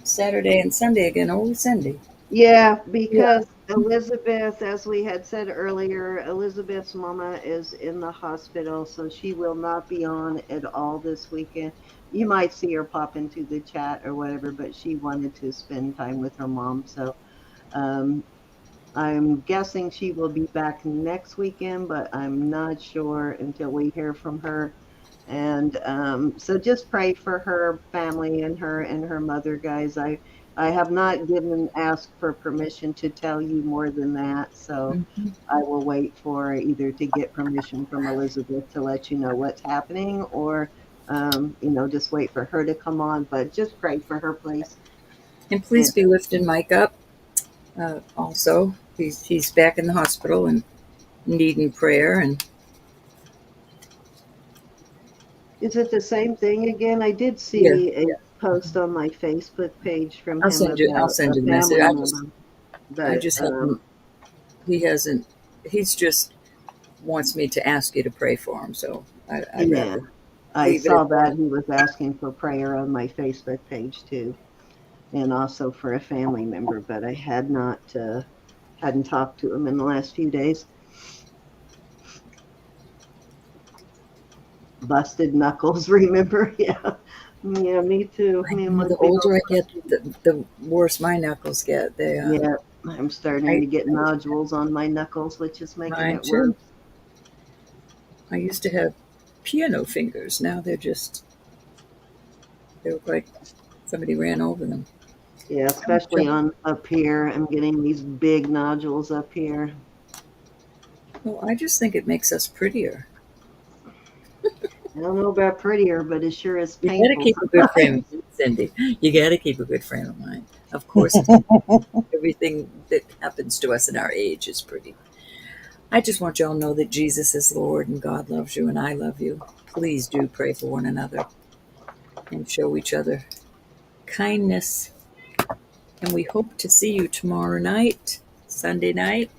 Saturday and Sunday again. Oh, Sunday. Yeah, Yeah. because Elizabeth, as we had said earlier, Elizabeth's mama is in the hospital, so she will not be on at all this weekend. You might see her pop into the chat or whatever, but she wanted to spend time with her mom. So um, I'm guessing she will be back next weekend, but I'm not sure until we hear from her. And so just pray for her family and her mother, guys. I have not given asked for permission to tell you more than that, so Mhm. I will wait for either to get permission from Elizabeth to let you know what's happening, or just wait for her to come on. But just pray for her, please. And Yeah. please be lifting Mike up. Also, he's back in the hospital and needing prayer. And Is it the same thing again? I did yeah, see a yeah, post on my Facebook page from I'll him send you. I'll about send a you the message. family member, I but just haven't. He hasn't. He's just wants me to ask you to pray for him. So I'd yeah, rather I leave it saw at that. that he was asking for prayer on my Facebook page too, and also for a family member, but I hadn't talked to him in the last few days. Busted knuckles, remember? Yeah, yeah, me too. I Me and know my the big old older I get, busted. the worse my knuckles get. They Yeah, I'm starting I to get nodules on my knuckles, which is making mine it worse. too. I used to have piano fingers. Now they look like somebody ran over them. Yeah, especially on up here. I'm getting these big nodules up here. Well, I just think it makes us prettier. I don't know about prettier, but it sure is You got to painful keep a good frame sometimes. of mind, Cindy. You got to keep a good frame of mind. Of course, everything that happens to us in our age is pretty. I just want y'all to know that Jesus is Lord and God loves you and I love you. Please do pray for one another and show each other kindness. And we hope to see you tomorrow night, Sunday night.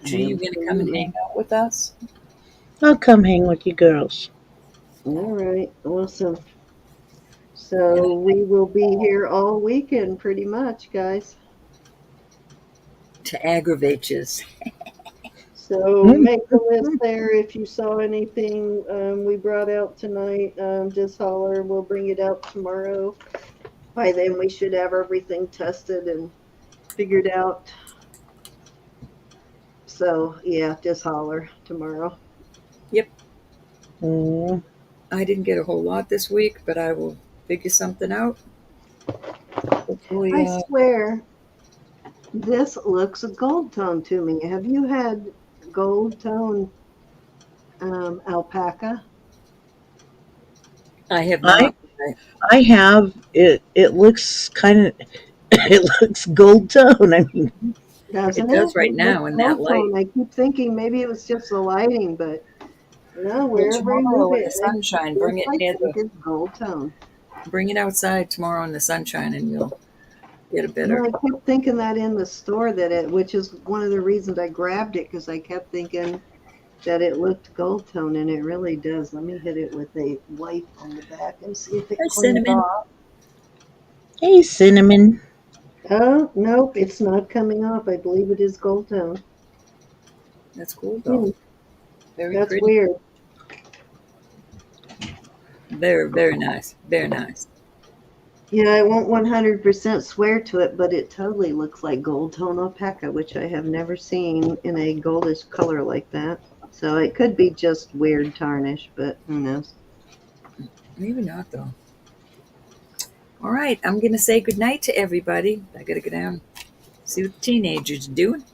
G, you gonna come and hang Absolutely. out with us? I'll come hang with you girls. All right, awesome. And So we will be here all weekend pretty much, guys. to aggravate you. So Mm. make a list there if you saw anything we brought out tonight. Just holler. We'll bring it out tomorrow. By then, we should have everything tested and figured out. So, yeah, just holler tomorrow. Yep, Mm. I didn't get a whole lot this week, but I will figure something out. Hopefully, I swear, this looks a gold tone to me. Have you had gold tone alpaca? I have I not. I have it. It looks kind of. It looks gold tone. I mean, It Doesn't it? does right It looks now in that gold light. tone. I keep thinking maybe it was just the lighting, but no, Well, wherever I move tomorrow in the it, sunshine, this I think is gold tone. bring it outside tomorrow in the sunshine, and you'll get a No, better. I kept thinking that in the store which is one of the reasons I grabbed it because I kept thinking that it looked gold tone, and it really does. Let me hit it with a wipe on the back and see if it Hi, cleans cinnamon. off. hey, cinnamon. Oh, nope, it's not coming off. I believe it is gold tone. That's cool though. Hmm, Very that's pretty. weird. Very, very nice. Very nice. Yeah, I won't 100% swear to it, but it totally looks like gold tone alpaca, which I have never seen in a goldish color like that. So it could be just weird tarnish, but who knows? Maybe not though. All right, I'm gonna say goodnight to everybody. I gotta go down see what the teenagers are doing.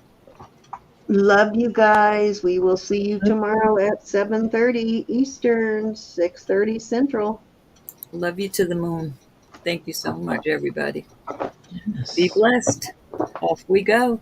Love you guys. We will see you tomorrow at 7:30 Eastern, 6:30 Central. Love you to the moon. Thank you so much, everybody. Be Yes. blessed. Off we go.